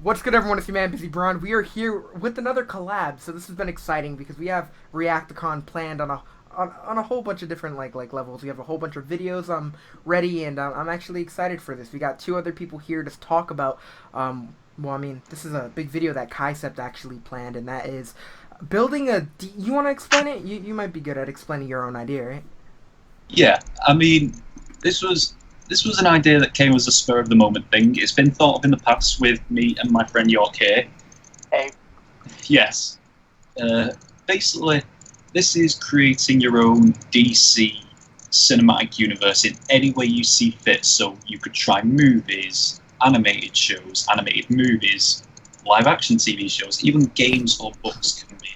What's good, everyone? It's your man, BizzyBron. We are here with another collab. So this has been exciting because we have Reactor planned on a whole bunch of different like levels. We have a whole bunch of videos ready, and I'm actually excited for this. We got two other people here to talk about. Well, I mean, this is a big video that Kysept actually planned, and that is building a. You want to explain it? You might be good at explaining your own idea, right? Yeah, I mean, this was this was an idea that came as a spur of the moment thing. It's been thought of in the past with me and my friend Yorke here. Hey, Yes, uh, basically, this is creating your own DC cinematic universe in any way you see fit. So you could try movies, animated shows, animated movies, live action TV shows, even games or books can be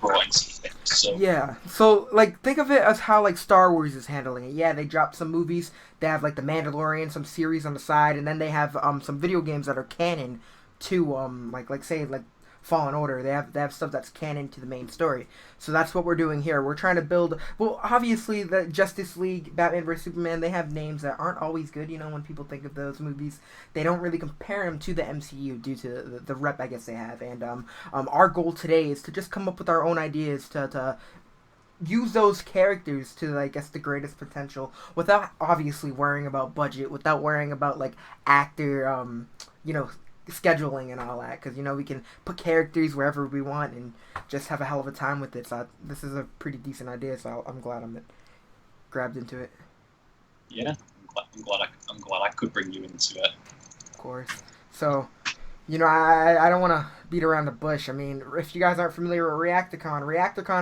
brought into things. So Yeah. So like think of it as how like Star Wars is handling it. Yeah, they dropped some movies. They have like The Mandalorian, some series on the side, and then they have some video games that are canon to like say like Fallen Order. They have stuff that's canon to the main story. So that's what we're doing here. We're trying to build. Well, obviously the Justice League, Batman vs Superman, they have names that aren't always good. You know, when people think of those movies, they don't really compare them to the MCU due to the rep I guess they have. And our goal today is to just come up with our own ideas to use those characters to I guess the greatest potential without obviously worrying about budget, without worrying about like actor you know scheduling and all that, because we can put characters wherever we want and just have a hell of a time with it. So this is a pretty decent idea, so I'm glad I'm grabbed into it. yeah, I'm glad I could bring you into it. Of course. So I don't want to beat around the bush. I mean, if you guys aren't familiar with Reactor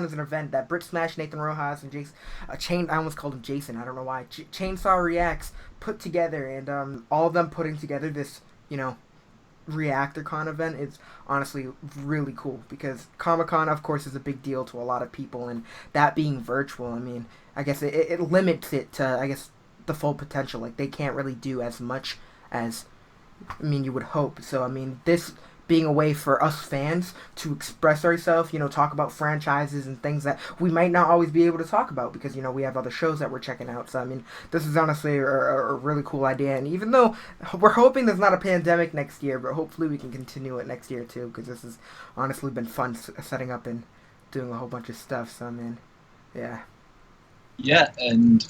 is an event that Brit Smash, Nathan Rojas, and Jason, I almost called him Jason. I don't know why. Chainsaw Reacts put together, and all of them putting together this, ReactorCon event is honestly really cool because Comic Con, of course, is a big deal to a lot of people, and that being virtual, I mean, I guess it limits it to, I guess, the full potential. Like, they can't really do as much as you would hope. So, I mean, this being a way for us fans to express ourselves, talk about franchises and things that we might not always be able to talk about because, we have other shows that we're checking out. So, I mean, this is honestly a really cool idea. And even though we're hoping there's not a pandemic next year, but hopefully we can continue it next year too, because this has honestly been fun setting up and doing a whole bunch of stuff. So, I mean, yeah. Yeah, and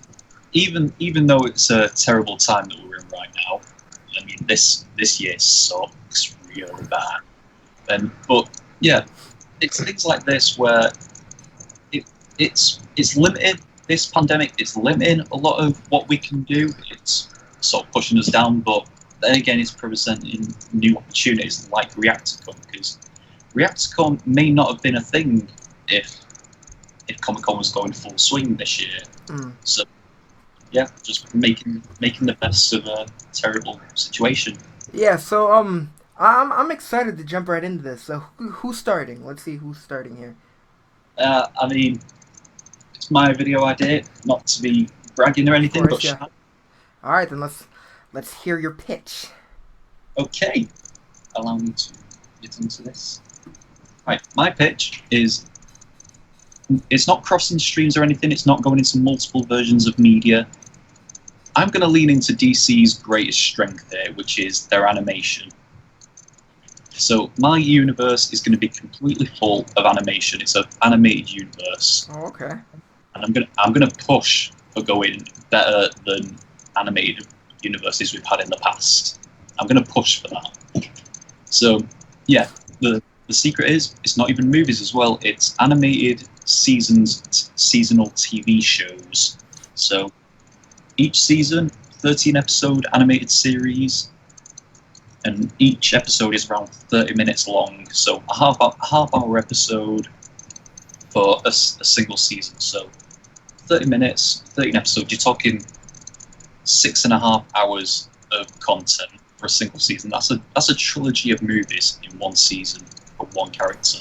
even though it's a terrible time that we're in right now, I mean this year sucks real bad. But yeah, it's things like this where it's limited. This pandemic is limiting a lot of what we can do. It's sort of pushing us down, but then again, it's presenting new opportunities like ReactorCon, because ReactorCon may not have been a thing if Comic Con was going full swing this year. Mm. So yeah, just making the best of a terrible situation. Yeah, so I'm excited to jump right into this. So who's starting? Let's see who's starting here. I mean, it's my video idea, not to be bragging or Of anything, course, but yeah. All right, then let's hear your pitch. okay. Allow me to get into this. Right, my pitch is it's not crossing streams or anything. It's not going into multiple versions of media. I'm going to lean into DC's greatest strength here, which is their animation. So my universe is going to be completely full of animation. It's an animated universe, Oh, okay. and I'm gonna push for going better than animated universes we've had in the past. I'm going to push for that. So yeah, the secret is it's not even movies as well. It's animated seasonal TV shows. So each season, 13 episode animated series, and each episode is around 30 minutes long. So a half hour episode for a single season. So 30 minutes, 13 episodes. You're talking 6.5 hours of content for a single season. That's a trilogy of movies in one season for one character.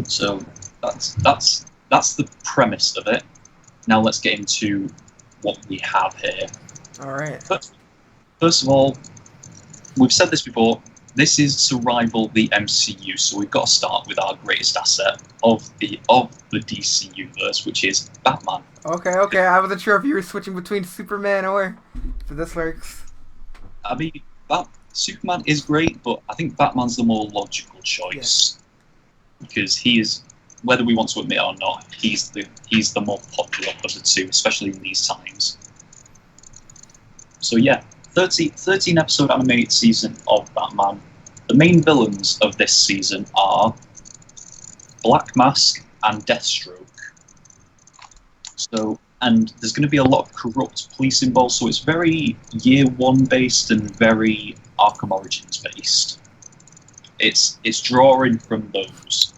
So that's the premise of it. Now let's get into what we have here. All right. First of all, we've said this before. This is to rival the MCU, so we've got to start with our greatest asset of the DC universe, which is Batman. Okay. I wasn't sure if you were switching between Superman or. So this works. I mean, Superman is great, but I think Batman's the more logical choice because he is, whether we want to admit it or not, he's the more popular of the two, especially in these times. So yeah, 13 episode animated season of Batman. The main villains of this season are Black Mask and Deathstroke. So, and there's going to be a lot of corrupt police involved, so it's very Year One based and very Arkham Origins based. It's drawing from those.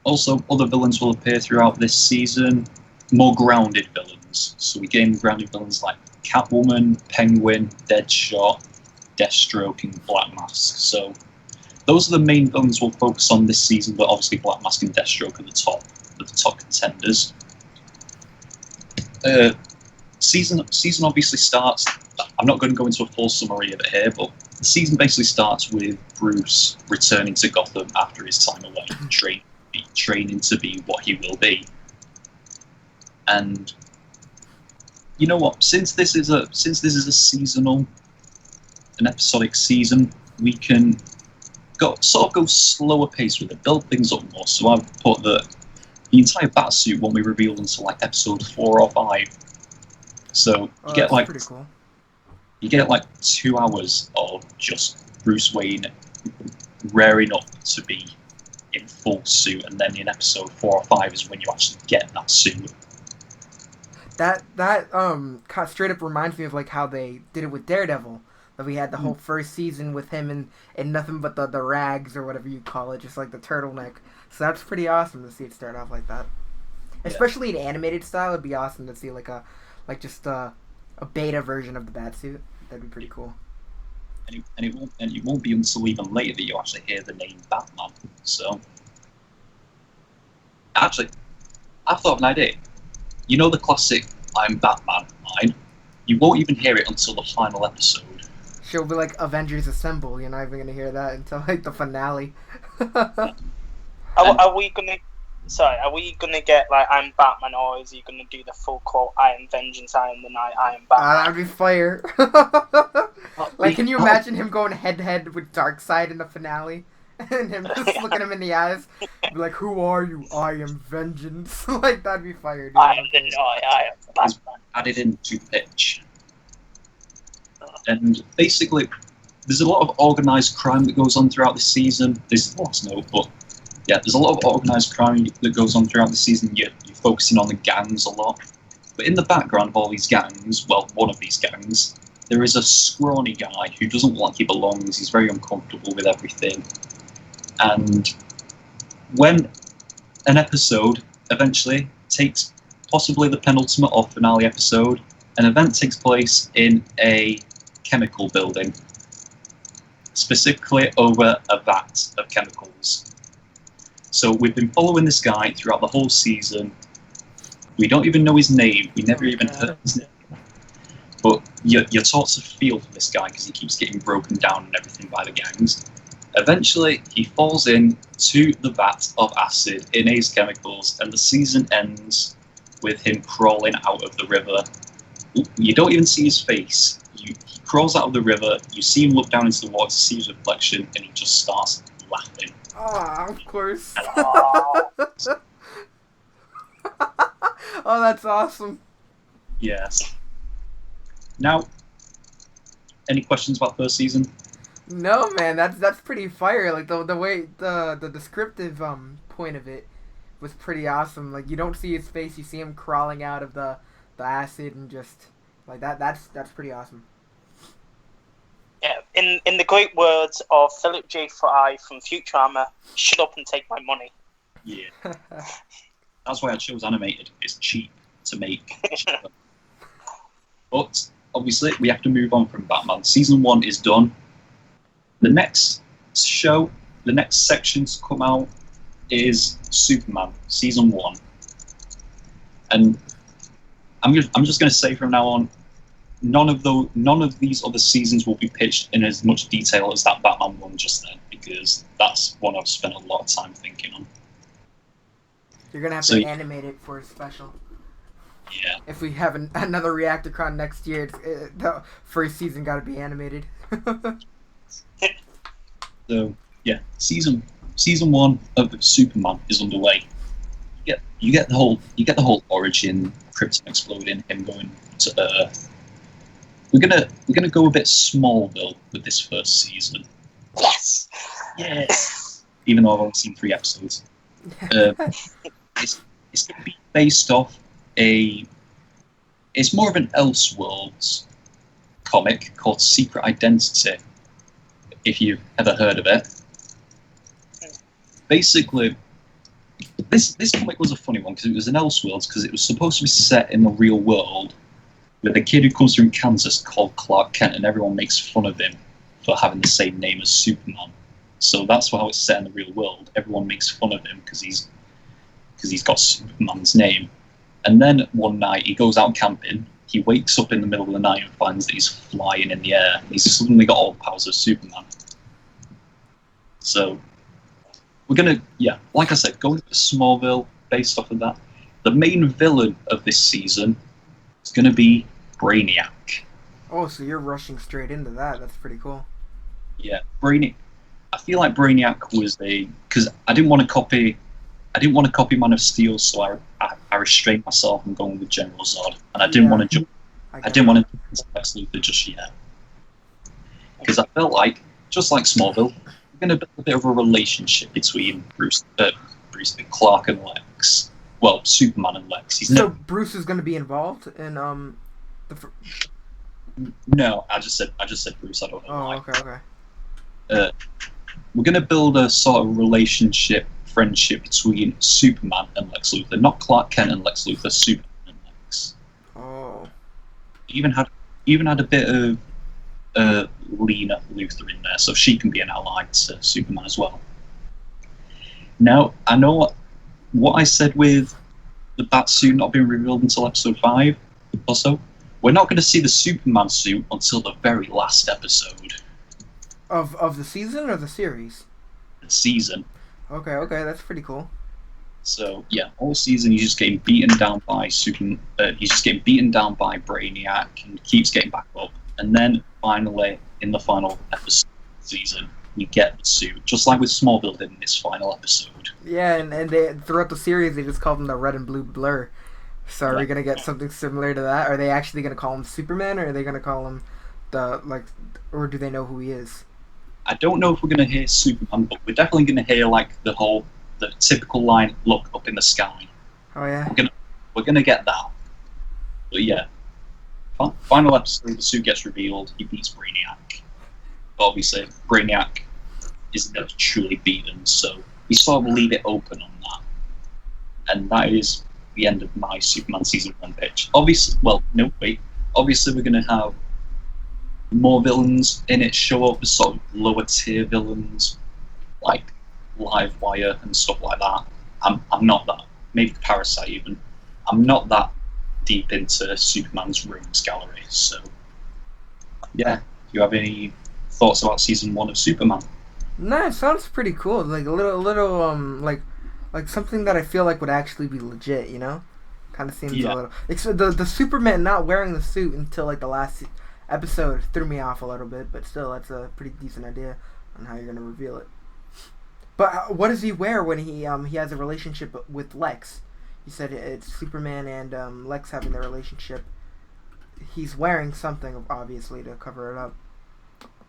Also, other villains will appear throughout this season, more grounded villains. So we gain grounded villains like Catwoman, Penguin, Deadshot, Deathstroke, and Black Mask. So those are the main villains we'll focus on this season, but obviously Black Mask and Deathstroke are the top contenders. Season obviously starts. I'm not going to go into a full summary of it here, but the season basically starts with Bruce returning to Gotham after his time away, training to be what he will be. And you know what? Since this is a seasonal, an episodic season, we can go slower pace with it, build things up more. So I've put the entire Batsuit won't be revealed until like episode 4 or 5. So you get like pretty cool. You get like 2 hours of just Bruce Wayne rearing up to be in full suit, and then in episode 4 or 5 is when you actually get that suit. That straight up reminds me of like how they did it with Daredevil. That we had the whole first season with him in nothing but the rags or whatever you call it, just like the turtleneck. So that's pretty awesome to see it start off like that. Yeah. Especially in animated style, it'd be awesome to see like a beta version of the Batsuit. That'd be pretty cool. And it won't be until even later that you actually hear the name Batman. So actually, I've thought of an idea. You know the classic "I'm Batman" line? You won't even hear it until the final episode. She'll be like Avengers Assemble. You're not even gonna hear that until like the finale. Are we gonna get like "I'm Batman," or is he gonna do the full quote "I am vengeance, I am the night, I am Batman"? That'd be fire. Like, can you imagine him going head to head with Darkseid in the finale, and him just looking him in the eyes, be like, "Who are you? I am vengeance." Like that'd be fire, dude. I am the night, I am Batman. Added into pitch. And basically, there's a lot of organised crime that goes on throughout the season. This is the last note, but yeah, there's a lot of organised crime that goes on throughout the season. You're focusing on the gangs a lot. But in the background of all these gangs, well, one of these gangs, there is a scrawny guy who doesn't look like he belongs. He's very uncomfortable with everything. And when an episode eventually takes, possibly the penultimate or finale episode, an event takes place in a chemical building, specifically over a vat of chemicals. So we've been following this guy throughout the whole season. We don't even know his name. We never even heard his name. But you're taught to feel for this guy because he keeps getting broken down and everything by the gangs. Eventually, he falls into the vat of acid in his chemicals, and the season ends with him crawling out of the river. You don't even see his face. He crawls out of the river, you see him look down into the water, see his reflection, and he just starts laughing. Oh, of course. Oh, that's awesome. Yes. Now, any questions about first season? No, man, that's pretty fire. Like the way the descriptive point of it was pretty awesome. Like you don't see his face, you see him crawling out of the acid and just like that. That's pretty awesome. Yeah, in the great words of Philip J. Fry from Futurama, "Shut up and take my money." Yeah. That's why I chose animated. It's cheap to make. But obviously, we have to move on from Batman. Season 1 is done. The next section to come out is Superman, Season 1. And I'm just going to say from now on, none of these other seasons will be pitched in as much detail as that Batman one just then, because that's one I've spent a lot of time thinking on. You're gonna have to animate it for a special. Yeah. If we have another Reactor Con next year, the first season got to be animated. So yeah, season 1 of Superman is underway. You get the whole origin, Krypton exploding, him going to Earth. We're gonna go a bit Smallville with this first season. Yes. Yes. Even though I've only seen 3 episodes. Uh, it's going to be based off it's more of an Elseworlds comic called Secret Identity, if you've ever heard of it. Basically, this comic was a funny one because it was an Elseworlds because it was supposed to be set in the real world with a kid who comes from Kansas called Clark Kent, and everyone makes fun of him for having the same name as Superman. So that's how it's set in the real world. Everyone makes fun of him because he's got Superman's name. And then one night he goes out camping. He wakes up in the middle of the night and finds that he's flying in the air. He's suddenly got all the powers of Superman. So we're gonna, like I said, going to Smallville based off of that. The main villain of this season is gonna be Brainiac. Oh, so you're rushing straight into that. That's pretty cool. Yeah, Brainiac. I feel like Brainiac was because I didn't want to copy Man of Steel, so I restrained myself from going with General Zod, and I didn't want to jump. I didn't want to jump into Lex Luthor just yet, because I felt like, just like Smallville, we're going to build a bit of a relationship between Bruce, Clark, and Lex. Well, Superman and Lex. Bruce is going to be involved in No, I just said Bruce. I don't know why. Okay. We're going to build a sort of friendship between Superman and Lex Luthor, not Clark Kent and Lex Luthor, Superman and Lex. Oh. Even had a bit of Lena Luthor in there, so she can be an ally to Superman as well. Now, I know what I said with the bat suit not being revealed until episode 5 or so. We're not going to see the Superman suit until the very last episode. Of the season or the series? The season. Okay, that's pretty cool. So yeah, all season he's just getting beaten down by he's just getting beaten down by Brainiac and keeps getting back up. And then finally, in the final episode of the season, we get the suit, just like with Smallville did in this final episode. Yeah, and they, throughout the series, they just called him the Red and Blue Blur. So are we gonna get something similar to that? Are they actually gonna call him Superman, or are they gonna call him or do they know who he is? I don't know if we're gonna hear Superman, but we're definitely gonna hear like the typical line, "Look up in the sky." Oh yeah. We're gonna get that. But yeah, final episode, the suit gets revealed. He beats Brainiac. But obviously, Brainiac is never truly beaten, so we sort of leave it open on that. And that is the end of my Superman season 1 pitch. Obviously, obviously we're gonna have more villains in it show up as sort of lower tier villains, like Livewire and stuff like that. I'm not that. Maybe Parasite even. I'm not that deep into Superman's rogues gallery. So yeah, do you have any thoughts about season 1 of Superman? No, it sounds pretty cool. Like a little like something that I feel like would actually be legit. You know, kind of seems a little. It's the Superman not wearing the suit until like the last episode threw me off a little bit, but still, that's a pretty decent idea on how you're gonna reveal it. But what does he wear when he has a relationship with Lex? You said it's Superman and Lex having their relationship. He's wearing something, obviously, to cover it up.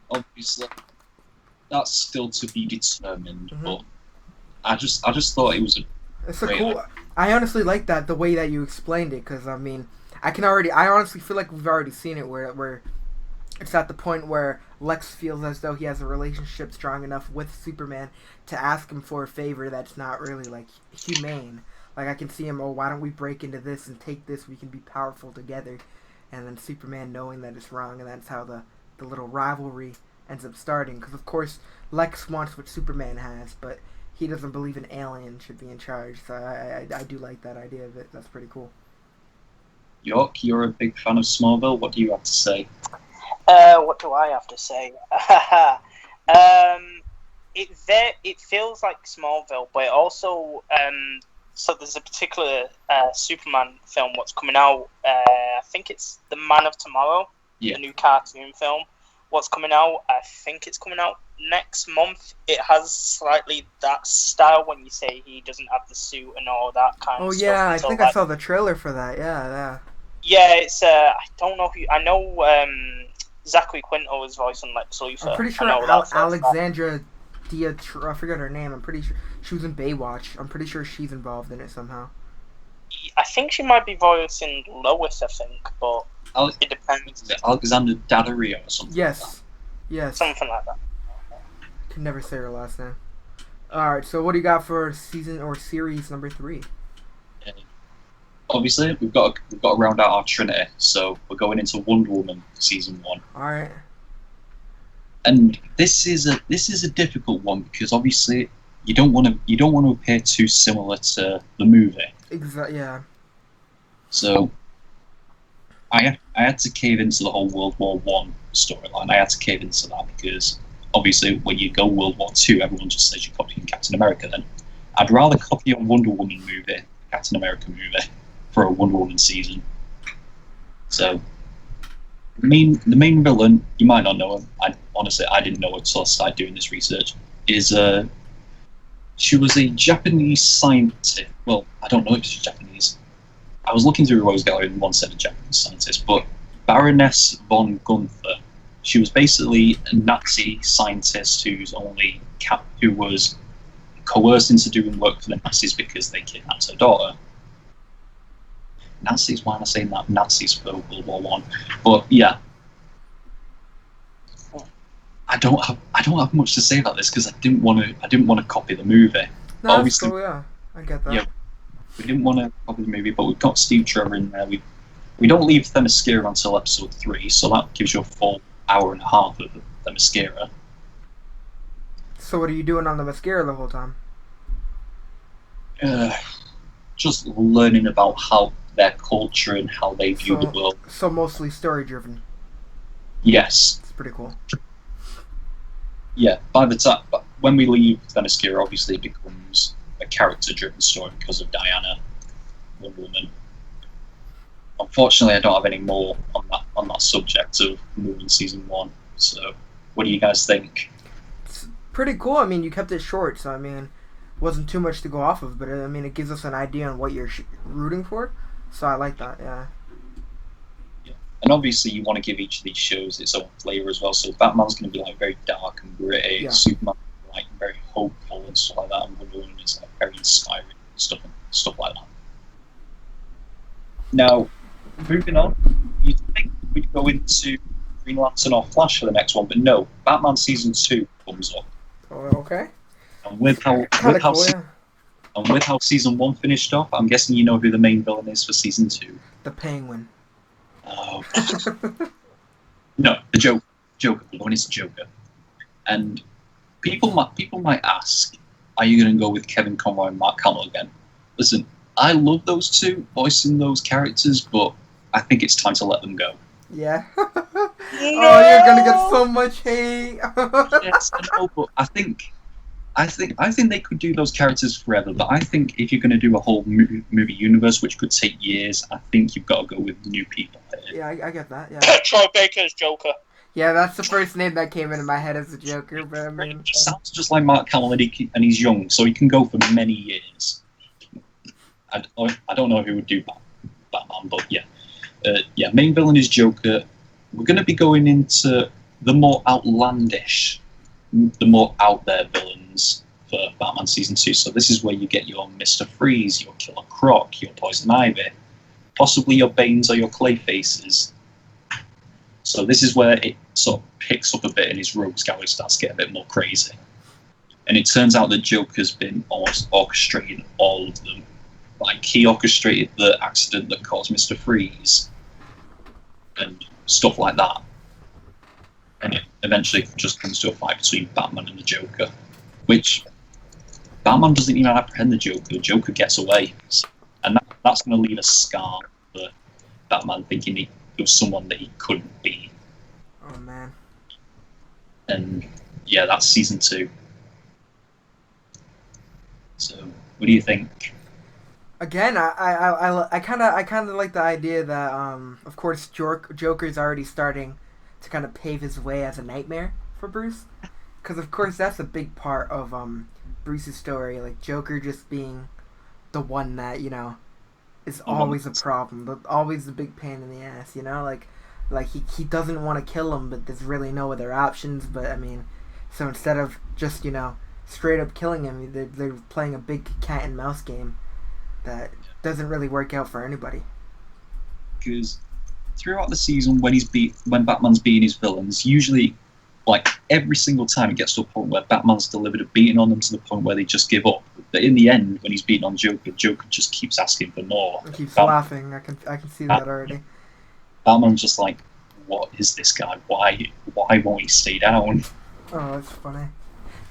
Obviously, that's still to be determined. Mm-hmm. But I just thought it was It's a cool. I honestly like that the way that you explained it, because I mean, I honestly feel like we've already seen it where it's at the point where Lex feels as though he has a relationship strong enough with Superman to ask him for a favor that's not really like humane. Like I can see him, why don't we break into this and take this? We can be powerful together. And then Superman knowing that it's wrong, and that's how the little rivalry ends up starting. Because of course Lex wants what Superman has, but he doesn't believe an alien should be in charge. So I do like that idea of it. That's pretty cool. Yorke, you're a big fan of Smallville. What do you have to say? What do I have to say? It feels like Smallville, but it also so there's a particular Superman film what's coming out. I think it's The Man of Tomorrow, the new cartoon film, what's coming out. I think it's coming out next month. It has slightly that style when you say he doesn't have the suit and all that kind Oh of stuff. yeah, I until, think like, I saw the trailer for that. Yeah. yeah, it's I don't know who. I know Zachary Quinto is voicing Lex Luthor. I'm pretty sure I know that for a fact. Alexandra I forget her name. I'm pretty sure she was in Baywatch. I'm pretty sure she's involved in it somehow. I think she might be voicing Lois. I think, but it depends. Is it Alexander Daddario or something? Yes. Something like that. Can never say her last name. All right. So what do you got for season or series number 3? Obviously, we've got to round out our trinity, so we're going into Wonder Woman season 1. All right. And this is a difficult one because obviously you don't want to appear too similar to the movie. Exactly. Yeah. So I had to cave into the whole World War One storyline. I had to cave into that because obviously when you go World War Two, everyone just says you're copying Captain America. Then I'd rather copy a Wonder Woman movie, Captain America movie, for a Wonder Woman season. So the main villain, you might not know her. I didn't know her until I started doing this research. She was a Japanese scientist. Well, I don't know if she's Japanese. I was looking through a Rose Gallery and one said a Japanese scientist, but Baroness von Gunther. She was basically a Nazi scientist who was coerced into doing work for the Nazis because they kidnapped her daughter. Nazis? Why am I saying that? Nazis for World War One. But yeah, I don't have much to say about this because I didn't want to copy the movie. No, Obviously, cool, yeah, I get that. Yeah, we didn't want to copy the movie, but we've got Steve Trevor in there. We don't leave Themyscira until episode 3, so that gives you a full hour and a half of Themyscira. So what are you doing on the mascara the whole time? Just learning about how their culture and how they view the world. So mostly story driven. Yes. It's pretty cool. Yeah. When we leave Themyscira, obviously it becomes a character-driven story because of Diana, Wonder Woman. Unfortunately, I don't have any more on that subject of moving season 1. So, what do you guys think? It's pretty cool. I mean, you kept it short, so I mean, wasn't too much to go off of, but I mean, it gives us an idea on what you're rooting for. So I like that. Yeah. And obviously, you want to give each of these shows its own flavor as well. So Batman's going to be like very dark and gritty. Yeah. Superman like very hopeful and stuff like that. And Wonder Woman is like very inspiring and stuff like that. Now, moving on, you'd think we'd go into Green Lantern or Flash for the next one, but no, Batman season 2 comes up. Oh, okay. And with how season 1 finished off, I'm guessing you know who the main villain is for season 2. The Penguin. Oh, no, the Joker. The one is Joker. And people might ask, are you going to go with Kevin Conroy and Mark Hamill again? Listen, I love those two voicing those characters, but I think it's time to let them go. Yeah. Oh, you're gonna get so much hate. Yes, I know, but I think they could do those characters forever. But I think if you're going to do a whole movie universe, which could take years, I think you've got to go with new people here. Yeah, I get that. Yeah. Troy Baker's Joker. Yeah, that's the first name that came into my head as the Joker. But I mean, He sounds just like Mark Hamill, and he's young, so he can go for many years. I don't know who would do Batman, but yeah. Main villain is Joker. We're going to be going into the more outlandish, the more out there villains for Batman Season 2. So this is where you get your Mr. Freeze, your Killer Croc, your Poison Ivy, possibly your Banes or your Clayfaces. So this is where it sort of picks up a bit and his rogues gallery starts to get a bit more crazy. And it turns out that Joker's been almost orchestrating all of them. Like, he orchestrated the accident that caused Mr. Freeze and stuff like that. And it eventually just comes to a fight between Batman and the Joker, which Batman doesn't even apprehend the Joker. The Joker gets away. And that's going to leave a scar for Batman thinking he was someone that he couldn't be. oh man. And yeah, that's season 2. So, what do you think? Again, I kind of like the idea that of course Joker's already starting to kind of pave his way as a nightmare for Bruce. Because of course that's a big part of Bruce's story, like Joker just being the one that is always a problem, always a big pain in the ass. Like he doesn't want to kill him, but there's really no other options. But I mean, so instead of just straight up killing him, they're playing a big cat and mouse game that doesn't really work out for anybody. Because throughout the season, when Batman's beating his villains, usually, like every single time, it gets to a point where Batman's delivered a beating on them to the point where they just give up. But in the end, when he's beating on Joker, Joker just keeps asking for more. He keeps laughing. I can see that already. Batman's just like, what is this guy? Why won't he stay down? Oh, that's funny.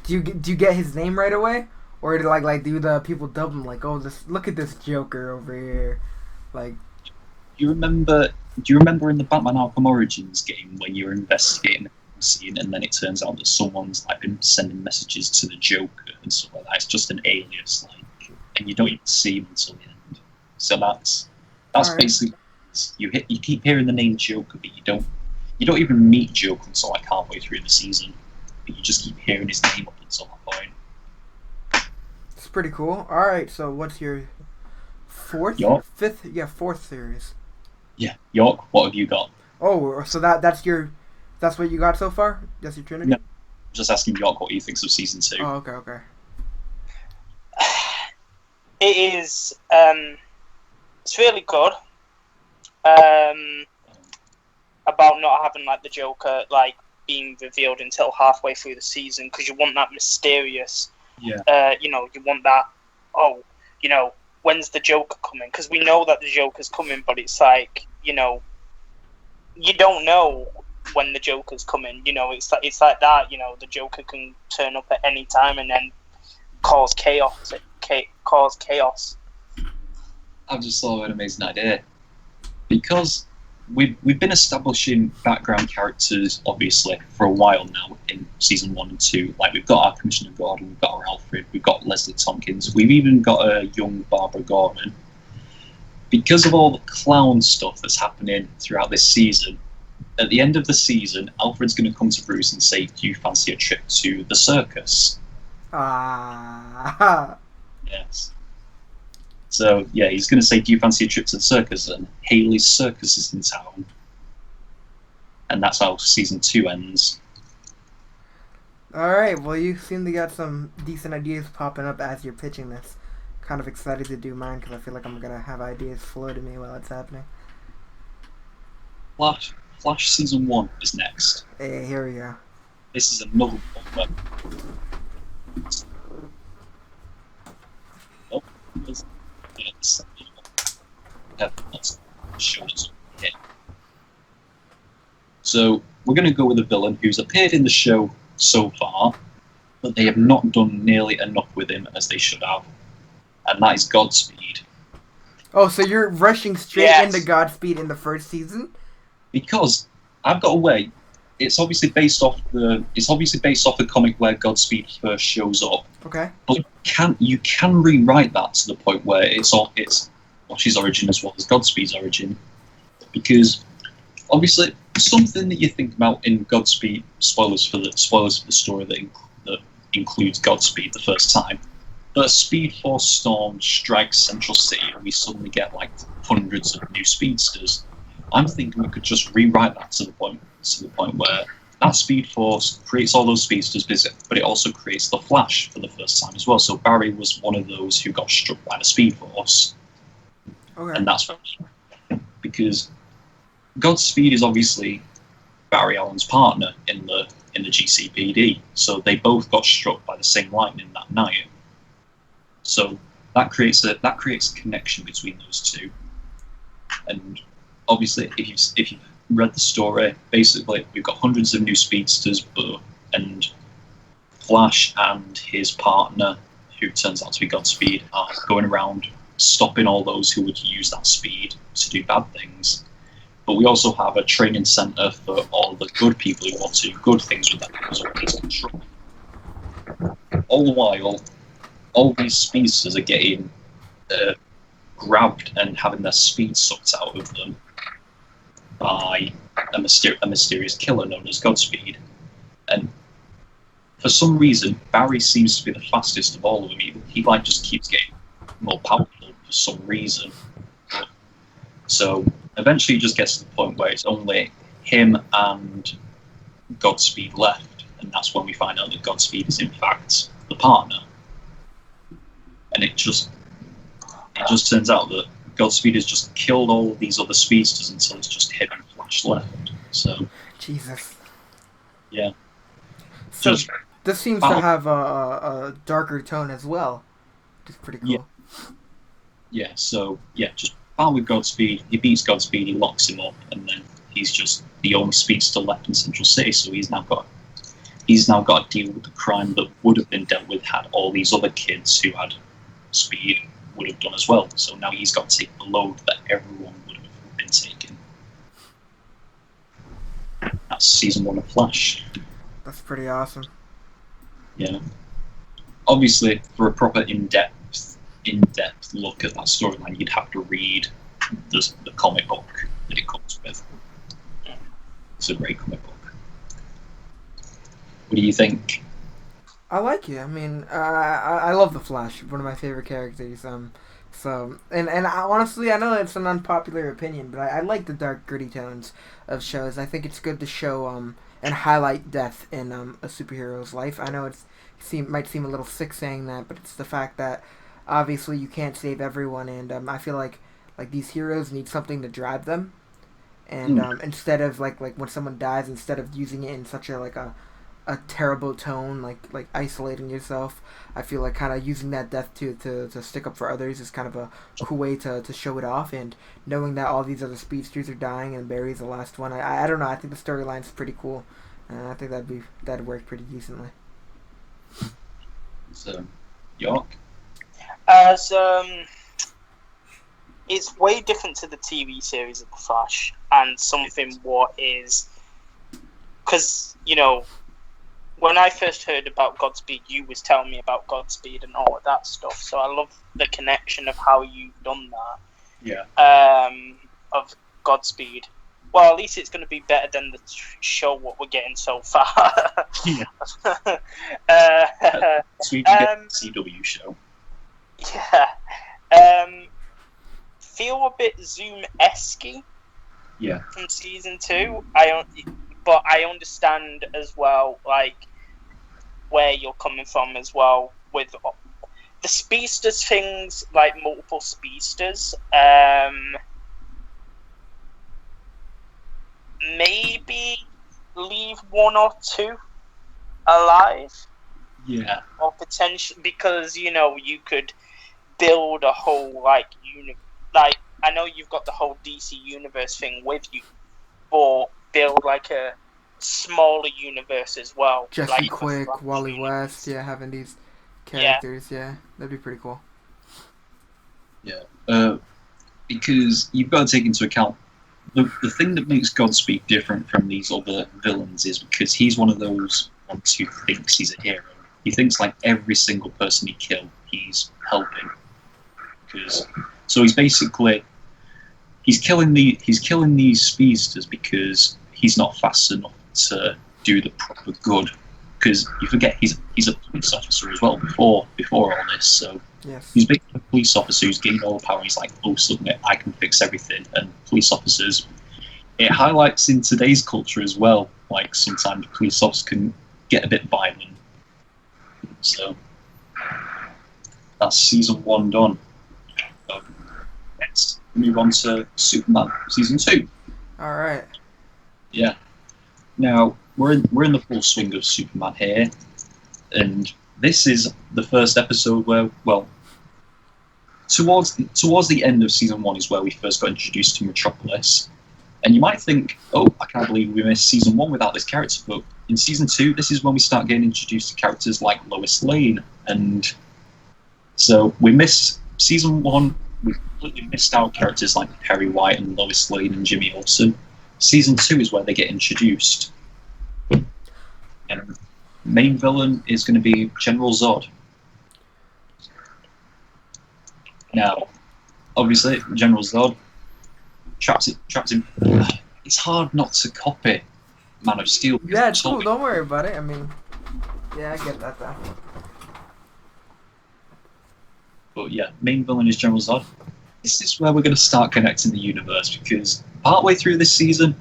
Do you get his name right away, or do the people dub him like, oh, look at this Joker over here, like? Do you remember in the Batman Arkham Origins game when you were investigating the scene and then it turns out that someone's like been sending messages to the Joker and stuff like that? It's just an alias, like, and you don't even see him until the end. So that's right. Basically you keep hearing the name Joker, but you don't even meet Joker until like halfway through the season. But you just keep hearing his name up until that point. It's pretty cool. All right, so what's your fourth series? Yeah, Yorke, what have you got? Oh, so that's what you got so far? That's your Trinity? No, I'm just asking Yorke what he thinks of season 2. Oh, okay. It is, it's really good. About not having like the Joker like being revealed until halfway through the season, because you want that mysterious. Yeah. You want that. Oh, when's the Joker coming? Because we know that the Joker's coming, but it's like you don't know when the Joker's coming. It's like that. The Joker can turn up at any time and then cause chaos. I've just thought of an amazing idea, because we've been establishing background characters obviously for a while now in season 1 and 2. Like we've got our Commissioner Gordon, we've got our Alfred, we've got Leslie Tompkins, we've even got a young Barbara Gordon. Because of all the clown stuff that's happening throughout this season, at the end of the season, Alfred's going to come to Bruce and say, "Do you fancy a trip to the circus?" Yes. So, yeah, he's going to say, "Do you fancy a trip to the circus?" And Haley's Circus is in town. And that's how season 2 ends. Alright, well, you seem to get some decent ideas popping up as you're pitching this. Kind of excited to do mine, because I feel like I'm going to have ideas flow to me while it's happening. Flash season 1 is next. Hey, here we go. This is another one where... Oh, yes. So we're going to go with a villain who's appeared in the show so far, but they have not done nearly enough with him as they should have, and that is Godspeed. Oh, so you're rushing straight into Godspeed in the first season? Because I've got a way. It's obviously based off the comic where Godspeed first shows up. Okay. But you can rewrite that to the point where it's Wash's origin as well as Godspeed's origin, because obviously something that you think about in Godspeed, spoilers for the story that includes Godspeed the first time, but Speed Force Storm strikes Central City and we suddenly get like hundreds of new speedsters. I'm thinking we could just rewrite that to the point where that Speed Force creates all those speedsters, but it also creates the Flash for the first time as well. So Barry was one of those who got struck by the Speed Force. Okay. And that's because Godspeed is obviously Barry Allen's partner in the GCPD, so they both got struck by the same lightning that night. So that creates a connection between those two. And obviously, if you've read the story, basically we've got hundreds of new speedsters, and Flash and his partner, who turns out to be Godspeed, are going around stopping all those who would use that speed to do bad things. But we also have a training centre for all the good people who want to do good things with that, because of his control. All the while, all these speedsters are getting grabbed and having their speed sucked out of them by a mysterious killer known as Godspeed. And for some reason, Barry seems to be the fastest of all of them. He like just keeps getting more powerful for some reason. So eventually, it just gets to the point where it's only him and Godspeed left, and that's when we find out that Godspeed is in fact the partner. And it just turns out that Godspeed has just killed all of these other speedsters until it's just him and Flash left. So Jesus. yeah, So just this seems to have a darker tone as well, which is pretty cool. Just battle with Godspeed. He beats Godspeed. He locks him up, and then he's just the only speedster left in Central City. So he's now got to deal with the crime that would have been dealt with had all these other kids who had speed would have done as well. So now he's got to take the load that everyone would have been taking. That's season 1 of Flash. That's pretty awesome. Yeah. Obviously, for a proper in-depth look at that storyline, you'd have to read the comic book that it comes with. It's a great comic book. What do you think? I like it. I mean, I love the Flash. One of my favorite characters. So honestly, I know it's an unpopular opinion, but I like the dark, gritty tones of shows. I think it's good to show and highlight death in a superhero's life. I know might seem a little sick saying that, but it's the fact that obviously you can't save everyone, and I feel like these heroes need something to drive them, and instead of like when someone dies, instead of using it in such a terrible tone, like isolating yourself, I feel like kind of using that death to stick up for others is kind of a cool way to show it off, and knowing that all these other speedsters are dying and Barry's the last one, I don't know, I think the storyline's pretty cool, and I think that'd work pretty decently. So, Yorke? It's way different to the TV series of The Flash, and something what is, because when I first heard about Godspeed, you was telling me about Godspeed and all of that stuff. So I love the connection of how you've done that. Yeah. Of Godspeed. Well, at least it's going to be better than the show what we're getting so far. Yeah. So we get the CW show. Yeah. Feel a bit Zoom-esque. Yeah. From season 2. But I understand as well, like, where you're coming from as well with the speedsters things, like multiple speedsters. Maybe leave 1 or 2 alive. Yeah. Or potentially, because you could build a whole like I know you've got the whole DC universe thing with you, but build like a smaller universe as well. Jesse like Quick, Wally West, having these characters, that'd be pretty cool. Yeah, because you've got to take into account the thing that makes Godspeed different from these other villains is because he's one of those ones who thinks he's a hero. He thinks like every single person he killed, he's helping. So he's basically he's killing these speedsters because he's not fast enough to do the proper good. Because you forget he's a police officer as well before all this. So yes. He's basically a police officer who's gained all the power. He's like, oh, suddenly I can fix everything. And police officers, it highlights in today's culture as well. Like sometimes police officers can get a bit violent. So that's season 1 done. Let's move on to Superman season 2. All right. Yeah. Now we're in the full swing of Superman here, and this is the first episode where, well, towards the end of season 1 is where we first got introduced to Metropolis. And you might think, oh, I can't believe we missed season 1 without this character. But in season 2, this is when we start getting introduced to characters like Lois Lane. And so we missed season 1, we completely missed out characters like Perry White and Lois Lane and Jimmy Olsen. Season 2 is where they get introduced. And main villain is going to be General Zod. Now, obviously, General Zod trapped in. it's hard not to copy Man of Steel. Yeah, it's cool. Don't worry about it. I mean, yeah, I get that though. But yeah, main villain is General Zod. This is where we're going to start connecting the universe, because partway through this season,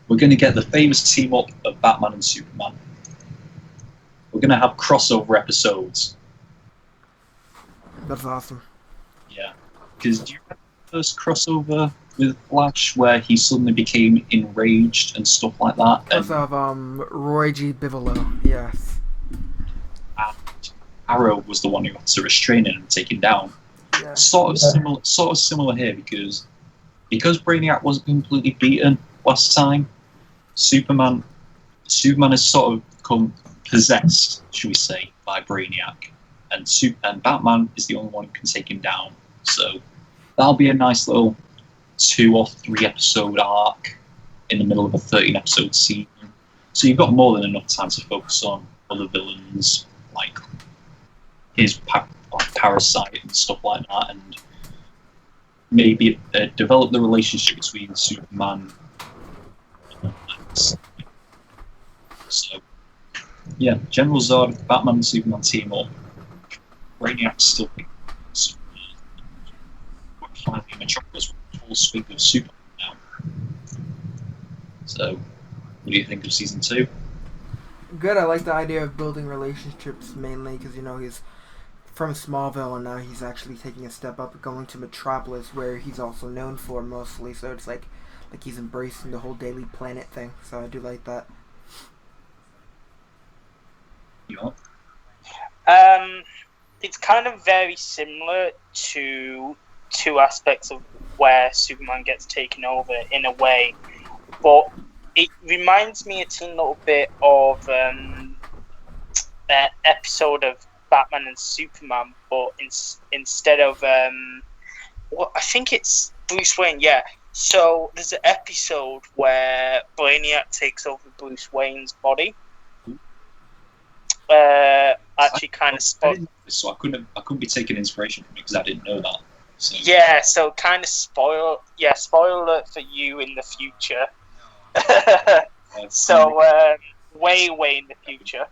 we're going to get the famous team up of Batman and Superman. We're going to have crossover episodes. That's awesome. Yeah, because do you remember the first crossover with Flash where he suddenly became enraged and stuff like that? Because of Roy G. Bigelow, yes. And Arrow was the one who had to restrain him and take him down. Yeah. Sort of similar here, because Brainiac wasn't completely beaten last time. Superman has sort of become possessed, should we say, by Brainiac, and Batman is the only one who can take him down. So that'll be a nice little 2 or 3 episode arc in the middle of a 13 episode season. So you've got more than enough time to focus on other villains like his Parasite and stuff like that, and maybe develop the relationship between Superman and so yeah, General Zod, Batman and Superman team up. Brainiac's still we're finally in Metropolis with full swing of Superman now. So what do you think of season 2? Good. I like the idea of building relationships mainly because he's from Smallville and now he's actually taking a step up, going to Metropolis where he's also known for mostly. So it's like he's embracing the whole Daily Planet thing. So I do like that. Yeah. It's kind of very similar to 2 aspects of where Superman gets taken over in a way, but it reminds me a teeny little bit of an episode of Batman and Superman, but instead of I think it's Bruce Wayne. Yeah. So there's an episode where Brainiac takes over Bruce Wayne's body. Actually, kind of so I couldn't be taking inspiration from it because I didn't know that. So. Yeah. So kind of spoiler alert for you in the future. So way in the future.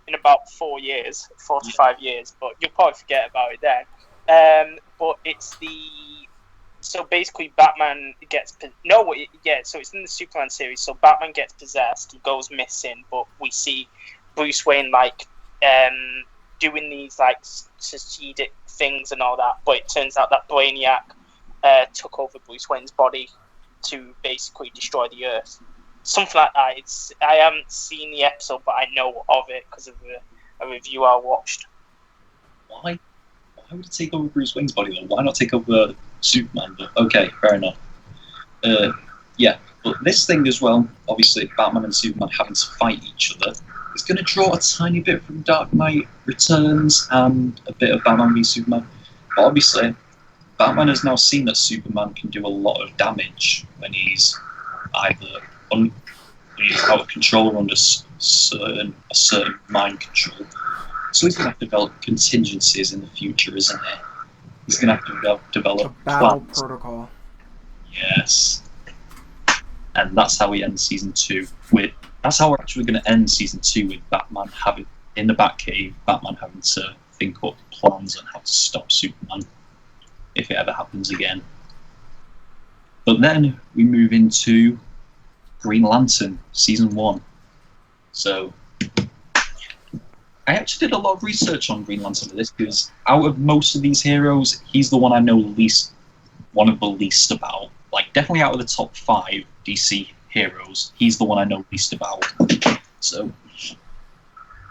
In about 4 years, 4 to 5 years, but you'll probably forget about it then. But it's so basically Batman gets so it's in the Superman series. So Batman gets possessed, he goes missing, but we see Bruce Wayne doing these strategic things and all that. But it turns out that Brainiac took over Bruce Wayne's body to basically destroy the Earth. Something like that. I haven't seen the episode, but I know of it because of a review I watched. Why would it take over Bruce Wayne's body though? Why not take over Superman? But okay, fair enough. Yeah, but this thing as well, obviously Batman and Superman having to fight each other, is going to draw a tiny bit from Dark Knight Returns and a bit of Batman v Superman. But obviously, Batman has now seen that Superman can do a lot of damage when he's either out of control or under a certain mind control. So he's going to have to develop contingencies in the future, isn't he? He's going to have to develop a battle plans. Protocol. Yes. And that's how we end season 2 with. That's how we're actually going to end season 2 with Batman in the Batcave. Batman having to think up plans on how to stop Superman if it ever happens again. But then we move into Green Lantern season 1. So I actually did a lot of research on Green Lantern for this because out of most of these heroes, he's the one I know one of the least about. Like definitely out of the top 5 DC heroes, he's the one I know least about. So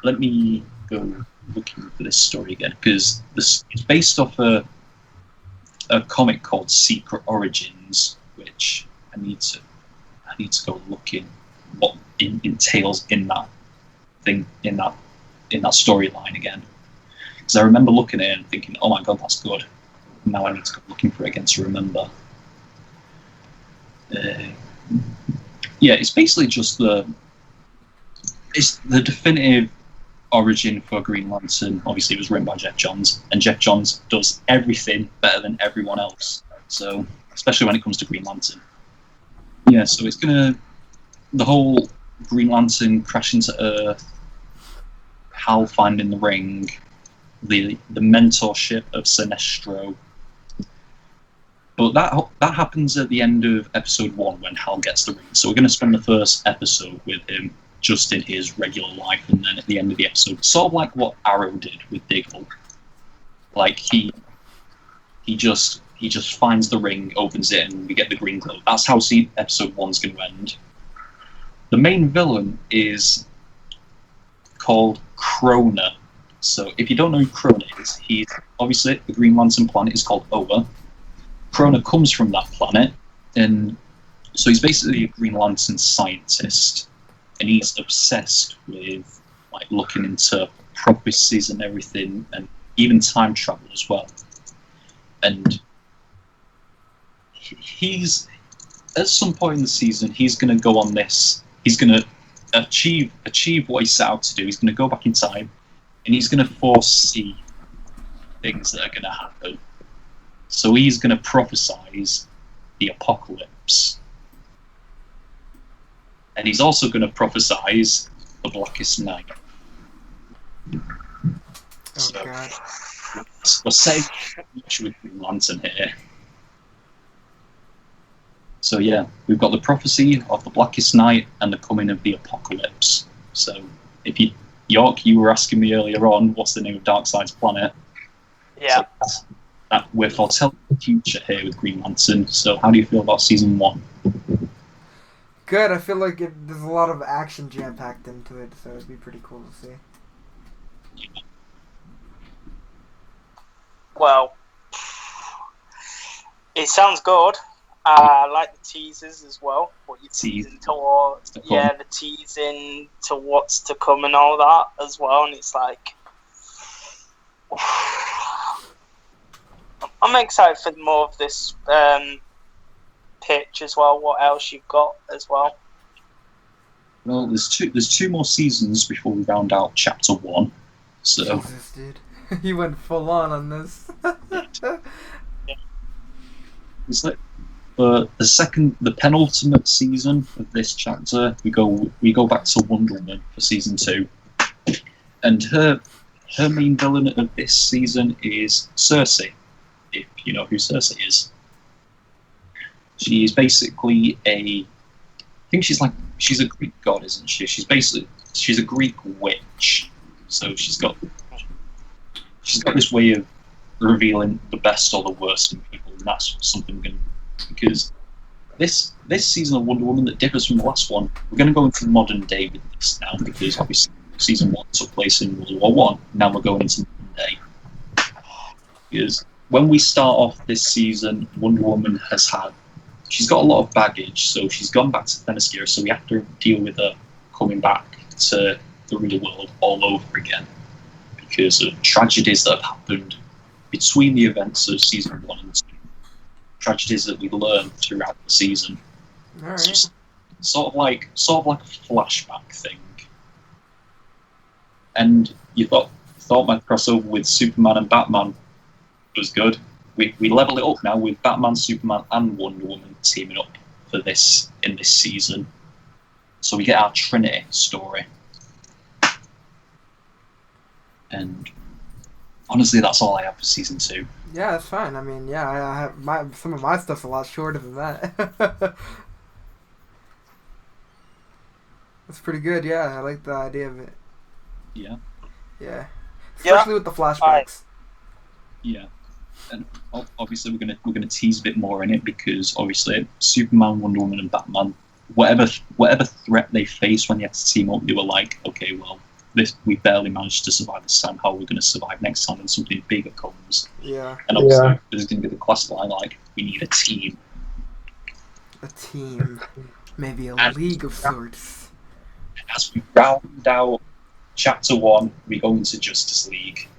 let me go looking for this story again because it's based off a comic called Secret Origins, which I need to go look in what it entails in that thing in that storyline again. Because I remember looking at it and thinking, oh my god, that's good. Now I need to go looking for it again to remember. Yeah, it's basically just the definitive origin for Green Lantern. Obviously, it was written by Jeff Johns, and Jeff Johns does everything better than everyone else. So, especially when it comes to Green Lantern. Yeah, so it's gonna the whole Green Lantern crashing to Earth, Hal finding the ring, the mentorship of Sinestro. But that happens at the end of episode 1 when Hal gets the ring. So we're going to spend the first episode with him just in his regular life, and then at the end of the episode, sort of like what Arrow did with Diggle. Like he just finds the ring, opens it, and we get the green glow. That's how episode 1's going to end. The main villain is called Krona. So if you don't know who Krona is, he's obviously the Green Lantern planet is called Oa. Krona comes from that planet, and so he's basically a Green Lantern scientist, and he's obsessed with like looking into prophecies and everything, and even time travel as well. And he's at some point in the season, he's going to go on this. He's going to achieve what he set out to do. He's going to go back in time, and he's going to foresee things that are going to happen. So he's going to prophesize the apocalypse. And he's also going to prophesize the Blackest Night. Oh, So, God. we're saying much with Green Lantern here. So yeah, we've got the prophecy of the Blackest Night and the coming of the apocalypse. So if Yorke, you were asking me earlier on, what's the name of Darkseid's planet? Yeah. So we're foretelling the future here with Green Lantern. So how do you feel about season 1? Good. I feel like there's a lot of action jam-packed into it, so it'd be pretty cool to see. Well, it sounds good. I like the teasers as well. What you're teasing towards, the teasing to what's to come and all that as well. And it's like, I'm excited for more of this pitch as well. What else you've got as well? Well, there's two more seasons before we round out chapter 1. So Jesus, dude. He went full on this. it's like the penultimate season of this chapter. We go back to Wonder Woman for season 2, and her main villain of this season is Cersei. If you know who Cersei is, she's basically I think she's a Greek god, isn't she? She's a Greek witch. So she's got this way of revealing the best or the worst in people, and that's something we're going to, because this season of Wonder Woman that differs from the last one, we're going to go into modern day with this now, because obviously season 1 took place in World War One. Now we're going into modern day, because when we start off this season, Wonder Woman she's got a lot of baggage, so she's gone back to Themyscira, so we have to deal with her coming back to the real world all over again, because of tragedies that have happened between the events of season 1 and 2. Tragedies that we learn throughout the season. All right. It's just sort of like a flashback thing. And you thought my crossover with Superman and Batman was good. We level it up now with Batman, Superman, and Wonder Woman teaming up for this in this season. So we get our Trinity story. And honestly, that's all I have for season 2. Yeah, that's fine. I mean, yeah, I have some of my stuff's a lot shorter than that. That's pretty good. Yeah, I like the idea of it. Yeah. Yeah, especially with the flashbacks. Yeah, and obviously we're gonna tease a bit more in it, because obviously Superman, Wonder Woman, and Batman, whatever threat they faced when they had to team up, they were like, okay, well, we barely managed to survive this time. How are we going to survive next time when something bigger comes? Yeah. And obviously there's going to be the quest line like, we need a team. A team, maybe a league of sorts. As we round out chapter 1, we go into Justice League.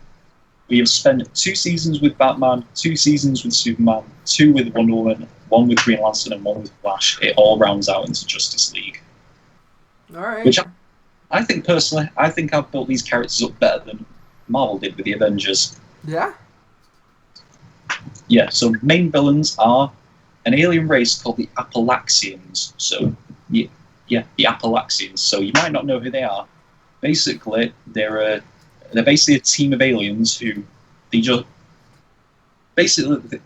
We have spent 2 seasons with Batman, 2 seasons with Superman, 2 with Wonder Woman, 1 with Green Lantern, and 1 with Flash. It all rounds out into Justice League. All right. Which I think personally, I've built these characters up better than Marvel did with the Avengers. Yeah. Yeah. So main villains are an alien race called the Appalachians. So, yeah, the Appalachians. So you might not know who they are. Basically, they're basically a team of aliens who they just basically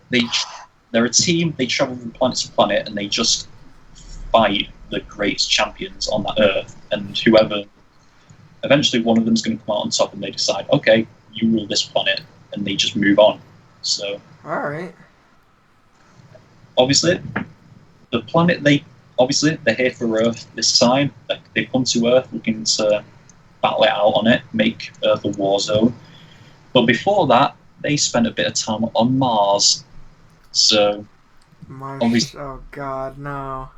they're a team. They travel from planet to planet and they just fight the greatest champions on that Earth. And whoever, eventually, one of them's going to come out on top, and they decide, okay, you rule this planet, and they just move on. So, All right. obviously, the planet they're here for Earth this time. They come to Earth looking to battle it out on it, make Earth a war zone. But before that, they spent a bit of time on Mars. So Mars. Oh God, no.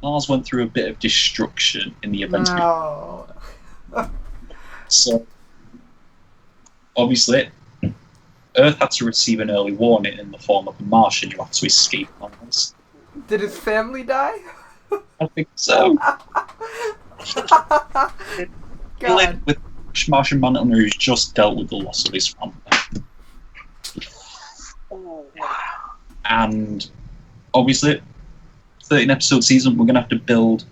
Mars went through a bit of destruction in the event. No. So obviously, Earth had to receive an early warning in the form of a Martian who had to escape Mars. Did his family die? I think so. God. With Martian Manhunter who's just dealt with the loss of his family. And obviously, 13-episode season, we're gonna have to build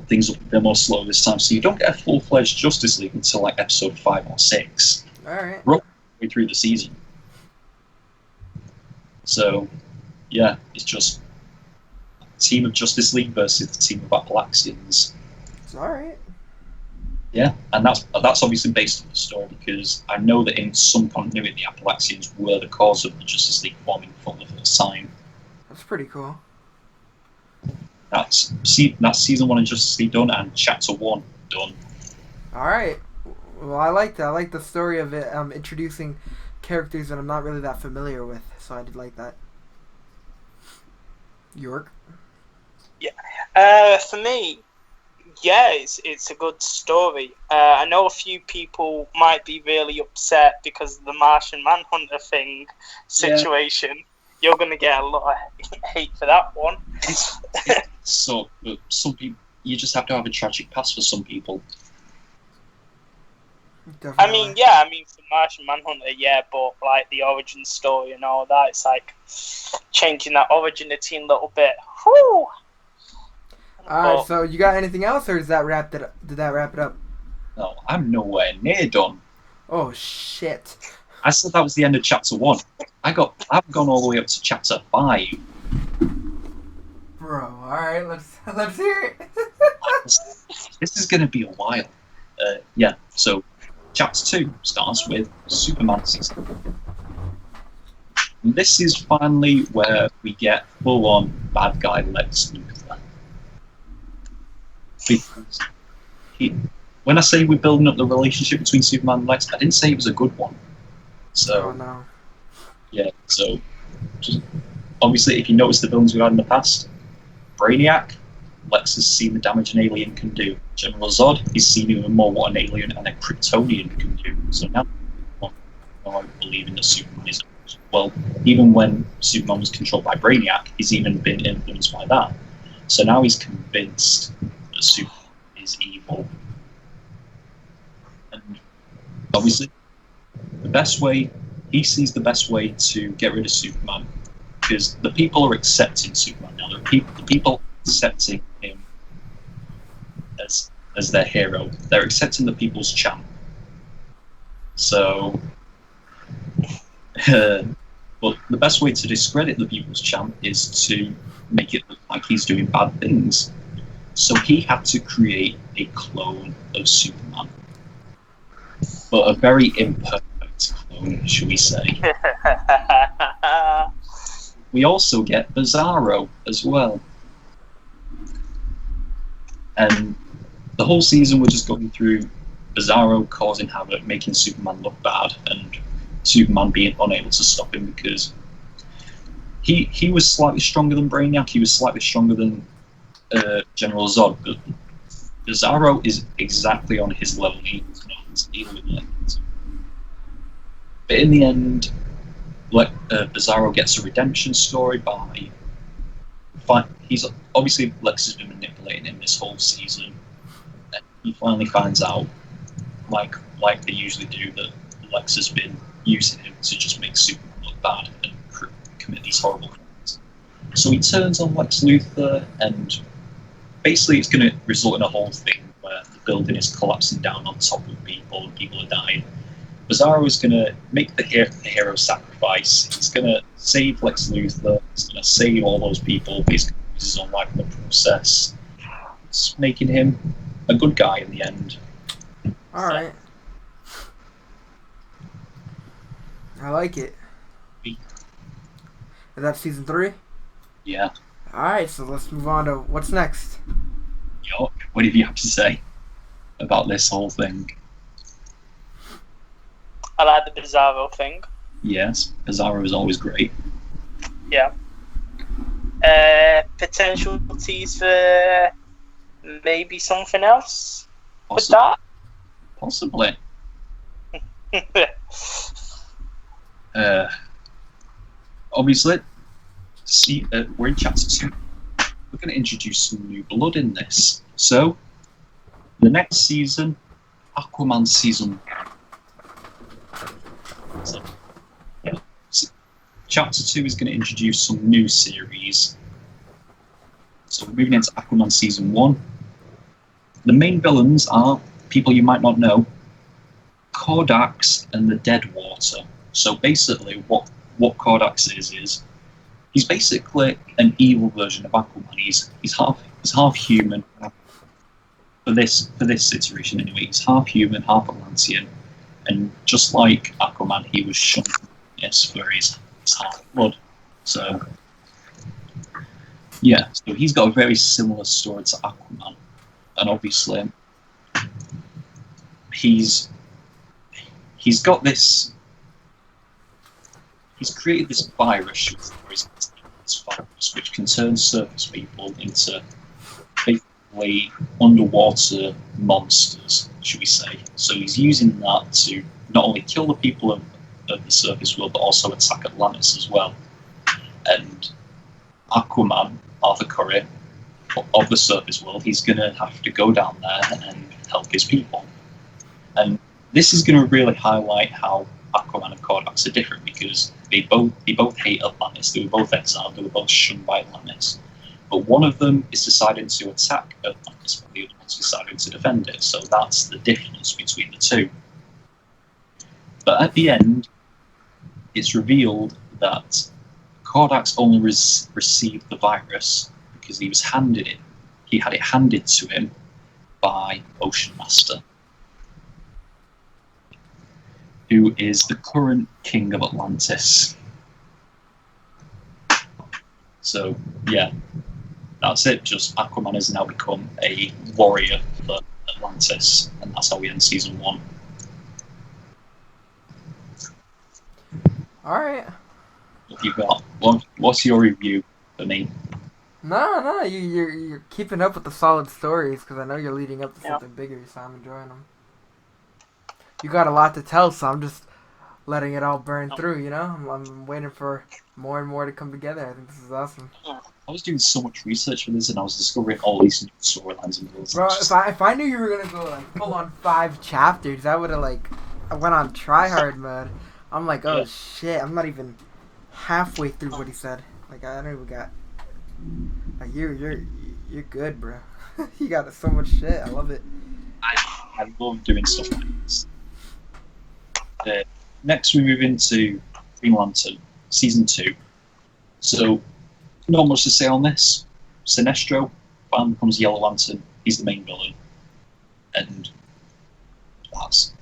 things up a bit more slow this time, so you don't get a full-fledged Justice League until like episode 5 or 6. All right. We're all the way through the season. So, yeah, it's just a team of Justice League versus the team of Appalachians. It's all right. Yeah, and that's obviously based on the story, because I know that in some continuity the Appalachians were the cause of the Justice League forming for the first time. That's pretty cool. That's season 1 of Justice League done, and chapter 1 done. All right. Well, I like that. I like the story of it introducing characters that I'm not really that familiar with, so I did like that. Yorke? Yeah. For me, yeah, it's a good story. I know a few people might be really upset because of the Martian Manhunter situation. Yeah. You're going to get a lot of hate for that one. So, some people, you just have to have a tragic past for some people. Definitely. I mean, for Martian Manhunter, yeah, but like the origin story and all that, it's like changing that origin a teen little bit. Whew! Alright, so you got anything else, or did that wrap it up? No, I'm nowhere near done. Oh shit! I said that was the end of chapter 1. I've gone all the way up to chapter 5. Bro, alright, let's hear it. This is going to be a while. Yeah, so chapter 2 starts with Superman season. And this is finally where we get full-on bad guy Lex Luthor. Because when I say we're building up the relationship between Superman and Lex, I didn't say it was a good one. So, oh no. Yeah, so just, obviously if you notice the villains we've had in the past, Brainiac, Lex has seen the damage an alien can do. General Zod, he's seen even more what an alien and a Kryptonian can do. So now I believe in the Superman is, well, even when Superman was controlled by Brainiac, he's even been influenced by that. So now he's convinced that Superman is evil. And obviously, he sees the best way to get rid of Superman, because the people are accepting Superman now. The people accepting him as their hero. They're accepting the people's champ. So, but the best way to discredit the people's champ is to make it look like he's doing bad things. So he had to create a clone of Superman, but a very imperfect clone, shall we say. We also get Bizarro as well. And the whole season we're just going through Bizarro causing havoc, making Superman look bad, and Superman being unable to stop him because he was slightly stronger than Brainiac, he was slightly stronger than General Zod, but Bizarro is exactly on his level. He knows to deal with it. But in the end, Bizarro gets a redemption story by... He's obviously Lex has been manipulating him this whole season, and he finally finds out, like they usually do, that Lex has been using him to just make Superman look bad and commit these horrible crimes. So he turns on Lex Luthor, and basically it's going to result in a whole thing where the building is collapsing down on top of people, and people are dying. Bizarro is going to make the hero sacrifice. He's going to save Lex Luthor. He's going to save all those people, but he's going to lose his own life in the process. It's making him a good guy in the end. Alright. I like it. Is that season 3? Yeah. Alright, so let's move on to what's next. Yorke, what have you have to say about this whole thing? I like the Bizarro thing. Yes, Bizarro is always great. Yeah. Potential tease for maybe something else with that. Possibly. Obviously, we're in chapter 2. We're going to introduce some new blood in this. So, the next season, Aquaman season 1. So, yeah. Chapter 2 is going to introduce some new series. So, we're moving into Aquaman season 1. The main villains are people you might not know, Kordax and the Deadwater. So basically, what Kordax is he's basically an evil version of Aquaman. He's half human. For this situation anyway, he's half human, half Atlantean, and just like Aquaman, he was shunned for his half blood. So yeah, so he's got a very similar story to Aquaman, and obviously he's got this. He's created this virus, which can turn surface people into basically underwater monsters, should we say. So he's using that to not only kill the people of the surface world, but also attack Atlantis as well. And Aquaman, Arthur Curry, of the surface world, he's going to have to go down there and help his people. And this is going to really highlight how Aquaman and Kordax are different, because they both hate Atlantis. They were both exiled. They were both shunned by Atlantis. But one of them is deciding to attack Atlantis, while the other one's deciding to defend it. So that's the difference between the two. But at the end, it's revealed that Kordax only received the virus because he was handed it. He had it handed to him by Ocean Master, who is the current king of Atlantis. So, yeah, that's it. Just Aquaman has now become a warrior for Atlantis, and that's how we end season 1. Alright. What you got? What's your review for me? No, you're keeping up with the solid stories, because I know you're leading up to something bigger, so I'm enjoying them. You got a lot to tell, so I'm just letting it all burn through, you know? I'm waiting for more and more to come together. I think this is awesome. I was doing so much research for this, and I was discovering all these new storylines and villains. Bro, if I knew you were gonna go like full on 5 chapters, I would have I went on tryhard mode. I'm like, oh shit, I'm not even halfway through what he said. Like, I don't even got. Like, you're good, bro. You got so much shit. I love it. I love doing stuff like this. Next, we move into Green Lantern season 2. So, not much to say on this. Sinestro finally becomes Yellow Lantern. He's the main villain, and that's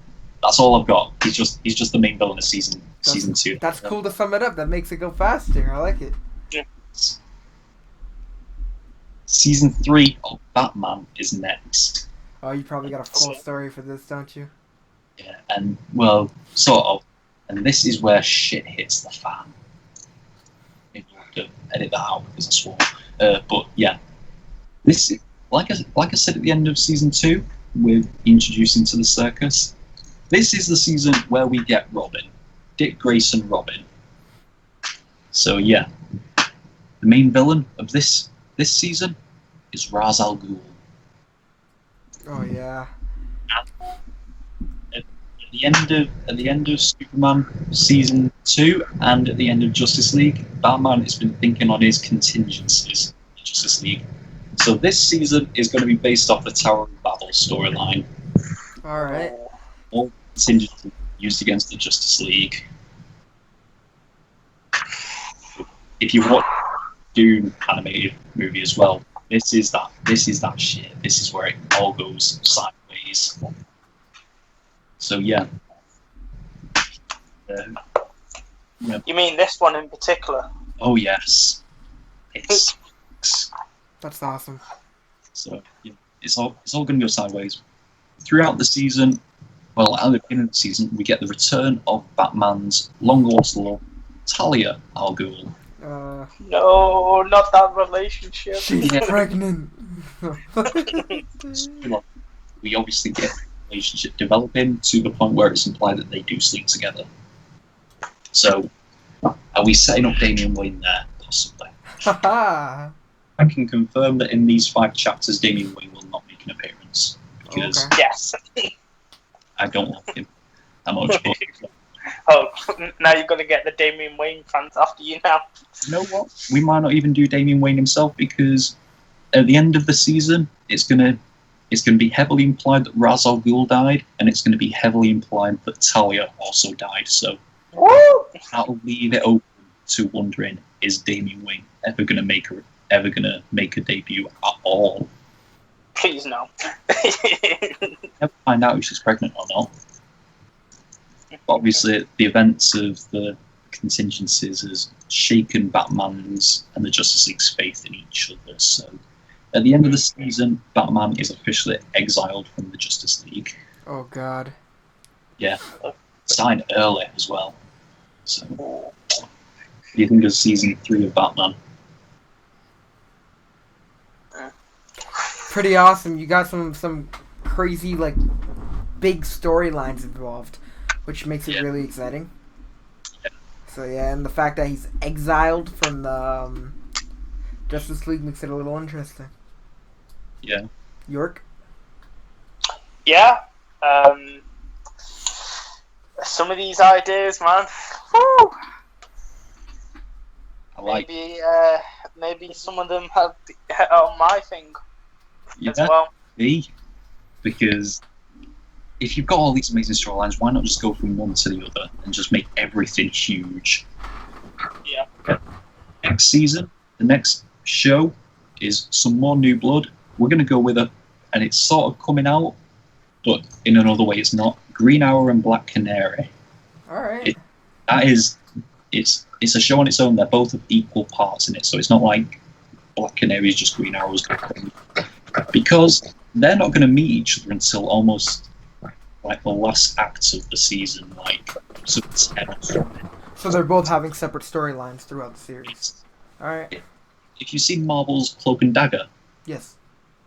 all I've got. He's just the main villain of season 2. That's cool to sum it up. That makes it go faster. I like it. Yeah. Season 3 of Batman is next. Oh, you probably got a full story for this, don't you? Yeah, and well, sort of. And this is where shit hits the fan. Maybe I'll have to edit that out because I swore. But yeah, this is, like I said at the end of season 2, with introducing to the circus. This is the season where we get Robin, Dick Grayson Robin. So yeah, the main villain of this season is Ra's al Ghul. Oh yeah. at the end of Superman season 2 and at the end of Justice League, Batman has been thinking on his contingencies in Justice League. So this season is going to be based off the Tower of Babel storyline. All right. All contingencies used against the Justice League. If you watch Doom animated movie as well, this is that shit. This is where it all goes sideways. So yeah. Yeah. You mean this one in particular? Oh yes. It's That's awesome. so yeah, it's all going to go sideways throughout the season. Well, at the beginning of the season, we get the return of Batman's long lost love, Talia al Ghul. No, not that relationship. She's pregnant. We obviously get the relationship developing to the point where it's implied that they do sleep together. So, are we setting up Damian Wayne there? Possibly. Haha. I can confirm that in these 5 chapters, Damian Wayne will not make an appearance because Okay. Yes. I don't like him that much. But Oh, now you're gonna get the Damian Wayne fans after you now. you know what? We might not even do Damian Wayne himself because at the end of the season, it's gonna be heavily implied that Ra's al Ghul died, and it's gonna be heavily implied that Talia also died. So Woo! that'll leave it open to wondering: is Damian Wayne ever gonna make a debut at all? Please no. Never find out if she's pregnant or not. But obviously, the events of the contingencies has shaken Batman's and the Justice League's faith in each other. So, at the end of the season, Batman is officially exiled from the Justice League. Oh God. Yeah, signed early as well. So, what do you think of season 3 of Batman? Pretty awesome. You got some crazy like big storylines involved, which makes it really exciting. Yeah. So yeah, and the fact that he's exiled from the Justice League makes it a little interesting. Yeah. York? Yeah. Some of these ideas, man. Woo! I like Maybe some of them have on my thing as well. me, because if you've got all these amazing storylines, why not just go from one to the other and just make everything huge? Yeah. Next season, the next show is some more New Blood. We're going to go with it, and it's sort of coming out, but in another way it's not. Green Arrow and Black Canary. Alright. It's a show on its own. They're both of equal parts in it, so it's not like Black Canary is just Green Arrow's girlfriend. Because they're not going to meet each other until almost like the last acts of the season, like so it's 10 or something. So they're both having separate storylines throughout the series. Alright. If you've seen Marvel's Cloak and Dagger, Yes.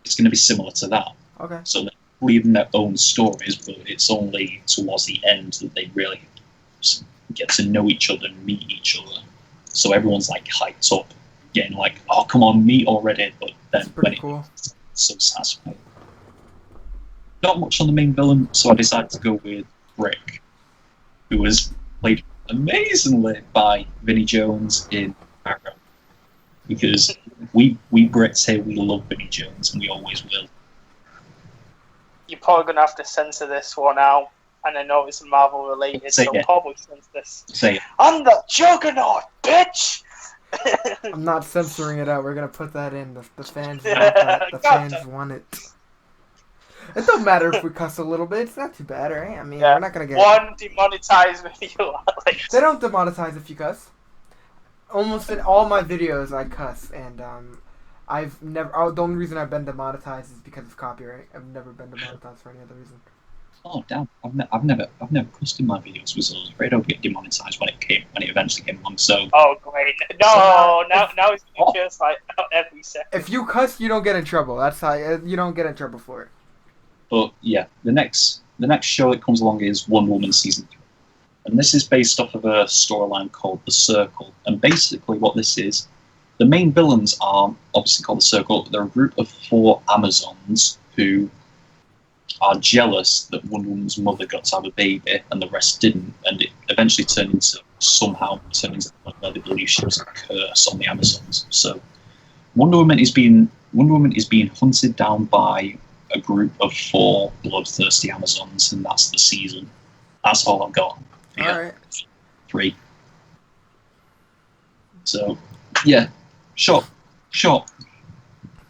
it's going to be similar to that. Okay. So they're leaving their own stories, but it's only towards the end that they really get to know each other and meet each other. So everyone's like hyped up, getting like, "Oh, come on, meet already!" But then That's pretty cool. it's so satisfying. Not much on the main villain, so I decided to go with Brick, who was played amazingly by Vinnie Jones in Arrow. Because we Brits here, we love Vinnie Jones, and we always will. You're probably gonna have to censor this one out, and I know it's Marvel related, Say so it. probably censor this. Say it. I'm the Juggernaut, bitch. I'm not censoring it out. We're gonna put that in. The fans want that. The fans want it. It don't matter if we cuss a little bit. It's not too bad, right? I mean, Yeah. we're not gonna get One demonetized video. They don't demonetize if you cuss. Almost in all my videos, I cuss, and I've never. Oh, the only reason I've been demonetized is because of copyright. I've never been demonetized for any other reason. Oh damn! I've never cussed in my videos because I was afraid I'd get demonetized when it eventually came along. So Oh great! No, now it's gonna curse like every second. If you cuss, you don't get in trouble. That's how you don't get in trouble for it. But yeah, the next show that comes along is Wonder Woman season 3, and this is based off of a storyline called The Circle. And basically, what this is, the main villains are obviously called The Circle. They're a group of 4 Amazons who are jealous that Wonder Woman's mother got to have a baby and the rest didn't, and it eventually turned into the point where they believe she was a curse on the Amazons. So Wonder Woman is being hunted down by a group of 4 bloodthirsty Amazons, and that's the season. That's all I've got. All right. 3. So yeah, short.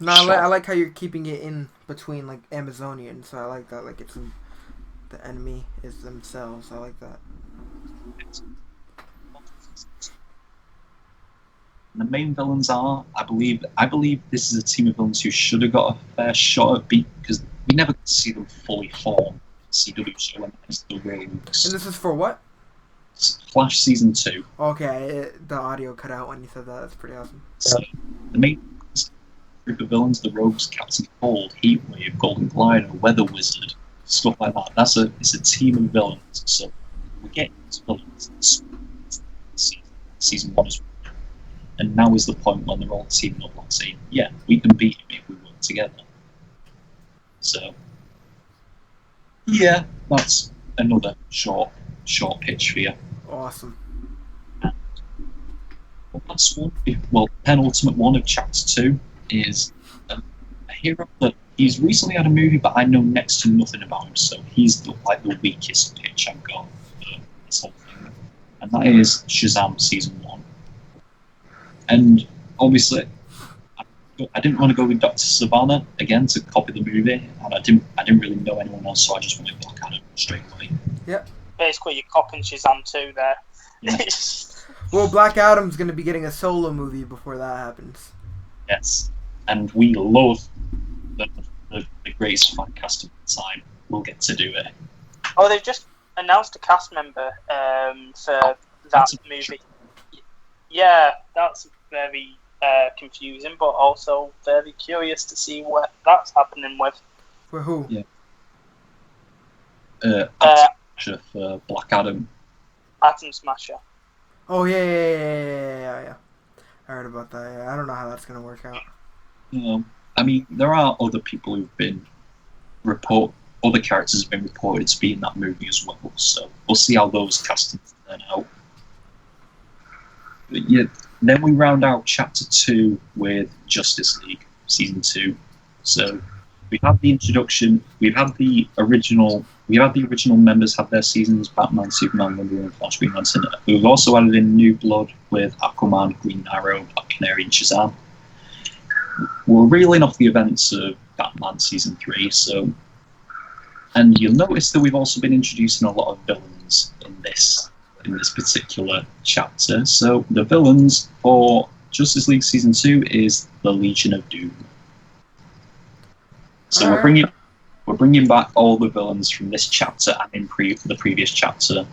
No, I like how you're keeping it in between like Amazonian. So I like that. Like it's the enemy is themselves. I like that. The main villains are, I believe this is a team of villains who should have got a fair shot at beat, because we never got to see them fully form. CW show when they're still Rogues. And this is for what? Flash season 2. Okay, the audio cut out when you said that. That's pretty awesome. So the main group of villains, the Rogues, Captain Cold, Heatwave, Golden Glider, Weather Wizard, stuff like that. It's a team of villains. So we're getting these villains season 1 as well. And now is the point when they're all teaming up and saying, yeah, we can beat him if we work together. So, yeah, that's another short pitch for you. Awesome. The last one, penultimate one of Chapter 2 is a hero that he's recently had a movie, but I know next to nothing about him, so he's the weakest pitch I've got for this whole thing. And that is Shazam Season 1. And obviously, I didn't want to go with Dr. Savannah again to copy the movie, and I didn't really know anyone else, so I just went with Black Adam straight away. Yep. Basically, you're copying Shazam 2 there. Yeah. Well, Black Adam's going to be getting a solo movie before that happens. Yes, and we love the greatest fan cast of the time. We'll get to do it. Oh, they've just announced a cast member for that movie. Yeah, that's very confusing, but also very curious to see what that's happening with. For who? Yeah. For Black Adam. Atom Smasher. Oh yeah. I heard about that. Yeah. I don't know how that's gonna work out. I mean, there are other people who've been other characters have been reported to be in that movie as well. So we'll see how those castings turn out. But yeah, then we round out Chapter 2 with Justice League Season 2. So we've had the introduction, we've had the original members have their seasons: Batman, Superman, Wonder Woman, Flash, Green Lantern. We've also added in new blood with Aquaman, Green Arrow, Black Canary, and Shazam. We're reeling off the events of Batman Season 3, and you'll notice that we've also been introducing a lot of villains in this particular chapter. So the villains for Justice League Season 2 is the Legion of Doom. So we're bringing back all the villains from this chapter and in the previous chapter.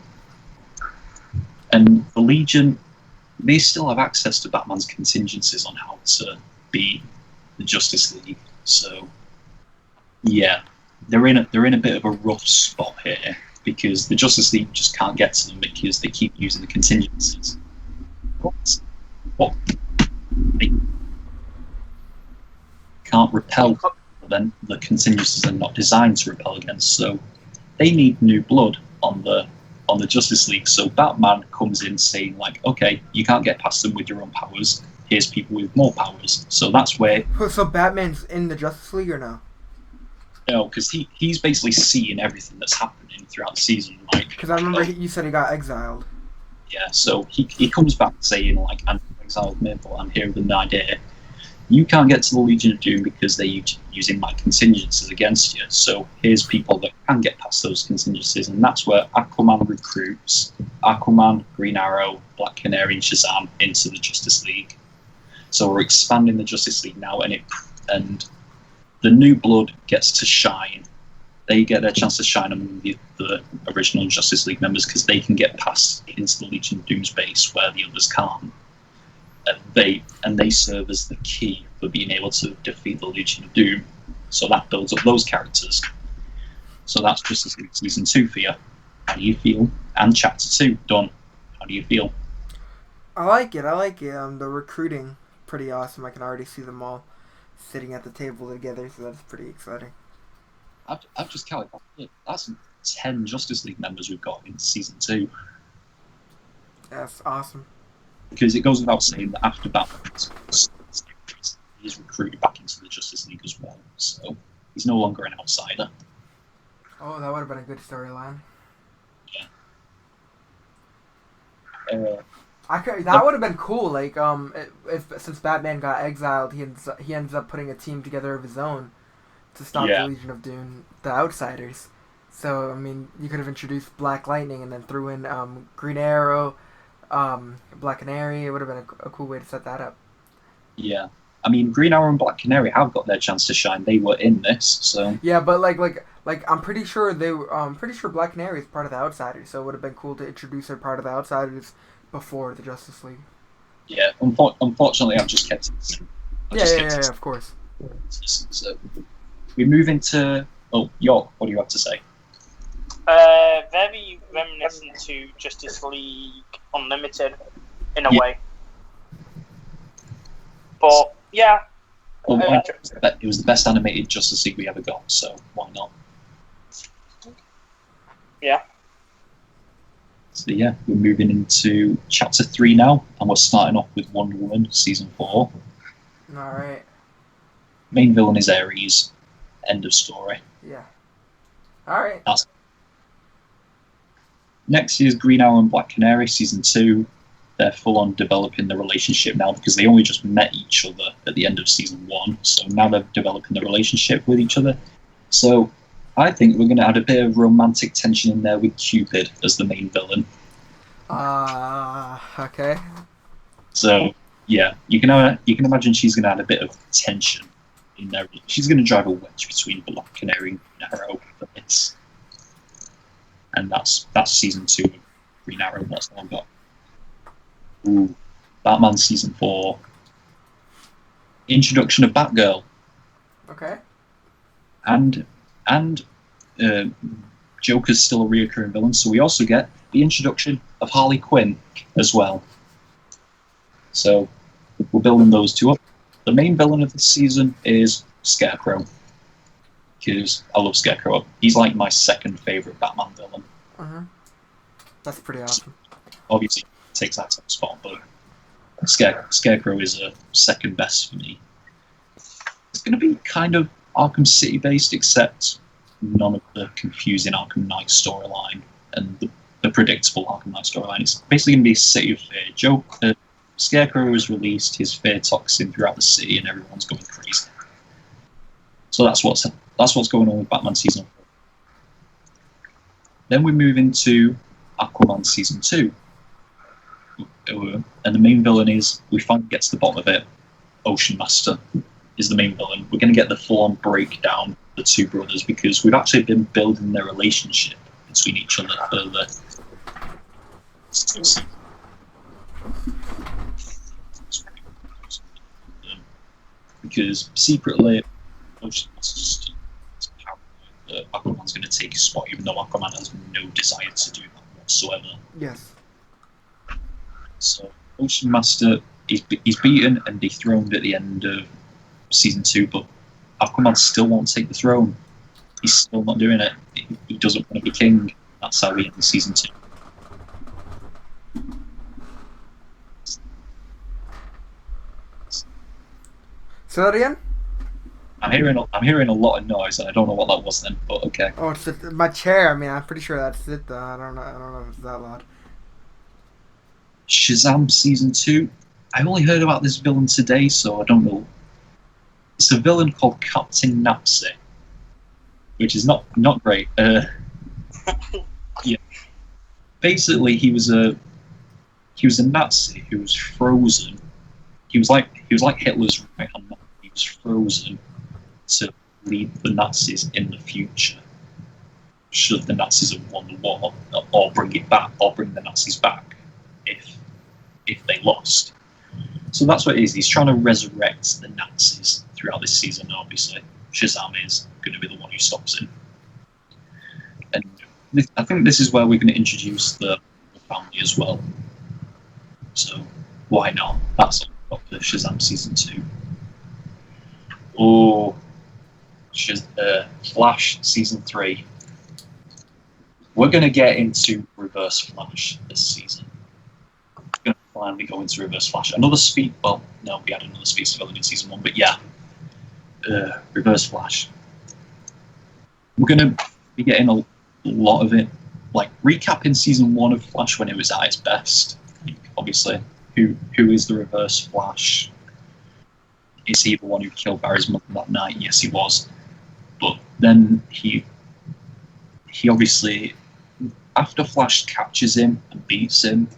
And the Legion, they still have access to Batman's contingencies on how to beat the Justice League. So yeah, they're in a bit of a rough spot here, because the Justice League just can't get to them because they keep using the contingencies. What? They can't repel, then the contingencies are not designed to repel against, so they need new blood on the Justice League. So Batman comes in saying, like, okay, you can't get past them with your own powers, here's people with more powers. So that's where... So Batman's in the Justice League or no? No, because he's basically seeing everything that's happening throughout the season. Because I remember you said he got exiled. Yeah, so he comes back saying, like, I'm exiled man, but I'm here with an idea. You can't get to the Legion of Doom because they're using my contingencies against you. So here's people that can get past those contingencies, and that's where Aquaman recruits Aquaman, Green Arrow, Black Canary, and Shazam into the Justice League. So we're expanding the Justice League now, and the new blood gets to shine. They get a chance to shine among the original Justice League members because they can get past into the Legion of Doom's base where the others can't. And they serve as the key for being able to defeat the Legion of Doom. So that builds up those characters. So that's Justice League Season 2 for you. How do you feel? And Chapter 2 done. How do you feel? I like it. The recruiting, pretty awesome. I can already see them all sitting at the table together, so that's pretty exciting. I've just counted. That's 10 Justice League members we've got in season 2. That's awesome. Because it goes without saying that after Batman, he's recruited back into the Justice League as well. So he's no longer an outsider. Oh, that would have been a good storyline. Yeah. That would have been cool. Like, if since Batman got exiled, he ends up putting a team together of his own to stop the Legion of Doom, the Outsiders. So I mean, you could have introduced Black Lightning and then threw in Green Arrow, Black Canary. It would have been a cool way to set that up. Yeah. I mean, Green Arrow and Black Canary have got their chance to shine. They were in this, so yeah. But like I'm pretty sure Black Canary is part of the Outsiders, so it would have been cool to introduce her part of the Outsiders before the Justice League. Yeah. Unfortunately, I've just kept it. Yeah, of course. So we move into Yorke. What do you have to say? Very reminiscent to Justice League Unlimited in a way. But yeah. Well, it was the best animated Justice League we ever got, so why not? Yeah. So yeah, we're moving into chapter 3 now, and we're starting off with Wonder Woman season 4. All right. Main villain is Ares. End of story. Yeah. All right. Next is Green Arrow and Black Canary season 2. They're full on developing the relationship now because they only just met each other at the end of season 1. So now they're developing the relationship with each other. So I think we're going to add a bit of romantic tension in there with Cupid as the main villain. Okay. So yeah, you can imagine she's going to add a bit of tension in there. She's going to drive a wedge between Black Canary and Green Arrow for this. And that's season 2 of Green Arrow. That's all I've got. Ooh, Batman season 4. Introduction of Batgirl. Okay. And Joker's still a reoccurring villain, so we also get the introduction of Harley Quinn as well. So we're building those two up. The main villain of this season is Scarecrow, because I love Scarecrow. He's like my second favorite Batman villain. That's pretty awesome. Obviously, he takes that top spot, but Scarecrow is a second best for me. It's going to be kind of Arkham City based, except none of the confusing Arkham Knight storyline and the predictable Arkham Knight storyline. It's basically going to be a City of Fear. Scarecrow has released his fear toxin throughout the city, and everyone's going crazy. So that's what's going on with Batman season 4. Then we move into Aquaman season 2, and the main villain is, we finally get to the bottom of it. Ocean Master is the main villain. We're going to get the full-on breakdown of the two brothers because we've actually been building their relationship between each other further. Because secretly, Ocean Master's that Aquaman's going to take his spot, even though Aquaman has no desire to do that whatsoever. Yes. So Ocean Master, he's beaten and dethroned at the end of season 2, but Aquaman still won't take the throne. He's still not doing it. He doesn't want to be king. That's how we end season 2. Say that again? I'm hearing a lot of noise, and I don't know what that was then, but okay. Oh, it's my chair. I mean, I'm pretty sure that's it, though. I don't know if it's that loud. Shazam season 2. I only heard about this villain today, so I don't know. It's a villain called Captain Napsy, which is not great. Yeah. Basically, he was a Nazi who was frozen. He was like Hitler's right hand man. He was frozen to lead the Nazis in the future, should the Nazis have won the war, or bring the Nazis back if they lost. So that's what it is. He's trying to resurrect the Nazis throughout this season. Obviously, Shazam is going to be the one who stops him. And I think this is where we're going to introduce the family as well. So why not? That's up for Shazam season 2. Oh, Flash Season 3. We're going to get into Reverse Flash this season. We're going to finally go into Reverse Flash. Another speed... Well, no, we had another speed villain in Season 1, but yeah. Reverse Flash. We're going to be getting a lot of it. Like, recapping Season 1 of Flash when it was at its best. Obviously, who is the Reverse Flash? Is he the one who killed Barry's mother that night? Yes, he was. But then he obviously, after Flash captures him and beats him,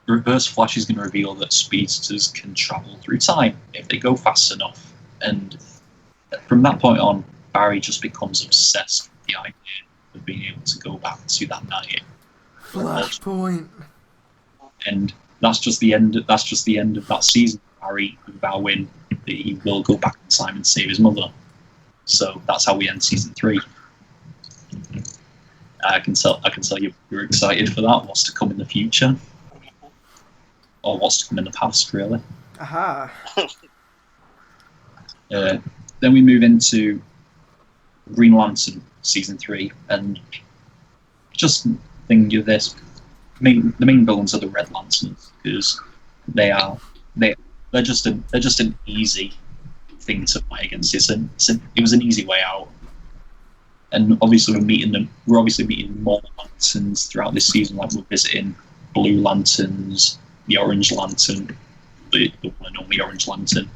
Reverse Flash is going to reveal that speedsters can travel through time if they go fast enough. And from that point on, Barry just becomes obsessed with the idea of being able to go back to that night. Flashpoint. And that's just the end of that season. Barry vowing that he will go back in time and save his mother. So that's how we end Season 3. I can tell you're excited for that. What's to come in the future, or what's to come in the past, really. Aha. Then we move into Green Lantern Season 3, and just thinking of this, the main villains are the Red Lanterns, because they're just an easy thing to fight against. It was an easy way out, and obviously we're obviously meeting more Lanterns throughout this season. Like, we're visiting Blue Lanterns, the Orange Lantern, the one and only Orange Lantern.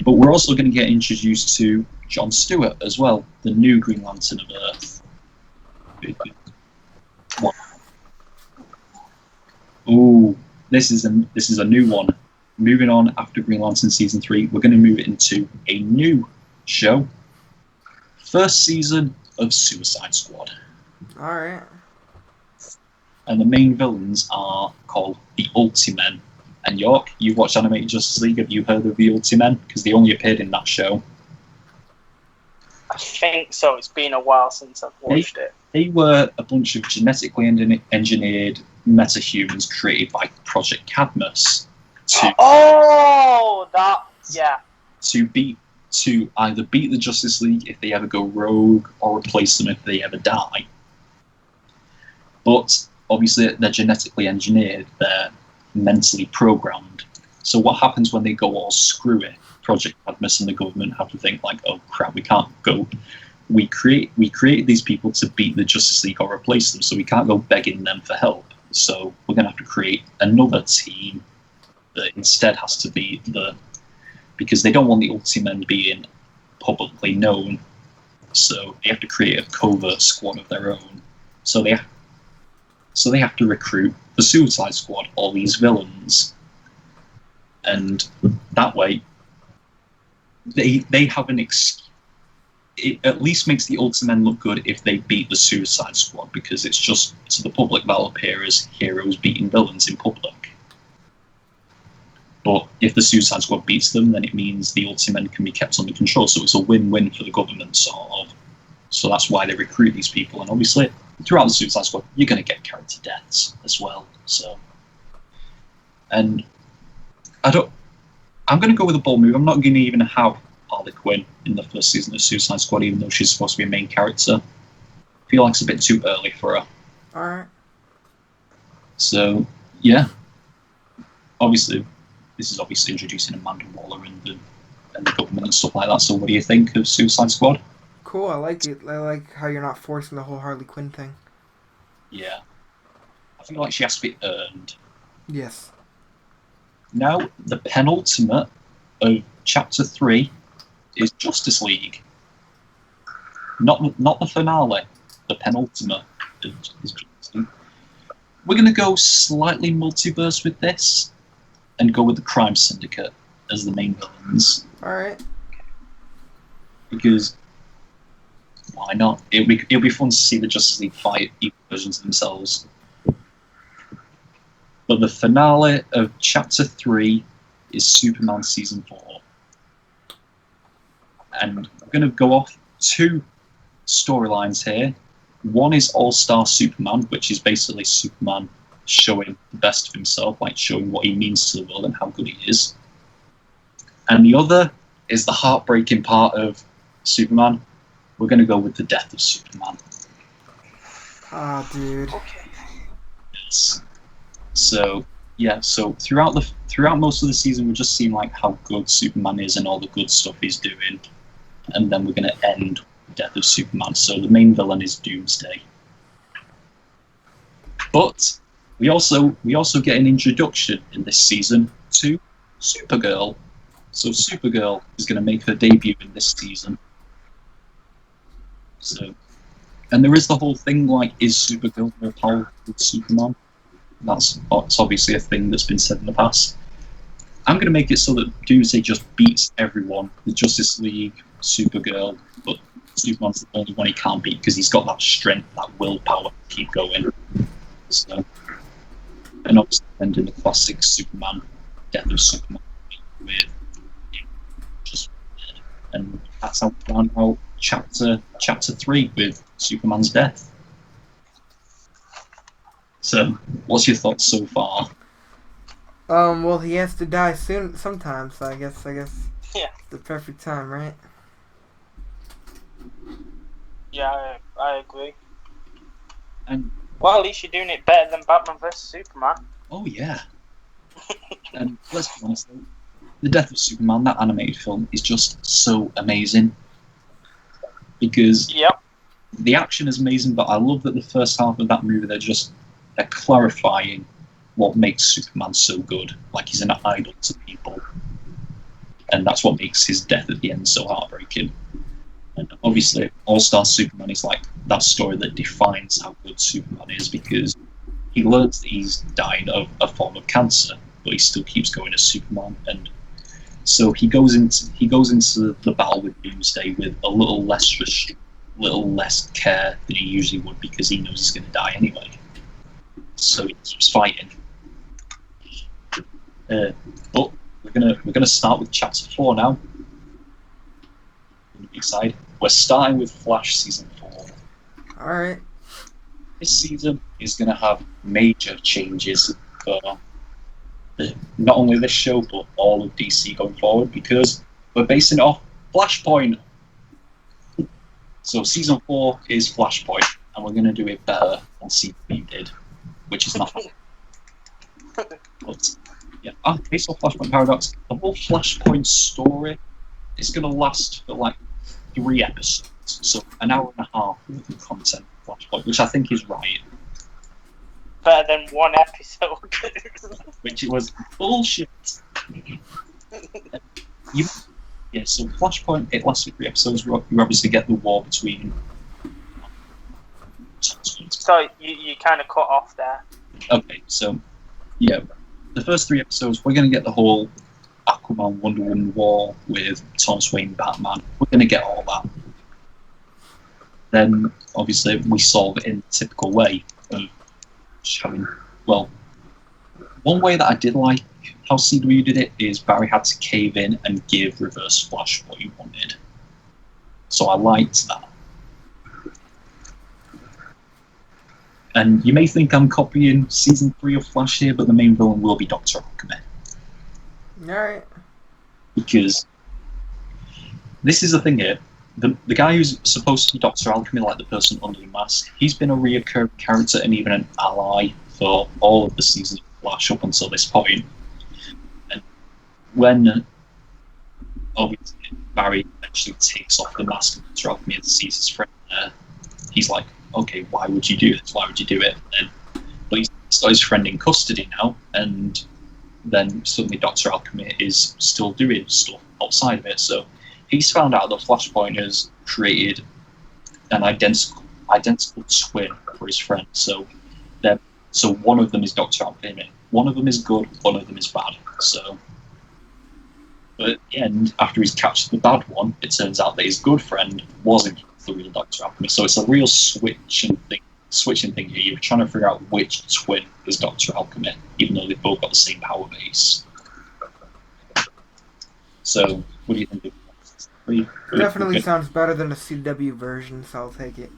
But we're also going to get introduced to John Stewart as well, the new Green Lantern of Earth. Ooh, this is a new one. Moving on after Green Lantern Season 3, we're going to move it into a new show. First season of Suicide Squad. Alright. And the main villains are called the Ultimen. And Yorke, you've watched Animated Justice League. Have you heard of the Ultimen? Because they only appeared in that show. I think so. It's been a while since I've watched it. They were a bunch of genetically engineered metahumans created by Project Cadmus to either beat the Justice League if they ever go rogue, or replace them if they ever die. But obviously they're genetically engineered, they're mentally programmed. So what happens when they go all screw it? Project Cadmus and the government have to think like, oh crap, we can't go. We created these people to beat the Justice League or replace them, so we can't go begging them for help. So we're going to have to create another team that instead has to be because they don't want the Ultimen being publicly known, so they have to create a covert squad of their own. So they have to recruit the Suicide Squad, all these villains, and that way they have an excuse. It at least makes the Ultimen look good if they beat the Suicide Squad, because it's just to the public they'll appear as heroes beating villains in public. But if the Suicide Squad beats them, then it means the Ultimen can be kept under control, so it's a win-win for the government, sort of. So that's why they recruit these people, and obviously throughout the Suicide Squad you're going to get character deaths as well. So, and I'm going to go with a bold move. I'm not going to even have Harley Quinn in the first season of Suicide Squad, even though she's supposed to be a main character. I feel like it's a bit too early for her. Alright. So, yeah. Obviously, this is obviously introducing Amanda Waller and the government and stuff like that. So what do you think of Suicide Squad? Cool, I like it. I like how you're not forcing the whole Harley Quinn thing. Yeah. I feel like she has to be earned. Yes. Now, the penultimate of Chapter 3 is Justice League. Not the finale, the penultimate is Justice League. We're going to go slightly multiverse with this and go with the Crime Syndicate as the main villains. Alright. Because why not? It'll be fun to see the Justice League fight equal versions of themselves. But the finale of Chapter 3 is Superman Season 4. And I'm going to go off two storylines here. One is All-Star Superman, which is basically Superman showing the best of himself, like showing what he means to the world and how good he is. And the other is the heartbreaking part of Superman. We're going to go with the death of Superman. Ah, dude. Okay. Yes. So throughout most of the season, we're just seeing like how good Superman is and all the good stuff he's doing, and then we're going to end with the death of Superman. So the main villain is Doomsday. But we also get an introduction in this season to Supergirl. So Supergirl is going to make her debut in this season. So, and there is the whole thing like, is Supergirl more powerful than Superman? That's obviously a thing that's been said in the past. I'm going to make it so that Doomsday just beats everyone. The Justice League, Supergirl, but Superman's the only one he can't beat because he's got that strength, that willpower to keep going. So, and obviously ending the classic Superman, death of Superman, with him just dead. And that's how we round out chapter 3 with Superman's death. So, what's your thoughts so far? Well, he has to die soon, sometime. So I guess, Yeah. it's the perfect time, right? Yeah, I agree. And well, at least you're doing it better than Batman vs Superman. Oh yeah. And let's be honest, though, the death of Superman, that animated film, is just so amazing. Because the action is amazing, but I love that the first half of that movie they're clarifying what makes Superman so good. Like, he's an idol to people. And that's what makes his death at the end so heartbreaking. And obviously, All-Star Superman is like that story that defines how good Superman is, because he learns that he's died of a form of cancer, but he still keeps going as Superman. And so he goes into the battle with Doomsday with a little less care than he usually would, because he knows he's going to die anyway. So he keeps fighting. But we're gonna start with chapter 4 now. Excited. We're starting with Flash season 4. All right. This season is going to have major changes for not only this show but all of DC going forward, because we're basing it off Flashpoint. So season 4 is Flashpoint, and we're going to do it better than CW did, which is not. But yeah, based on Flashpoint Paradox, the whole Flashpoint story is going to last for like 3 episodes, so an hour and a half worth of content for Flashpoint, which I think is right. Better than 1 episode. Which it was bullshit. So Flashpoint, it lasted 3 episodes. You obviously get the war between. So you kind of cut off there. Okay, so yeah, the first 3 episodes, we're going to get the whole Aquaman Wonder Woman war with Thomas Wayne Batman. We're going to get all that. Then obviously we solve it in the typical way of showing. Well, one way that I did like how CW did it is Barry had to cave in and give Reverse Flash what he wanted. So I liked that. And you may think I'm copying season 3 of Flash here, but the main villain will be Dr. Alchemy. Alright. Because this is the thing here. The guy who's supposed to be Dr. Alchemy, like the person under the mask, he's been a recurring character and even an ally for all of the seasons of Flash up until this point. And when obviously Barry eventually takes off the mask of Dr. Alchemy and sees his friend there, he's like, okay, why would you do this? Why would you do it? But he's got his friend in custody now, and then suddenly Dr. Alchemy is still doing stuff outside of it. So he's found out that Flashpoint has created an identical twin for his friend. So one of them is Dr. Alchemy. One of them is good, one of them is bad. So but at the end, after he's captured the bad one, it turns out that his good friend wasn't the real Dr. Alchemy. So it's a real switching thing here. You're trying to figure out which twin is Dr. Alchemy, even though they've both got the same power base. So, what do you think of that? Definitely sounds better than the CW version, so I'll take it.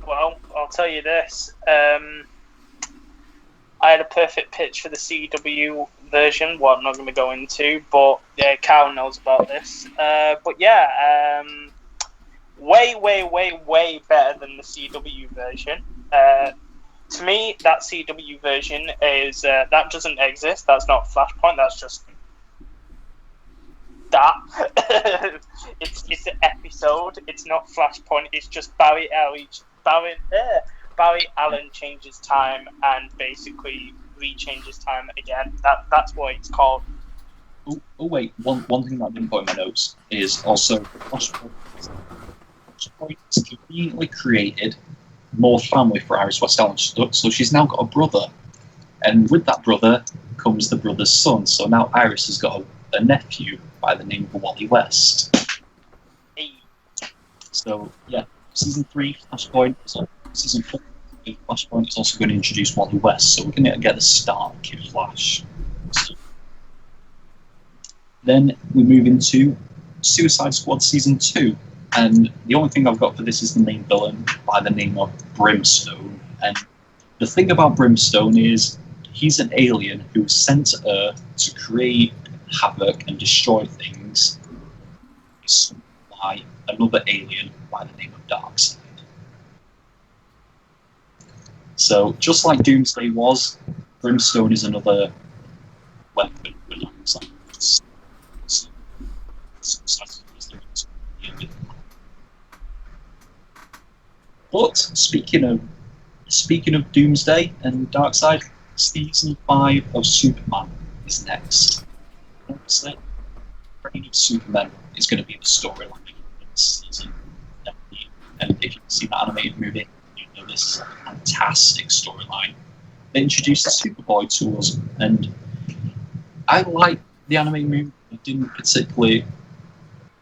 Well, I'll tell you this. I had a perfect pitch for the CW version, what I'm not going to go into, but Cal knows about this. But yeah, way better than the CW version. To me, that CW version is that doesn't exist. That's not Flashpoint. That's just that. It's an episode. It's not Flashpoint. It's just Barry Allen changes time and basically rechanges time again. That's what it's called. Oh wait, one thing that I didn't put in my notes is also Flashpoint is conveniently created more family for Iris West Allen. So she's now got a brother, and with that brother comes the brother's son. So now Iris has got a nephew by the name of Wally West. Hey. So yeah, season 3 Flashpoint, season 4 Flashpoint is also going to introduce Wally West. So we're going to get the start of Kid Flash. So then we move into Suicide Squad season 2. And the only thing I've got for this is the main villain by the name of Brimstone. And the thing about Brimstone is he's an alien who was sent to Earth to create havoc and destroy things by another alien by the name of Darkseid. So just like Doomsday was, Brimstone is another weapon for Darkseid. But speaking of Doomsday and Darkseid, season 5 of Superman is next. Obviously, Reign of Superman is going to be the storyline of this season. And if you've seen that animated movie, you know this is a fantastic storyline. They introduced the Superboy to us, and I like the animated movie. I didn't particularly.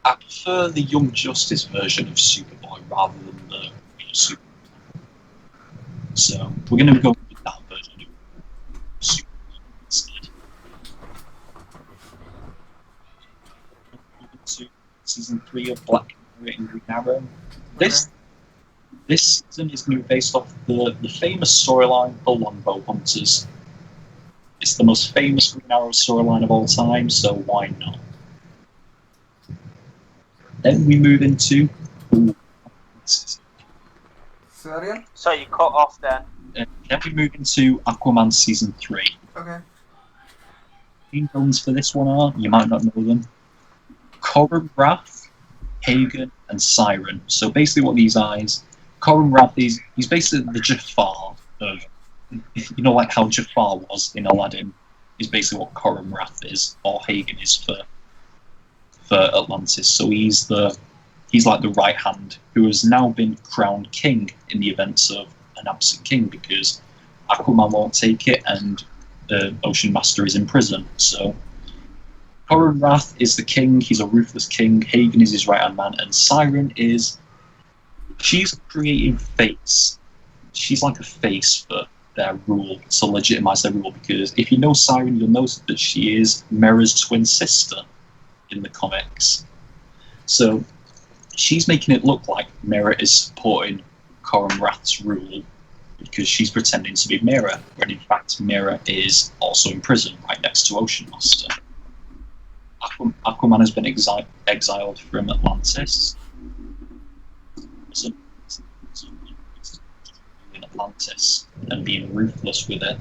I prefer the Young Justice version of Superboy rather than the real Superboy. So we're going to go with that version of Superboy instead. To season 3 of Black Mirror and Green Arrow. This season is going to be based off the famous storyline, The Longbow Hunters. It's the most famous Green Arrow storyline of all time, so why not? Then we move into. So you cut off then. Then we move into Aquaman season 3. Okay. Main villains for this one are, you might not know them, Coram Wrath, Hagen, and Siren. So basically what these are is, Coram Wrath he's basically the Jafar of, you know, like how Jafar was in Aladdin, is basically what Coram Wrath is, or Hagen is for Atlantis. So he's like the right hand who has now been crowned king in the events of an absent king because Aquaman won't take it and the Ocean Master is in prison. So Coram Wrath is the king, he's a ruthless king, Hagen is his right hand man, and Siren she's a creative face. She's like a face for their rule, to legitimize their rule, because if you know Siren, you'll know that she is Mera's twin sister in the comics. So she's making it look like Mera is supporting Coram Wrath's rule because she's pretending to be Mera, when in fact Mera is also in prison right next to Ocean Master. Aquaman has been exiled from Atlantis. In Atlantis and being ruthless with it.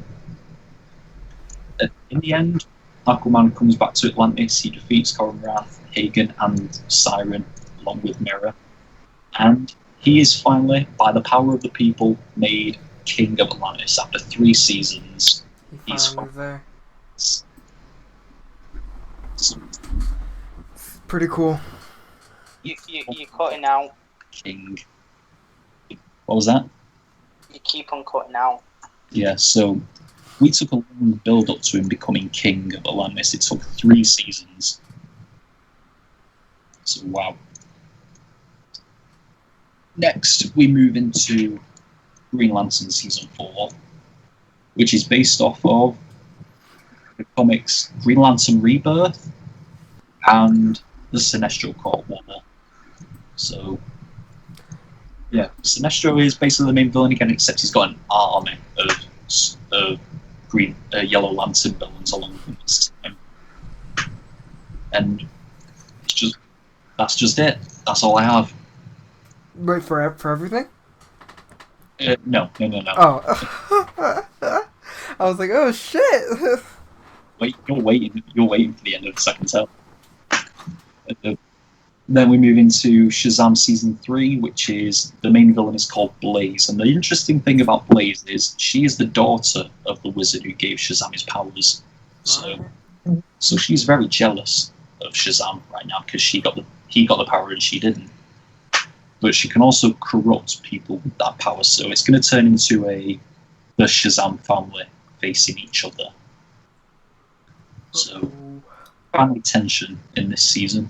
In the end, Aquaman comes back to Atlantis, he defeats Coram Wrath, Hagen, and Siren, along with Mera. And he is finally, by the power of the people, made King of Atlantis after 3 seasons. He's finally there. So, pretty cool. You're cutting out. King. What was that? You keep on cutting out. Yeah, so we took a long build up to him becoming King of Atlantis. It took 3 seasons. So wow. Next, we move into Green Lantern season 4, which is based off of the comics Green Lantern Rebirth and the Sinestro Court War. So, yeah, Sinestro is basically the main villain again, except he's got an army of Yellow Lantern villains along with him. next time. And that's just it. That's all I have. Wait, for everything? No. Oh. I was like, oh shit. Wait, you're waiting for the end of the second tale. Then we move into Shazam Season 3, which is, the main villain is called Blaze. And the interesting thing about Blaze is she is the daughter of the wizard who gave Shazam his powers. So she's very jealous of Shazam right now because he got the power and she didn't. But she can also corrupt people with that power, so it's going to turn into the Shazam family facing each other. So, family tension in this season.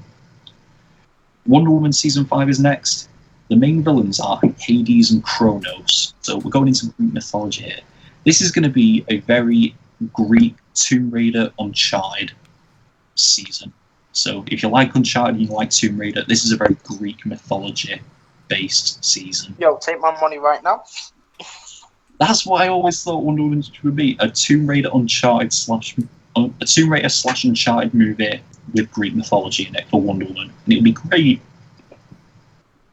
Wonder Woman Season 5 is next. The main villains are Hades and Kronos. So we're going into Greek mythology here. This is going to be a very Greek Tomb Raider Uncharted season. So if you like Uncharted and you like Tomb Raider, this is a very Greek mythology-based season. Yo, take my money right now. That's what I always thought Wonder Woman would be, a Tomb Raider Uncharted a Tomb Raider / Uncharted movie with Greek mythology in it for Wonder Woman, and it'd be great.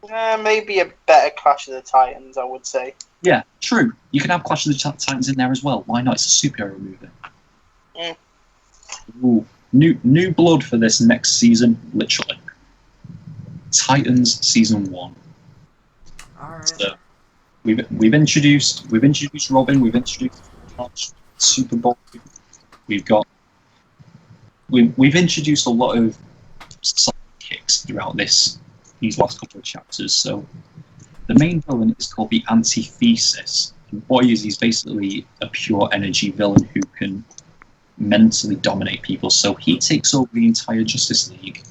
Maybe a better Clash of the Titans, I would say. Yeah, true. You can have Clash of the Titans in there as well. Why not? It's a superhero movie. Ooh, new blood for this next season, literally. Titans Season 1. Alright. So we've introduced Robin, we've introduced Superboy. We've introduced a lot of sidekicks throughout these last couple of chapters. So the main villain is called the Antithesis. And what he is, he's basically a pure energy villain who can mentally dominate people. So he takes over the entire Justice League,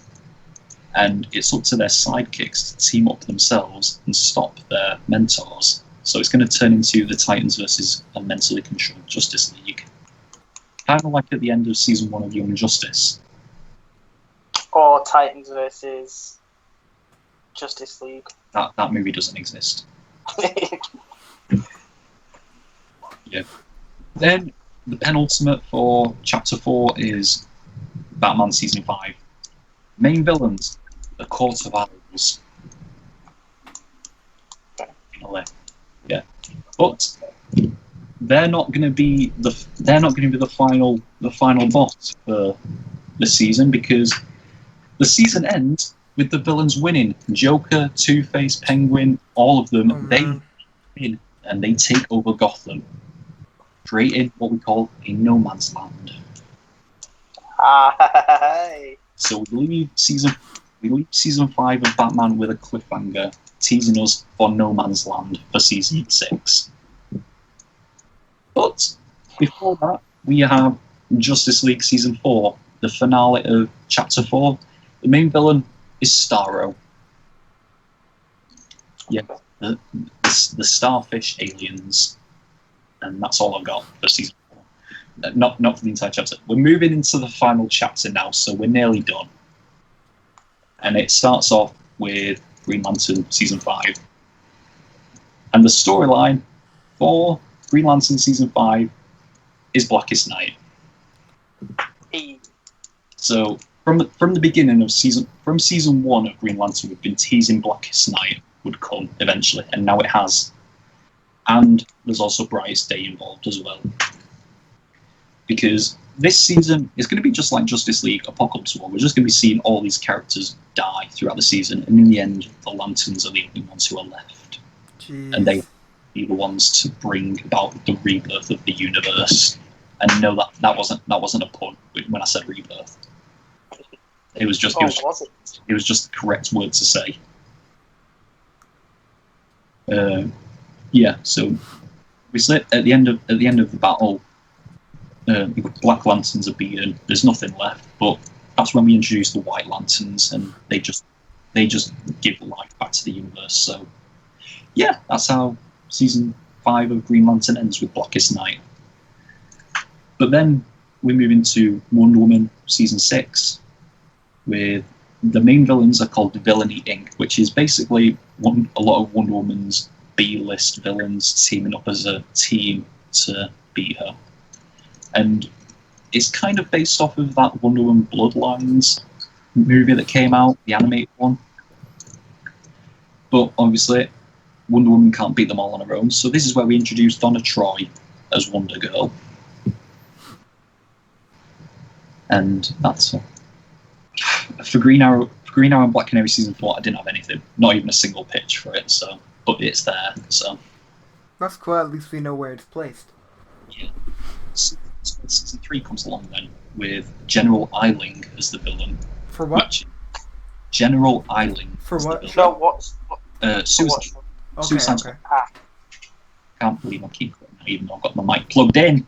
and it's up to their sidekicks to team up themselves and stop their mentors. So it's going to turn into the Titans versus a mentally controlled Justice League. Kind of like at the end of Season 1 of Young Justice. Or Titans versus Justice League. That movie doesn't exist. Yeah. Then the penultimate for Chapter 4 is Batman Season 5. Main villains, the Court of Owls. Yeah. But they're not going to be the final boss for the season, because the season ends with the villains winning. Joker, Two-Face, Penguin, all of them, they win and they take over Gotham, creating what we call a no man's land. So we leave season 5 of Batman with a cliffhanger, teasing us for no man's land for season 6. But before that, we have Justice League Season 4, the finale of Chapter 4. The main villain is Starro. Yeah, the starfish aliens. And that's all I've got for Season 4. Not for the entire chapter. We're moving into the final chapter now, so we're nearly done. And it starts off with Green Lantern Season 5. And the storyline for Green Lantern Season 5 is Blackest Night. So from the beginning of Season 1 of Green Lantern, we've been teasing Blackest Night would come eventually, and now it has. And there's also Brightest Day involved as well. Because this season is going to be just like Justice League Apocalypse War. We're just going to be seeing all these characters die throughout the season, and in the end, the Lanterns are the only ones who are left. Jeez. And they be the ones to bring about the rebirth of the universe. And no, that wasn't a pun when I said rebirth. It was just it was just the correct word to say. Yeah. So we said at the end of the battle, Black Lanterns are beaten. There's nothing left, but that's when we introduce the White Lanterns, and they just give life back to the universe. So yeah, that's how Season 5 of Green Lantern ends, with Blackest Night. But then we move into Wonder Woman Season 6, with the main villains are called Villainy Inc., which is basically a lot of Wonder Woman's B-list villains teaming up as a team to beat her. And it's kind of based off of that Wonder Woman Bloodlines movie that came out, the animated one. But obviously, Wonder Woman can't beat them all on her own, so this is where we introduce Donna Troy as Wonder Girl. And that's for Green Arrow and Black Canary season 4. I didn't have anything, not even a single pitch for it. So, but it's there. So That's cool. At least we know where it's placed. yeah. So season 3 comes along then with General Eiling as the villain. For what? General Eiling. For what? No, what's Suicide. Okay, Suicide. okay. Can't believe I keep going, even though I've got my mic plugged in.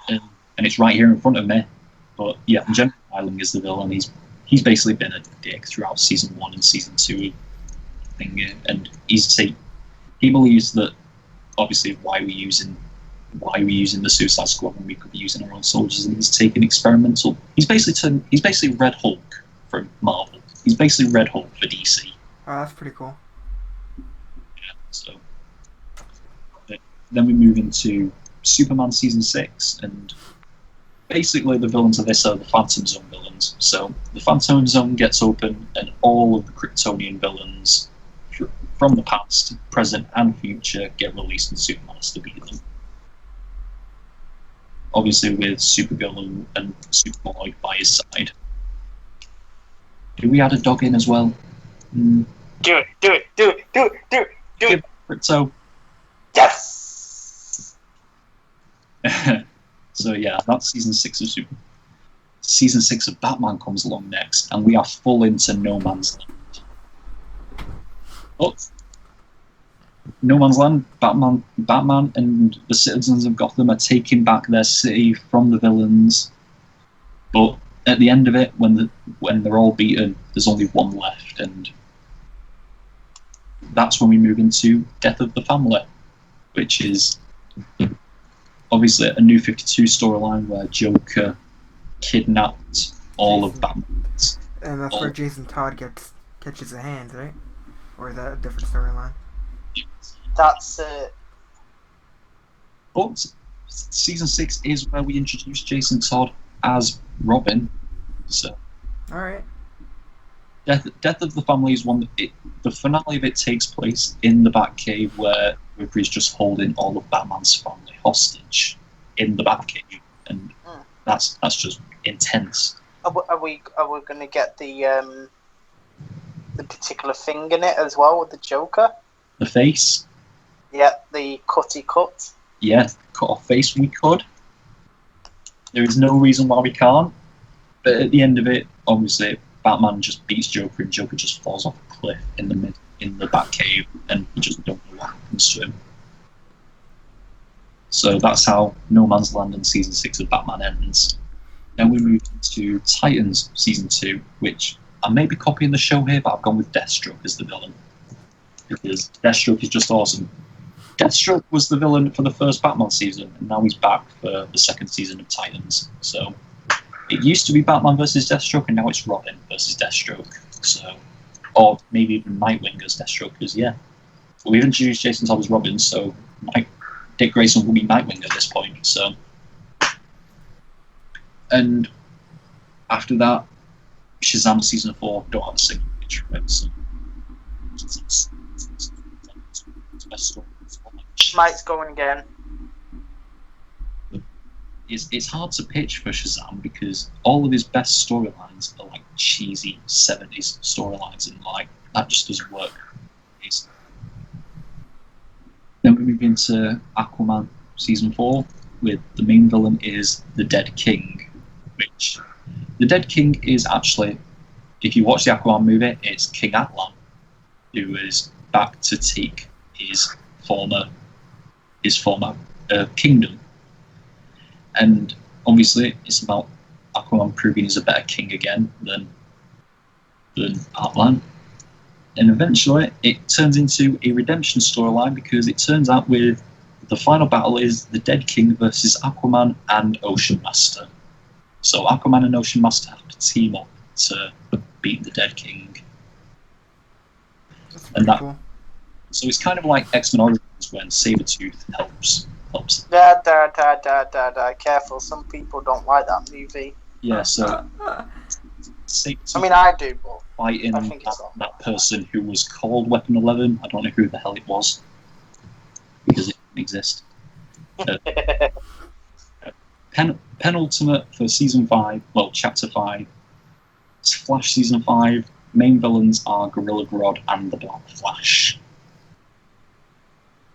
And it's right here in front of me. But yeah, General Eiling is the villain. He's basically been a dick throughout season 1 and season 2 thing, and he believes that obviously why are we using the Suicide Squad when we could be using our own soldiers, and he's taking experimental. He's basically Red Hulk from Marvel. He's basically Red Hulk for DC. Oh, that's pretty cool. Yeah, so then we move into Superman season 6, and basically the villains of this are the Phantom Zone villains. So the Phantom Zone gets open, and all of the Kryptonian villains from the past, present, and future get released, and Superman has to beat them. Obviously with Supergirl and Superboy by his side. Do we add a dog in as well? Do it. Crypto. Yes! So yeah, that's season 6 of Super. Season 6 of Batman comes along next, and we are full into No Man's Land. But No Man's Land, Batman and the citizens of Gotham are taking back their city from the villains. But at the end of it, when they're all beaten, there's only one left, and that's when we move into Death of the Family, which is obviously a New 52 storyline where Joker kidnapped all of Batman's. And that's where Jason Todd catches a hand, right? Or is that a different storyline? That's it. But season 6 is where we introduce Jason Todd as Robin. So Alright. Death of the Family is one that the finale of it takes place in the Batcave, where Ripley's just holding all of Batman's family hostage in the Batcave, and that's just intense. Are we going to get the particular thing in it as well with the Joker? The face? Yeah, the cutty cut. Yeah, cut off face we could. There is no reason why we can't. But at the end of it, obviously, Batman just beats Joker, and Joker just falls off a cliff in the Batcave, and we just don't know what happens to him. So that's how No Man's Land in season 6 of Batman ends. Then we move to Titans season 2, which I may be copying the show here, but I've gone with Deathstroke as the villain, because Deathstroke is just awesome. Deathstroke was the villain for the first Batman season, and now he's back for the second season of Titans. So it used to be Batman versus Deathstroke, and now it's Robin versus Deathstroke. So, or maybe even Nightwing as Deathstroke, because yeah, we've introduced Jason Todd as Robin, so Dick Grayson will be Nightwing at this point. So, and after that, Shazam season 4 don't have a single picture of it. So Mike's going again. It's hard to pitch for Shazam because all of his best storylines are like cheesy 70s storylines, and like that just doesn't work. Then we move into Aquaman season 4, with the main villain is the Dead King, which the Dead King is actually, if you watch the Aquaman movie, it's King Atlan, who is back to take his former kingdom. And obviously, it's about Aquaman proving he's a better king again than Atlan. And eventually, it turns into a redemption storyline, because it turns out with the final battle is the Dead King versus Aquaman and Ocean Master. So Aquaman and Ocean Master have to team up to beat the Dead King. That's pretty cool. So it's kind of like X-Men Origins when Sabretooth helps Helps. Careful, some people don't like that movie. Yeah, so I mean, I do, but fighting I think it's that person who was called Weapon 11. I don't know who the hell it was because it didn't exist. Penultimate for season 5, well, chapter 5. It's Flash season 5. Main villains are Gorilla Grodd and the Black Flash.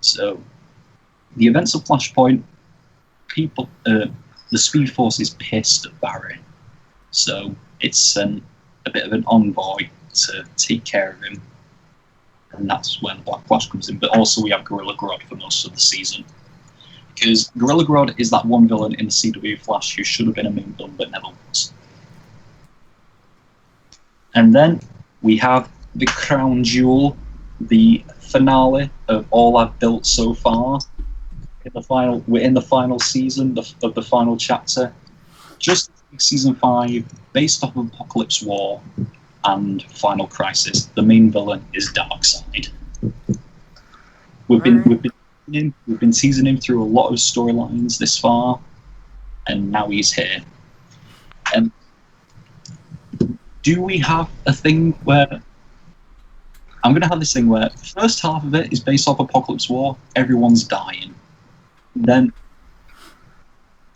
So, the events of Flashpoint, people, the Speed Force is pissed at Barry. So, it's sent a bit of an envoy to take care of him. And that's when the Black Flash comes in. But also, we have Gorilla Grodd for most of the season. Because Gorilla Grodd is that one villain in the CW Flash who should have been a main villain but never was. And then we have the crown jewel, the finale of all I've built so far. We're in the final season of the final chapter. Just season 5, based off of Apocalypse War and Final Crisis. The main villain is Darkseid. We've been teasing him through a lot of storylines this far, and now he's here. And do we have a thing where I'm going to have this thing where the first half of it is based off Apocalypse War, everyone's dying. Then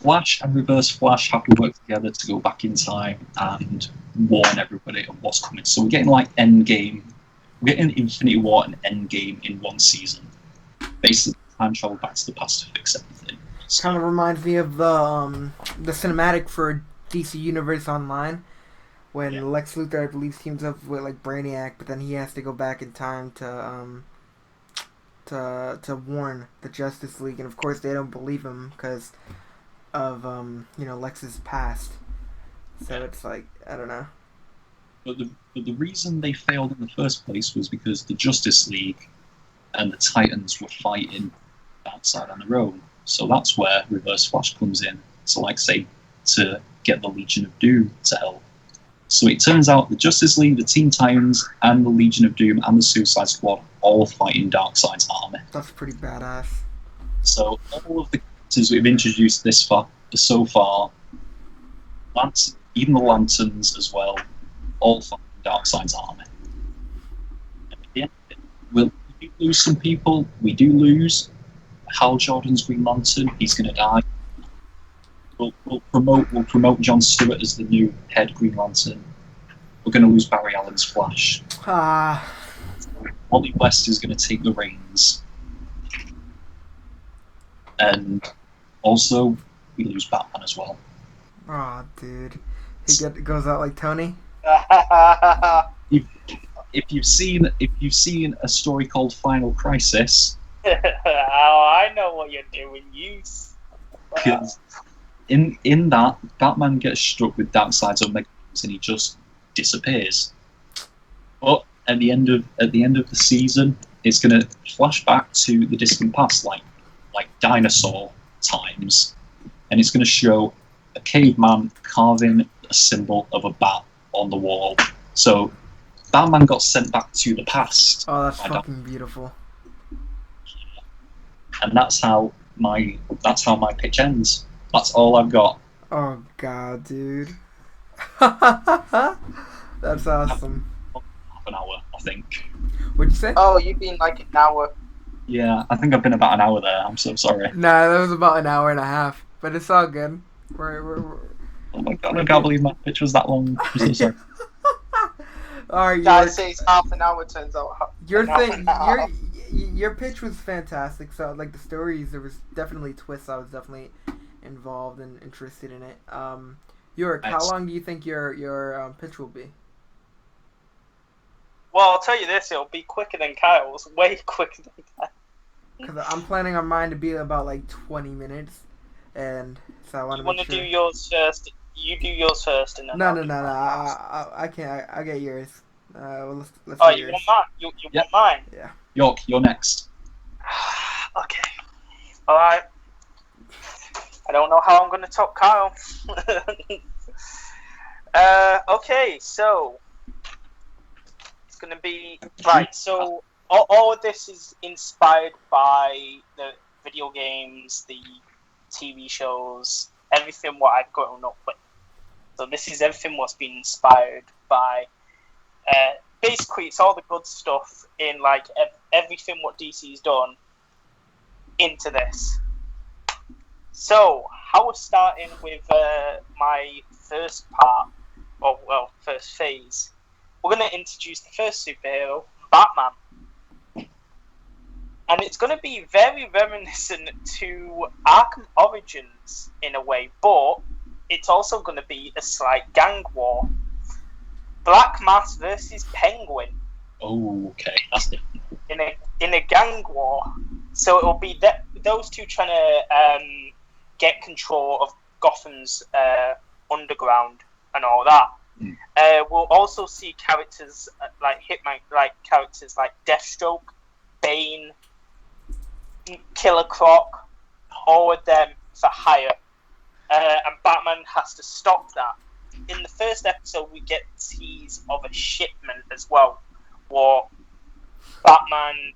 Flash and Reverse Flash have to work together to go back in time and warn everybody of what's coming. So we're getting like Endgame, we're getting Infinity War and Endgame in one season. Basically, time travel back to the past to fix everything. So, Kind of reminds me of the cinematic for DC Universe Online, when Lex Luthor, I believe, teams up with like Brainiac, but then he has to go back in time to warn the Justice League, and of course they don't believe him because of Lex's past. So it's like, I don't know. but the reason they failed in the first place was because the Justice League and the Titans were fighting outside on their own. So that's where Reverse Flash comes in. So, like, say, to get the Legion of Doom to help. So it turns out the Justice League, the Teen Titans, and the Legion of Doom and the Suicide Squad all fighting Darkseid's army. That's pretty badass. So all of the characters we've introduced so far, even the Lanterns as well, all fighting Darkseid's army. And at the end of it, we do lose some people. We do lose Hal Jordan's Green Lantern. He's going to die. We'll promote Jon Stewart as the new head Green Lantern. We're going to lose Barry Allen's Flash. Wally West is going to take the reins. And also, we lose Batman as well. Aw, dude. He goes out like Tony? If you've seen a story called Final Crisis... Oh, I know what you're doing, Because in that, Batman gets struck with Darkseid's Omega and he just disappears. But at the end of the season, it's going to flash back to the distant past, like dinosaur times, and it's going to show a caveman carving a symbol of a bat on the wall. So Batman got sent back to the past. Oh, that's fucking beautiful. And that's how my pitch ends. That's all I've got. Oh god, dude. That's awesome. Half an hour, I think. What'd you say? Oh, you've been like an hour. Yeah, I think I've been about an hour there. I'm so sorry. Nah, that was about an hour and a half, but it's all good. We're Oh my god, I can't believe my pitch was that long. I'm so sorry. Alright, Guys say it's half an hour. Turns out your half thing, an hour. your pitch was fantastic. So like the stories, there was definitely twists. I was definitely involved and interested in it. Yorke, how long do you think your pitch will be? Well, I'll tell you this: it'll be quicker than Kyle's. Way quicker than Kyle. Because I'm planning on mine to be about like 20 minutes, and so I want to. You want to do yours first? You do yours first, and then No. I can't. I get yours. Well, let's Oh, do you yours. want mine? You want mine? Yeah. Yorke, you're next. Okay. All right. I don't know how I'm going to top Kyle. Okay, so it's going to be right. So all of this is inspired by video games, the TV shows, everything what I've grown up with. So this is everything what's been inspired by. Basically, it's all the good stuff in like everything what DC's done into this. So, how we're starting with my first part, first phase, we're going to introduce the first superhero, Batman. And it's going to be very reminiscent to Arkham Origins in a way, but it's also going to be a slight gang war. Black Mass versus Penguin. Oh, okay, that's different. In a gang war. So it'll be those two trying to get control of Gotham's underground and all that. We'll also see characters like Hitman, like characters like Deathstroke, Bane, Killer Croc, all of them for hire. And Batman has to stop that. In the first episode, we get tease of a shipment as well, where Batman,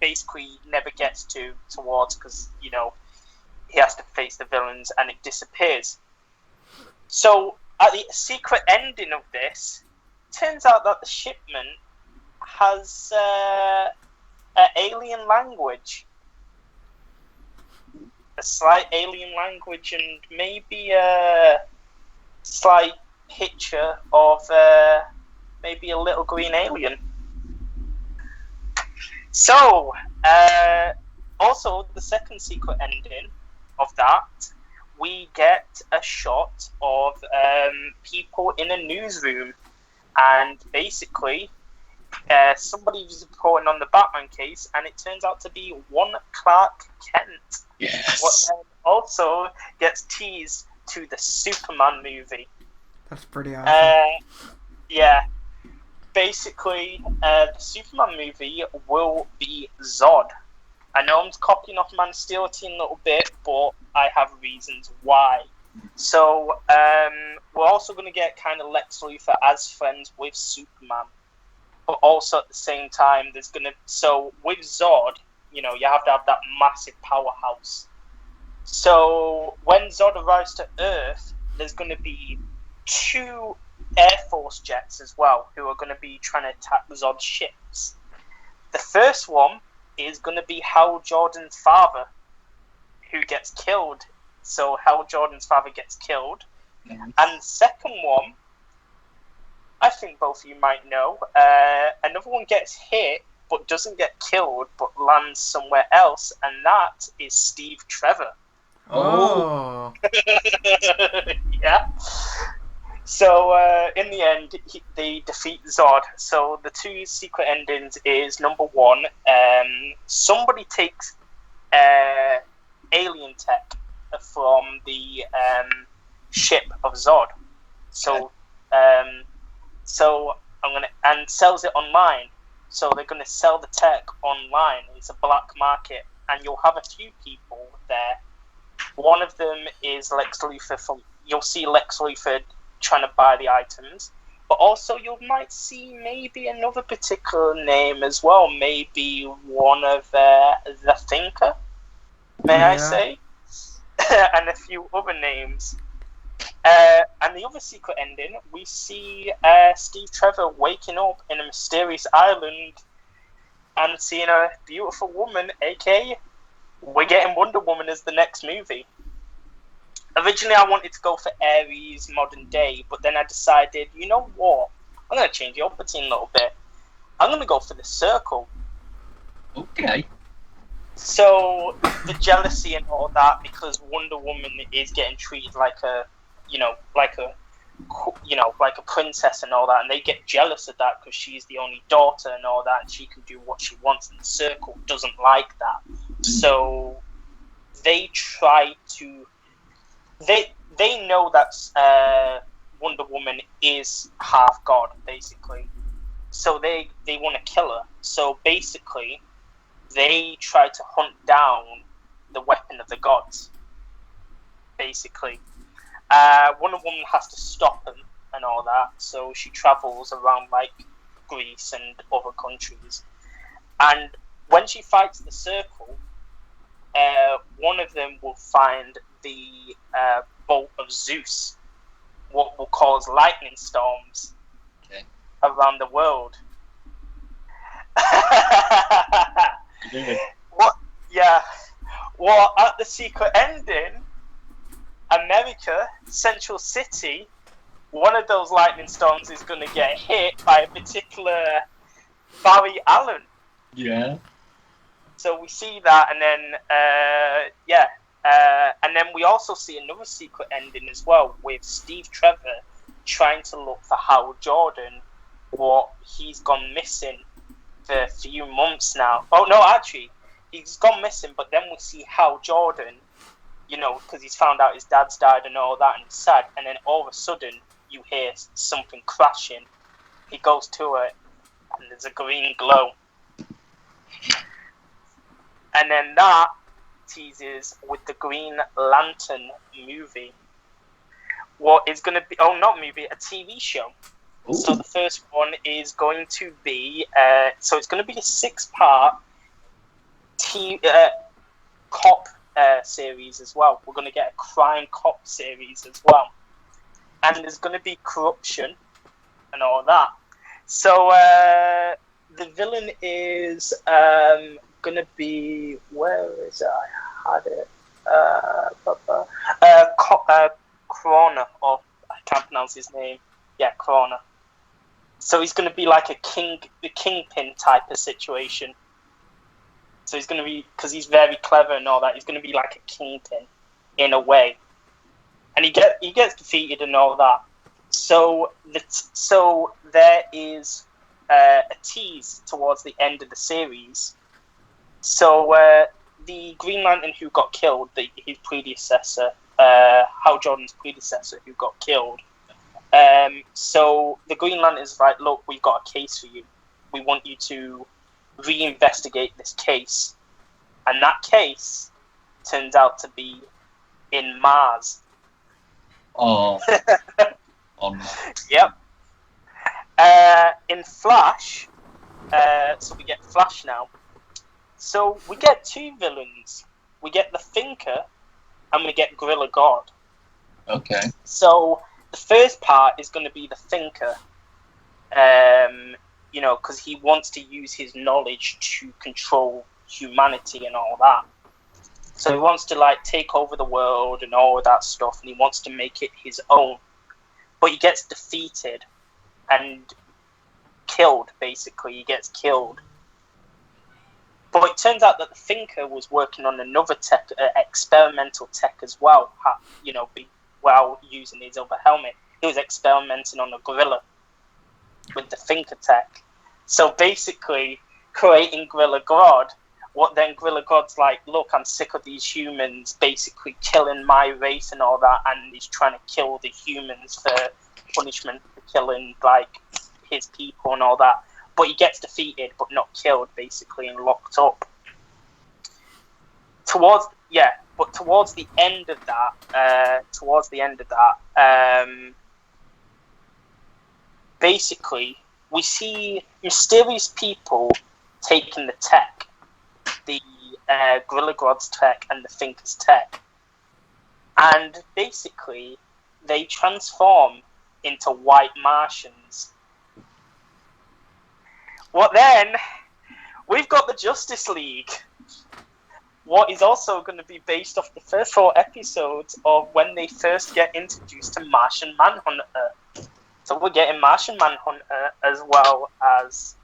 basically never gets towards because, he has to face the villains and it disappears. So, at the secret ending of this, turns out that the shipment has an alien language. A slight alien language and maybe a slight picture of maybe a little green alien. So, also the second secret ending of that, we get a shot of people in a newsroom, and basically somebody's reporting on the Batman case, and it turns out to be one Clark Kent. Yes. What then also gets teased to the Superman movie. That's pretty awesome. Yeah. Basically, the Superman movie will be Zod. I know I'm copying off Man of Steel a little bit, but I have reasons why. So, we're also going to get kind of Lex Luthor as friends with Superman. But also at the same time, so with Zod, you have to have that massive powerhouse. So, when Zod arrives to Earth, there's going to be 2 Air Force jets as well, who are going to be trying to attack Zod's ships. The first one is going to be Hal Jordan's father, who gets killed. So Hal Jordan's father gets killed. And the second one, I think both of you might know, another one gets hit, but doesn't get killed, but lands somewhere else, and that is Steve Trevor. Oh. Yeah. So, in the end, they defeat Zod. So, the 2 secret endings is, number 1, somebody takes alien tech from the ship of Zod. So, and sells it online. So, they're going to sell the tech online. It's a black market, and you'll have a few people there. One of them is Lex Luthor. You'll see Lex Luthor trying to buy the items, but also you might see maybe another particular name as well, maybe one of the Thinker, I say, and a few other names. And the other secret ending, we see Steve Trevor waking up in a mysterious island and seeing a beautiful woman, aka we're getting Wonder Woman as the next movie. Originally, I wanted to go for Ares modern day, but then I decided, you know what? I'm going to change the up a little bit. I'm going to go for the Circle. Okay. So, the jealousy and all that, because Wonder Woman is getting treated like a princess and all that, and they get jealous of that because she's the only daughter and all that, and she can do what she wants, and the Circle doesn't like that. So, they try to... They know that Wonder Woman is half god, basically. So they want to kill her. So basically, they try to hunt down the weapon of the gods. Basically, Wonder Woman has to stop them and all that. So she travels around like Greece and other countries. And when she fights the Circle, one of them will find the bolt of Zeus, what will cause lightning storms around the world. What? Yeah. Well, at the secret ending, America, Central City, one of those lightning storms is going to get hit by a particular Barry Allen. Yeah. So we see that, and then and then we also see another secret ending as well with Steve Trevor trying to look for Hal Jordan, what he's gone missing for a few months now. Oh no, actually, he's gone missing, but then we see Hal Jordan, because he's found out his dad's died and all that, and he's sad, and then all of a sudden you hear something crashing. He goes to it, and there's a green glow. And then that teases with the Green Lantern movie. What is going to be... Oh, not movie, a TV show. Ooh. So the first one is going to be... so it's going to be a 6-part cop series as well. We're going to get a crime cop series as well. And there's going to be corruption and all that. So the villain is going to be... Where is it? I had it. Corona, or I can't pronounce his name. Yeah, Corona. So he's going to be like the kingpin type of situation. So he's going to be, because he's very clever and all that, he's going to be like a kingpin in a way. And he gets defeated and all that. So there is a tease towards the end of the series. So the Green Lantern who got killed, his predecessor, Hal Jordan's predecessor who got killed. So the Green Lantern is like, look, we've got a case for you. We want you to reinvestigate this case. And that case turns out to be in Mars. Oh. Yep. In Flash, so we get Flash now. So we get 2 villains. We get the Thinker, and we get Gorilla God. Okay. So the first part is going to be the Thinker, because he wants to use his knowledge to control humanity and all that. So he wants to take over the world and all of that stuff, and he wants to make it his own. But he gets defeated and killed, basically. He gets killed. But it turns out that the Thinker was working on another tech, experimental tech as well, while using his other helmet. He was experimenting on a gorilla with the Thinker tech. So basically, creating Gorilla God, what then Gorilla God's like, look, I'm sick of these humans basically killing my race and all that, and he's trying to kill the humans for punishment for killing, his people and all that. But he gets defeated, but not killed, basically, and locked up. Towards the end of that, basically, we see mysterious people taking the tech, the Gorilla God's tech and the Thinker's tech, and basically, they transform into white Martians. Well, then, we've got the Justice League. What is also going to be based off the first 4 episodes of when they first get introduced to Martian Manhunter. So we're getting Martian Manhunter as well as...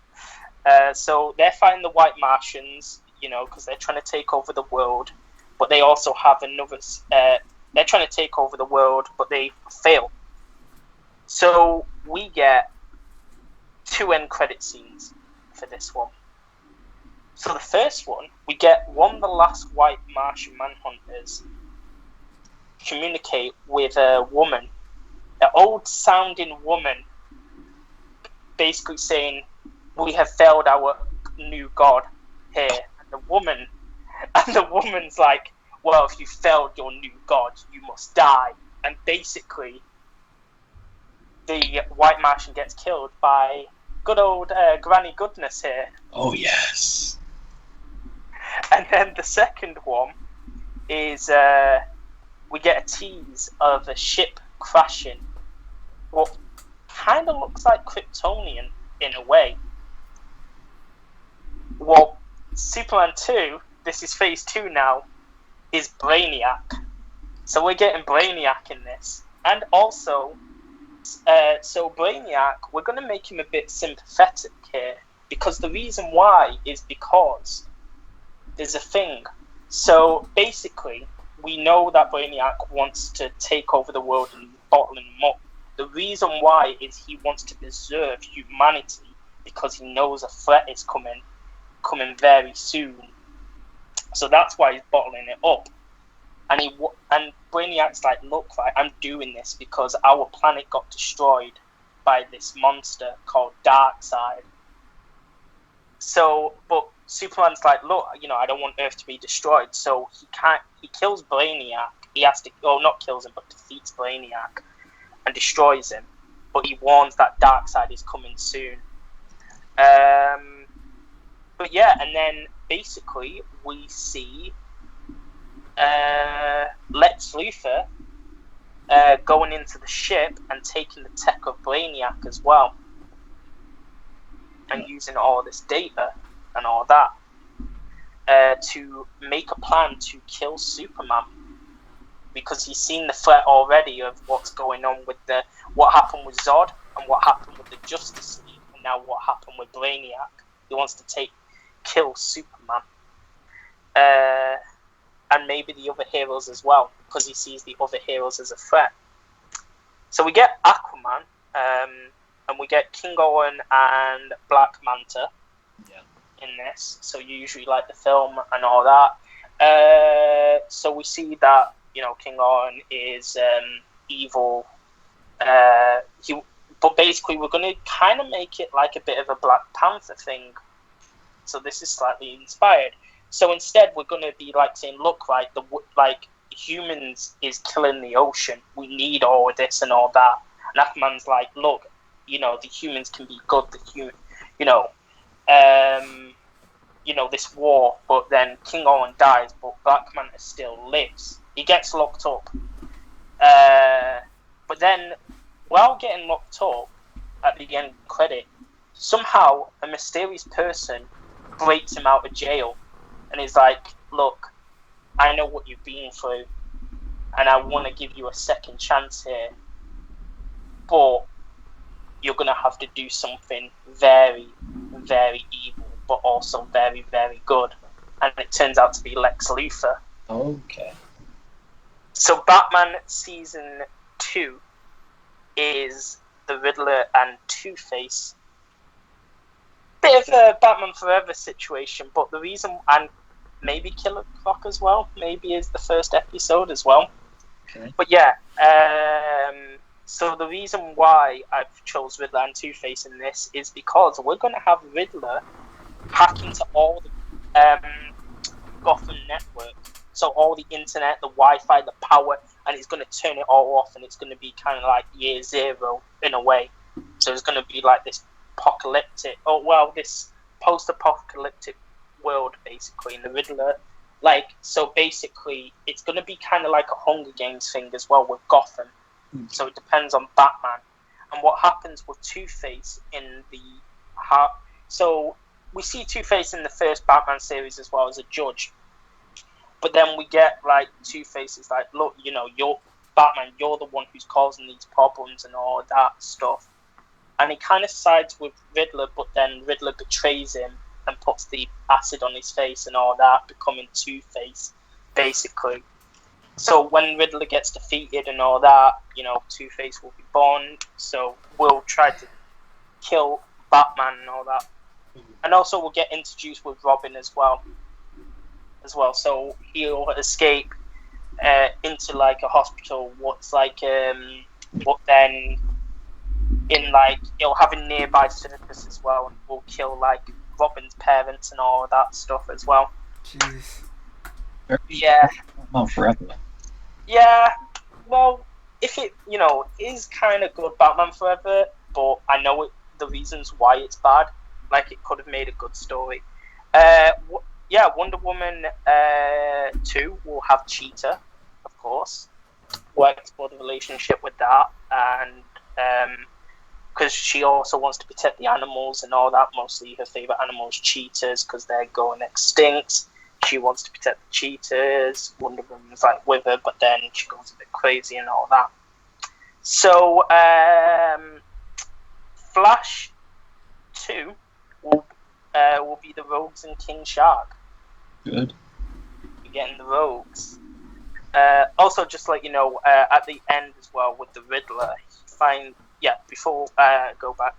so they're fighting the White Martians, because they're trying to take over the world. But they also have another... they're trying to take over the world, but they fail. So we get 2 end credit scenes for this one. So the first one, we get one of the last white Martian Manhunters communicate with a woman, an old-sounding woman, basically saying, "We have failed our new god here." And the woman's like, "Well, if you failed your new god, you must die." And basically, the white Martian gets killed by good old Granny Goodness here. Oh, yes. And then the second one, is we get a tease of a ship crashing. What kind of looks like Kryptonian in a way. Well, Superman 2, this is phase 2 now, is Brainiac. So we're getting Brainiac in this. And also, so Brainiac, we're going to make him a bit sympathetic here. Because the reason why is because there's a thing. So basically, we know that Brainiac wants to take over the world and bottling them up. The reason why is he wants to preserve humanity because he knows a threat is coming very soon. So that's why he's bottling it up. And Brainiac's like, look, right, I'm doing this because our planet got destroyed by this monster called Darkseid. So, but Superman's like, look, I don't want Earth to be destroyed. So he kills Brainiac. He has to, not kills him, but defeats Brainiac and destroys him. But he warns that Darkseid is coming soon. But yeah, and then basically we see Lex Luthor going into the ship and taking the tech of Brainiac as well. And using all this data and all that to make a plan to kill Superman, because he's seen the threat already of what's going on with what happened with Zod and what happened with the Justice League, and now what happened with Brainiac. He wants to kill Superman, and maybe the other heroes as well, because he sees the other heroes as a threat. So we get Aquaman. And we get King Owen and Black Manta in this. So you usually like the film and all that. So we see that, King Owen is evil. But basically we're going to kind of make it like a bit of a Black Panther thing. So this is slightly inspired. So instead we're going to be like saying, look, right, humans is killing the ocean. We need all of this and all that. And Aquaman's like, look, the humans can be good. This war, but then King Owen dies, but Black Manta still lives. He gets locked up. But then, while getting locked up at the end credit, somehow a mysterious person breaks him out of jail and is like, look, I know what you've been through, and I want to give you a second chance here, but you're going to have to do something very, very evil, but also very, very good. And it turns out to be Lex Luthor. Okay. So Batman Season 2 is the Riddler and Two-Face. Bit of a Batman Forever situation, but the reason, and maybe Killer Croc as well, maybe is the first episode as well. Okay. But yeah, so the reason why I've chose Riddler and Two-Face in this is because we're going to have Riddler hack into all the Gotham network. So all the internet, the Wi-Fi, the power, and he's going to turn it all off, and it's going to be kind of like year zero in a way. So it's going to be like this this post-apocalyptic world, basically, in the Riddler. So basically, it's going to be kind of like a Hunger Games thing as well with Gotham. So it depends on Batman. And what happens with Two-Face in the heart. So we see Two-Face in the first Batman series as well as a judge. But then we get Two-Face is like, look, you're Batman, you're the one who's causing these problems and all that stuff. And he kind of sides with Riddler, but then Riddler betrays him and puts the acid on his face and all that, becoming Two-Face, basically. So when Riddler gets defeated and all that, Two-Face will be born. So we'll try to kill Batman and all that. And also we'll get introduced with Robin as well. So he'll escape into a hospital. But then in he'll have a nearby circus as well, and we'll kill Robin's parents and all of that stuff as well. Jeez. Yeah. Batman Forever. Yeah, well, if it, is kind of good Batman Forever, but I know the reasons why it's bad. It could have made a good story. yeah, Wonder Woman 2 will have Cheetah, of course. We'll explore the relationship with that, and because she also wants to protect the animals and all that. Mostly her favorite animal is cheetahs because they're going extinct. She wants to protect the cheetahs. Wonder Woman's like with her, but then she goes a bit crazy and all that. So, Flash 2 will be the Rogues and King Shark. Good. You're getting the Rogues. Also, just like at the end as well with the Riddler, before go back,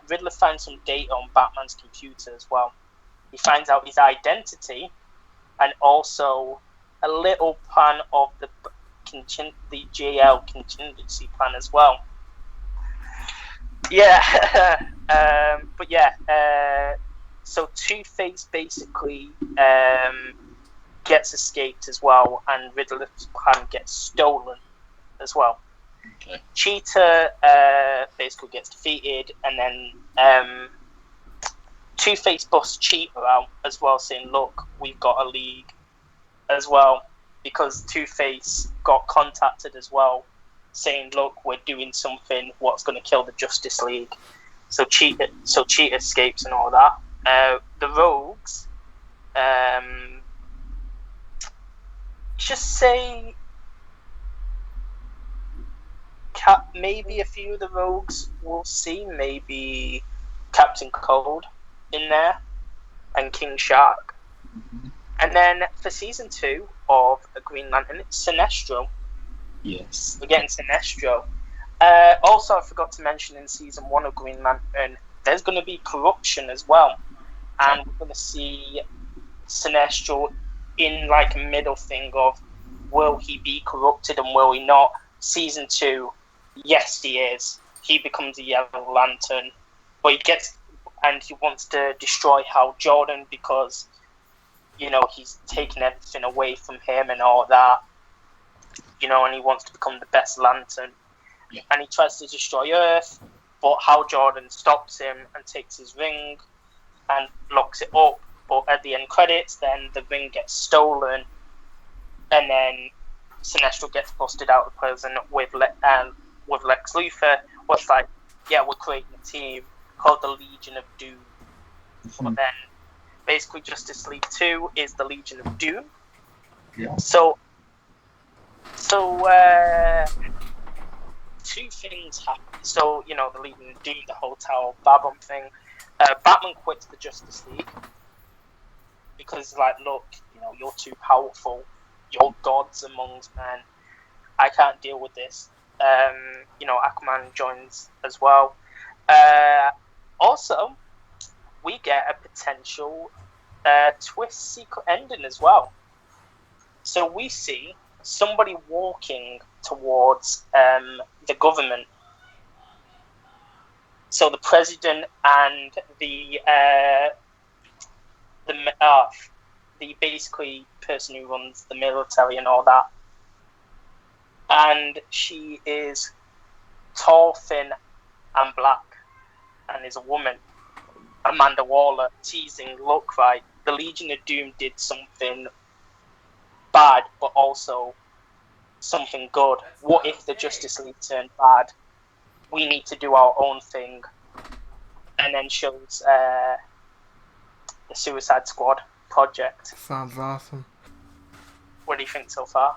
Riddler finds some data on Batman's computer as well. He finds out his identity and also a little plan of the JL contingency plan as well. Yeah, but yeah, so Two-Face basically gets escaped as well, and Riddler's plan gets stolen as well. Okay. Cheetah basically gets defeated, and then Two-Face busts Cheetah out as well, saying, "Look, we've got a league as well," because Two-Face got contacted as well, saying, "Look, we're doing something. What's going to kill the Justice League?" So Cheetah escapes and all that. The Rogues, just say, maybe a few of the Rogues we'll see. Maybe Captain Cold in there and King Shark. Mm-hmm. And then for season 2 of Green Lantern, it's Sinestro. Yes. We're getting Sinestro. Also, I forgot to mention in season 1 of Green Lantern, there's going to be corruption as well. And we're going to see Sinestro in like a middle thing of, will he be corrupted and will he not? Season 2, yes, he is. He becomes a Yellow Lantern. But he wants to destroy Hal Jordan because, he's taken everything away from him and all that. And he wants to become the best Lantern. Yeah. And he tries to destroy Earth, but Hal Jordan stops him and takes his ring and locks it up. But at the end credits, then the ring gets stolen, and then Sinestro gets busted out of prison with Lex Luthor. What's like, yeah, we're creating a team called the Legion of Doom. Mm-hmm. But then, basically, Justice League 2 is the Legion of Doom. Yeah. So two things happen. So, the Legion of Doom, the whole Tower of Babylon thing. Batman quits the Justice League because, like, look, you're too powerful. You're gods amongst men. I can't deal with this. Aquaman joins as well. Also, we get a potential twist secret ending as well. So we see somebody walking towards the government. So the president and the basically person who runs the military and all that. And she is tall, thin, and black, and is a woman. Amanda Waller, teasing, look, right, the Legion of Doom did something bad, but also something good. What if the Justice League turned bad? We need to do our own thing. And then shows the Suicide Squad project. Sounds awesome. What do you think so far?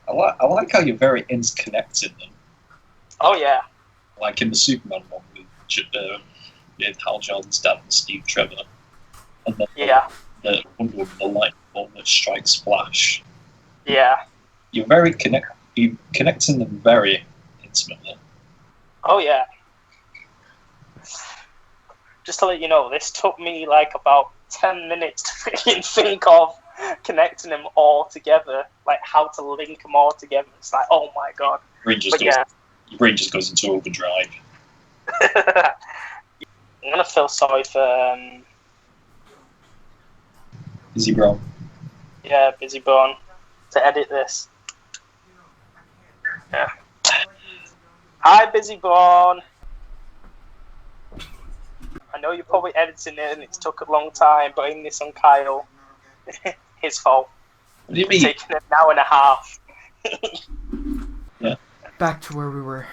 I like how you're very interconnected them. Oh, yeah. Like in the Superman one with Hal Jordan's dad and Steve Trevor. And then the Wonder Woman, the light bulb that strikes Flash. Yeah. You're connecting them very intimately. Oh, yeah. Just to let you know, this took me like about 10 minutes to freaking think of connecting them all together, like how to link them all together. It's like, oh my god. Your brain just goes into overdrive. I'm gonna feel sorry for BizzyBron. Yeah, BizzyBron to edit this. Yeah. Hi, BizzyBron. I know you're probably editing it and it's took a long time, but in this on Kyle, his fault. What do you mean? Taking an hour and a half. Back to where we were.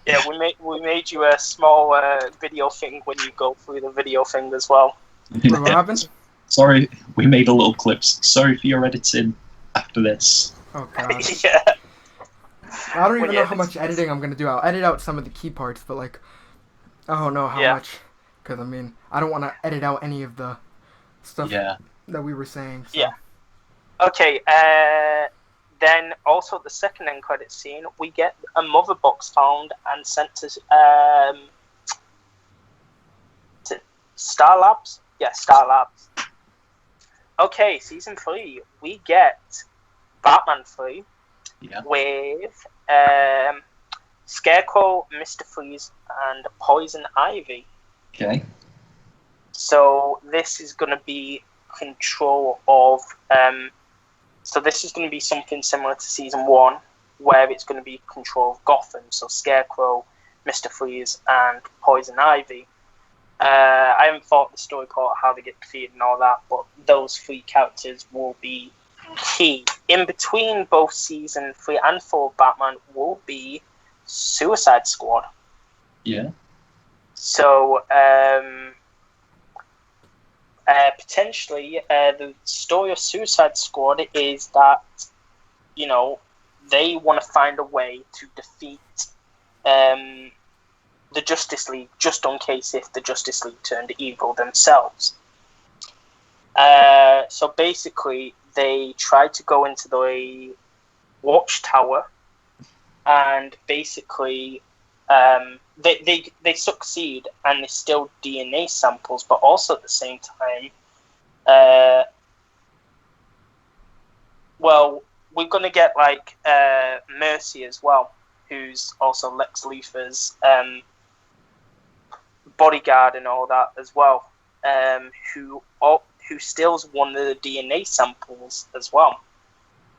Yeah, we made you a small video thing when you go through the video thing as well. Wait, what happened? Sorry, we made a little clips. Sorry for your editing after this. Oh god. Yeah. I don't even Well, know yeah, how much editing I'm gonna do. I'll edit out some of the key parts, but like, I don't know how Yeah. much. Because I mean, I don't want to edit out any of the stuff Yeah. that we were saying. So. Yeah. Okay. Then also the second end credit scene, we get a mother box found and sent to Star Labs. Yeah, Star Labs. Okay, season 3, we get Batman 3 Yeah. with Scarecrow, Mr. Freeze, and Poison Ivy. Okay. So this is going to be control of. So this is going to be something similar to season 1, where it's going to be control of Gotham. So Scarecrow, Mr. Freeze, and Poison Ivy. I haven't thought the story part, how they get defeated and all that, but those 3 characters will be key. In between both season 3 and 4 of Batman will be Suicide Squad. Yeah. So potentially the story of Suicide Squad is that, you know, they want to find a way to defeat the Justice League, just in case if the Justice League turned evil themselves. So basically, they try to go into the watchtower, and basically, they succeed, and they steal DNA samples, but also at the same time, well, we're gonna get like Mercy as well, who's also Lex Luthor's bodyguard and all that as well, who steals one of the DNA samples as well.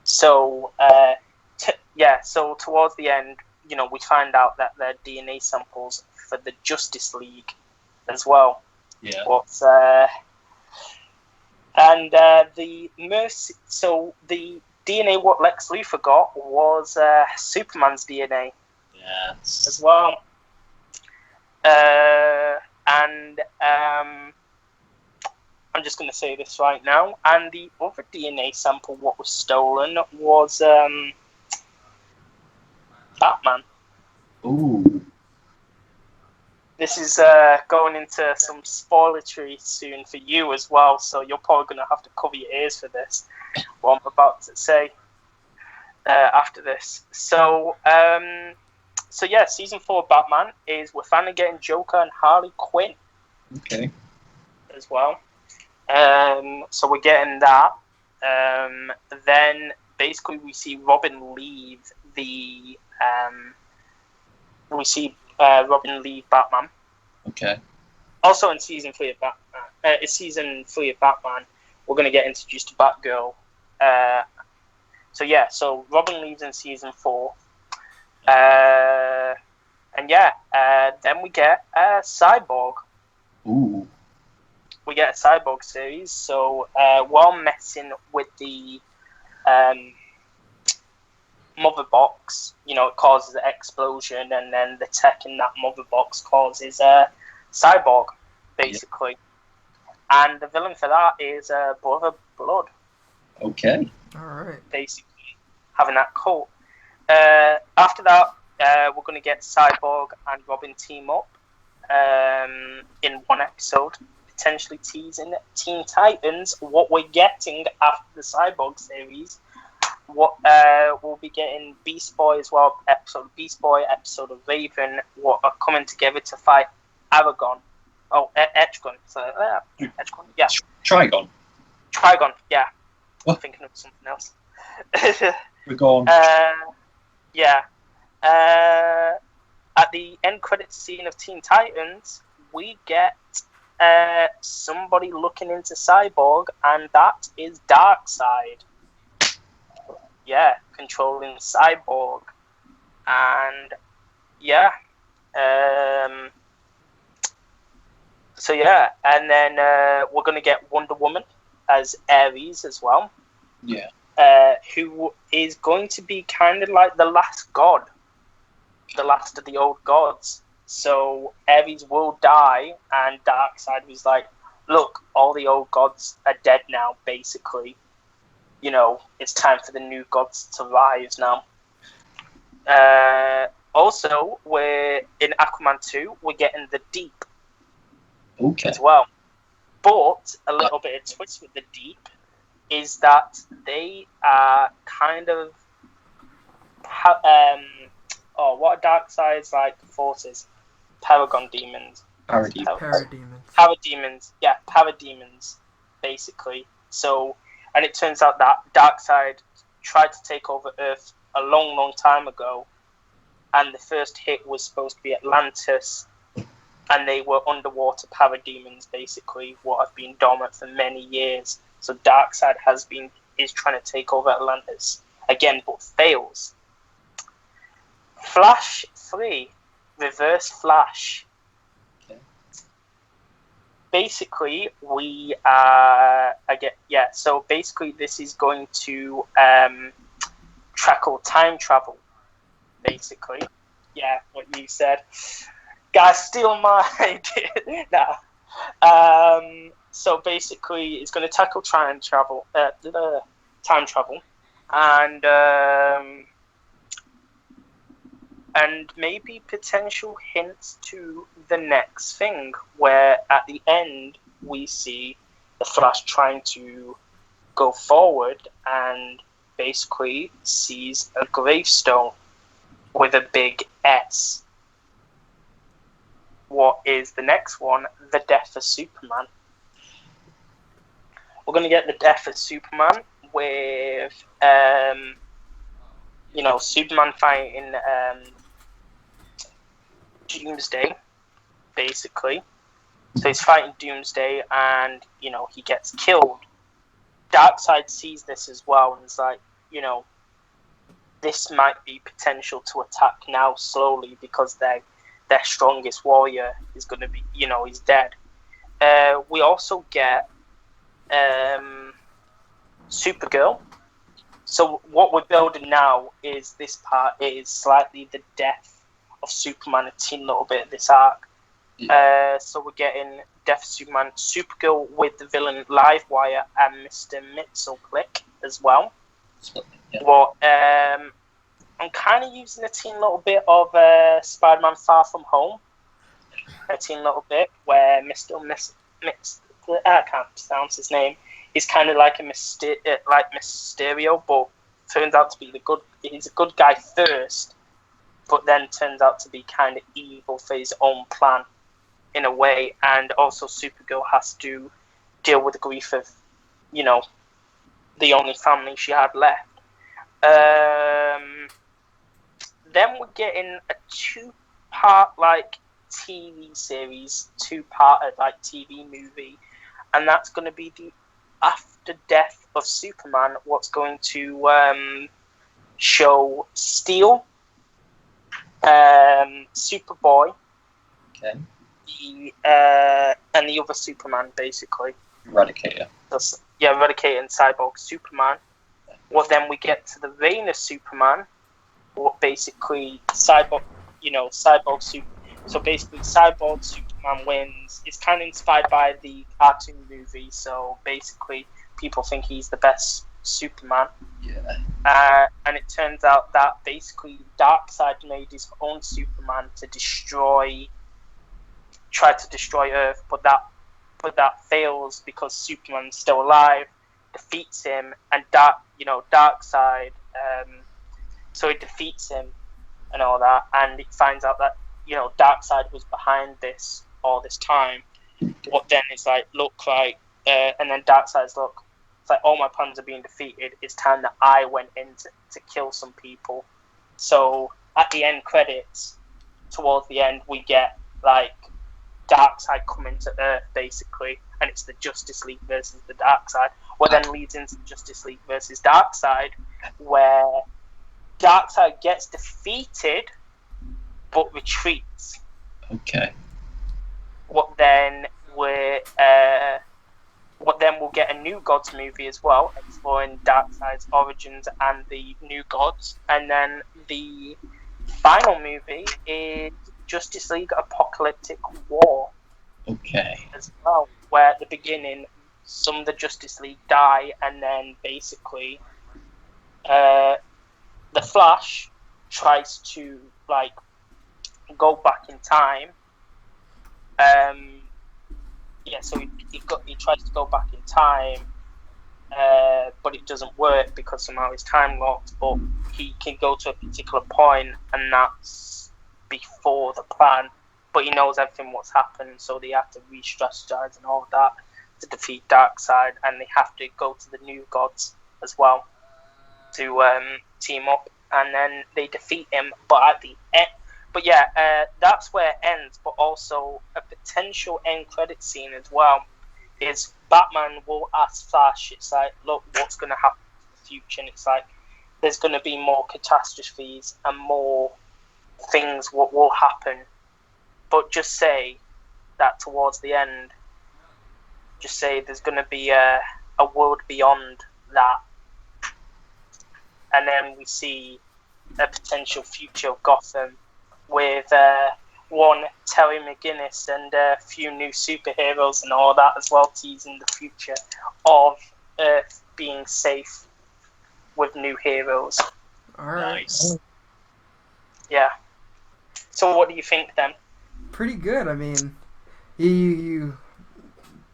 So so towards the end, you know, we find out that they're DNA samples for the Justice League as well. Yeah. But the Mercy, so the DNA what Lex Luthor got was Superman's DNA Yes. as well. I'm just going to say this right now. And the other DNA sample, what was stolen, was Batman. Ooh. This is going into some spoilerary soon for you as well, so you're probably going to have to cover your ears for this, what I'm about to say after this. So yeah, season 4 of Batman is we're finally getting Joker and Harley Quinn. Okay. As well. So we're getting that. Then basically we see Robin leave the. Robin leave Batman. Okay. Also in season 3 of Batman, we're going to get introduced to Batgirl. So Robin leaves in season 4. Then we get Cyborg. Ooh. We get a Cyborg series. So while messing with the mother box, you know, it causes an explosion, and then the tech in that mother box causes a Cyborg, basically. Yeah. And the villain for that is Brother Blood. Okay. All right. Basically, having that cult. After that, we're going to get Cyborg and Robin team up in one episode, potentially teasing Teen Titans. What we're getting after the Cyborg series, what we'll be getting Beast Boy as well, episode of Beast Boy, episode of Raven, what are coming together to fight Aragon. Oh, Etrigon. So, Etrigon, yeah. Trigon. Trigon, yeah. What? I'm thinking of something else. We're gone. Yeah. At the end credits scene of Teen Titans, we get somebody looking into Cyborg, and that is Darkseid. Yeah, controlling Cyborg. And yeah, So yeah, and then we're gonna get Wonder Woman as Ares as well. Yeah. Who is going to be kind of like the last god, the last of the old gods. So Ares will die, and Darkseid was like, "Look, all the old gods are dead now. Basically, it's time for the new gods to rise now." Also, we're in Aquaman 2. We're getting the Deep as well, but a little bit of twist with the Deep is that they are kind of what are Darkseid's like forces? Paragon demons. Parademons. Parademons, basically. So, and it turns out that Darkseid tried to take over Earth a long, long time ago, and the first hit was supposed to be Atlantis, and they were underwater parademons, basically, what have been dormant for many years. So Darkseid is trying to take over Atlantis again, but fails. Flash 3, Reverse Flash. Okay. Basically, so basically this is going to tackle time travel, basically. Yeah, what you said. Guys, steal my idea. Nah. So basically, it's going to tackle time travel, and maybe potential hints to the next thing, where at the end we see the Flash trying to go forward and basically sees a gravestone with a big S. What is the next one? The death of Superman. We're going to get the death of Superman with, Superman fighting Doomsday, basically. So he's fighting Doomsday, and he gets killed. Darkseid sees this as well, and is like, this might be potential to attack now slowly because their strongest warrior is going to be, he's dead. We also get Supergirl. So what we're building now is this part is slightly the death of Superman, a teen little bit of this arc. Yeah. So we're getting Death of Superman, Supergirl with the villain Livewire, and Mr. Mxyzptlk as well. Yeah. Well, I'm kind of using a teen little bit of Spider-Man Far From Home. A teen little bit where I can't pronounce his name. He's kind of like Mysterio, but turns out to be he's a good guy first, but then turns out to be kind of evil for his own plan in a way. And also Supergirl has to deal with the grief of, the only family she had left. Then we're getting a 2-part TV series, 2-part TV movie, and that's going to be the after death of Superman. What's going to show Steel, Superboy, and the other Superman, basically. Eradicator. Eradicator and Cyborg Superman. Well, then we get to the reign of Superman. What basically Cyborg Super. So basically, Cyborg Superman wins. It's kind of inspired by the cartoon movie. So basically, people think he's the best Superman. Yeah. And it turns out that basically Darkseid made his own Superman to try to destroy Earth, but that fails because Superman's still alive, defeats him, and Darkseid. So he defeats him and all that, and it finds out that Darkseid was behind this all this time. What then is and then Darkseid's it's like all my plans are being defeated. It's time that I went in to kill some people. So at the end credits, towards the end, we get Darkseid coming to Earth basically, and it's the Justice League versus the Darkseid. What then leads into Justice League versus Darkseid, where Darkseid gets defeated but retreats. Okay. What then where what then we'll get a New Gods movie as well, exploring Darkseid's origins and the New Gods, and then the final movie is Justice League Apocalyptic War. Okay. As well, where at the beginning some of the Justice League die, and then basically the Flash tries to like go back in time. So he tries to go back in time, but it doesn't work because somehow he's time locked. But he can go to a particular point, and that's before the plan. But he knows everything what's happened, so they have to re-strategize and all that to defeat Darkseid, and they have to go to the New Gods as well to team up, and then they defeat him. But at the end, that's where it ends. But also a potential end credit scene as well is Batman will ask Flash. It's like, look, what's going to happen in the future? And it's like there's going to be more catastrophes and more things what will happen. But just say that towards the end, just say there's going to be a world beyond that. And then we see a potential future of Gotham with one Terry McGinnis and a few new superheroes and all that as well, teasing the future of Earth being safe with new heroes. All right. Nice. Yeah. So what do you think then? Pretty good. I mean, you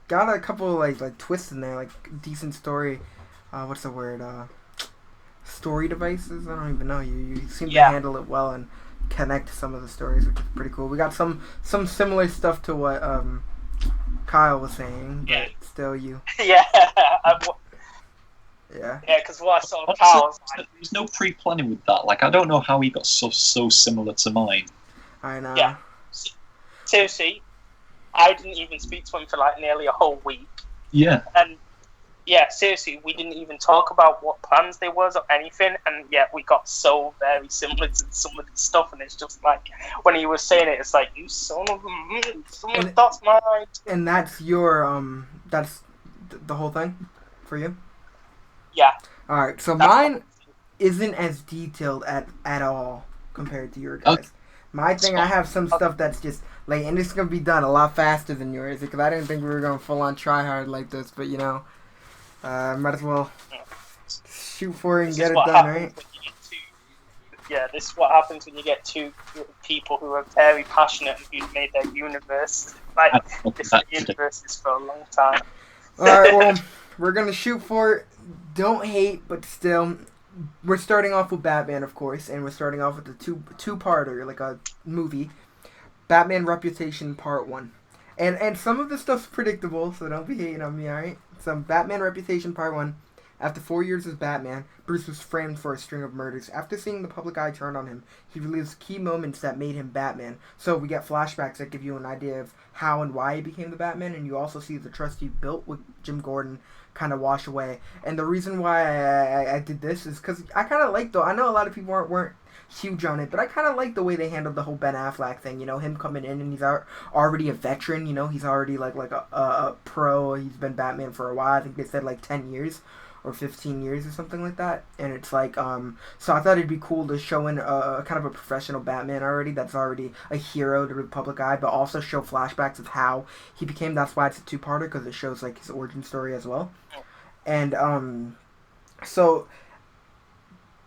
got a couple like twists in there, like decent story. What's the word? Story devices. I don't even know. You seem to handle it well and connect some of the stories, which is pretty cool. We got some similar stuff to what Kyle was saying, but still you. Yeah. Yeah. Yeah, because what I saw of Kyle was like, there's no pre-planning with that. Like, I don't know how he got so similar to mine. I know. Yeah. Seriously, I didn't even speak to him for like nearly a whole week. Yeah. And yeah, seriously, we didn't even talk about what plans there was or anything, and yet we got so very similar to some of the stuff, and it's just like, when he was saying it, it's like, you son of a... that's mine. And that's your, that's the whole thing for you? Yeah. Alright, so mine isn't as detailed at all compared to your guys. Okay. My thing, I have some stuff that's just, like, and it's going to be done a lot faster than yours, because I didn't think we were going to full on try hard like this, but, you know, might as well shoot for it and get it done, right? This is what happens when you get two people who are very passionate and who made their universe. Like, different universes for a long time. Alright, well, we're going to shoot for it. Don't hate, but still... We're starting off with Batman, of course, and we're starting off with the two-parter, like a movie, Batman Reputation Part 1. And some of the stuff's predictable, so don't be hating on me, alright? Some Batman Reputation Part 1. After 4 years as Batman, Bruce was framed for a string of murders. After seeing the public eye turn on him, he relives key moments that made him Batman. So we get flashbacks that give you an idea of how and why he became the Batman, and you also see the trust he built with Jim Gordon kind of wash away. And the reason why I did this is because I kind of like, though, I know a lot of people weren't huge on it, but I kind of like the way they handled the whole Ben Affleck thing, you know, him coming in and he's already a veteran, you know, he's already like a pro, he's been Batman for a while, I think they said like 10 years or 15 years or something like that, and it's like, so I thought it'd be cool to show in a kind of a professional Batman already, that's already a hero to the public eye, but also show flashbacks of how he became, that's why it's a two-parter, because it shows like his origin story as well, and, so,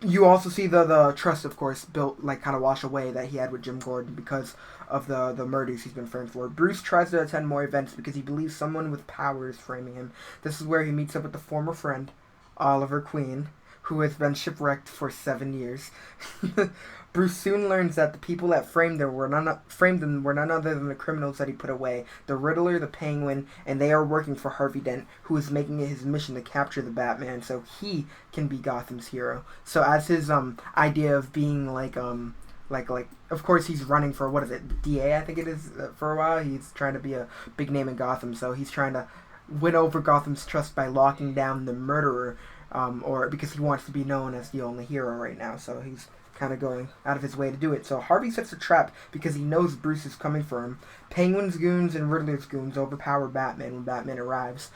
you also see the trust, of course, built, like, kind of wash away that he had with Jim Gordon because of the murders he's been framed for. Bruce tries to attend more events because he believes someone with power is framing him. This is where he meets up with the former friend, Oliver Queen, who has been shipwrecked for 7 years. Bruce soon learns that the people that framed him were none other than the criminals that he put away, the Riddler, the Penguin, and they are working for Harvey Dent, who is making it his mission to capture the Batman so he can be Gotham's hero. So as his idea of being like of course he's running for, what is it, DA I think it is, for a while. He's trying to be a big name in Gotham, so he's trying to win over Gotham's trust by locking down the murderer, or because he wants to be known as the only hero right now. So he's kind of going out of his way to do it. So Harvey sets a trap because he knows Bruce is coming for him. Penguin's goons and Riddler's goons overpower Batman when Batman arrives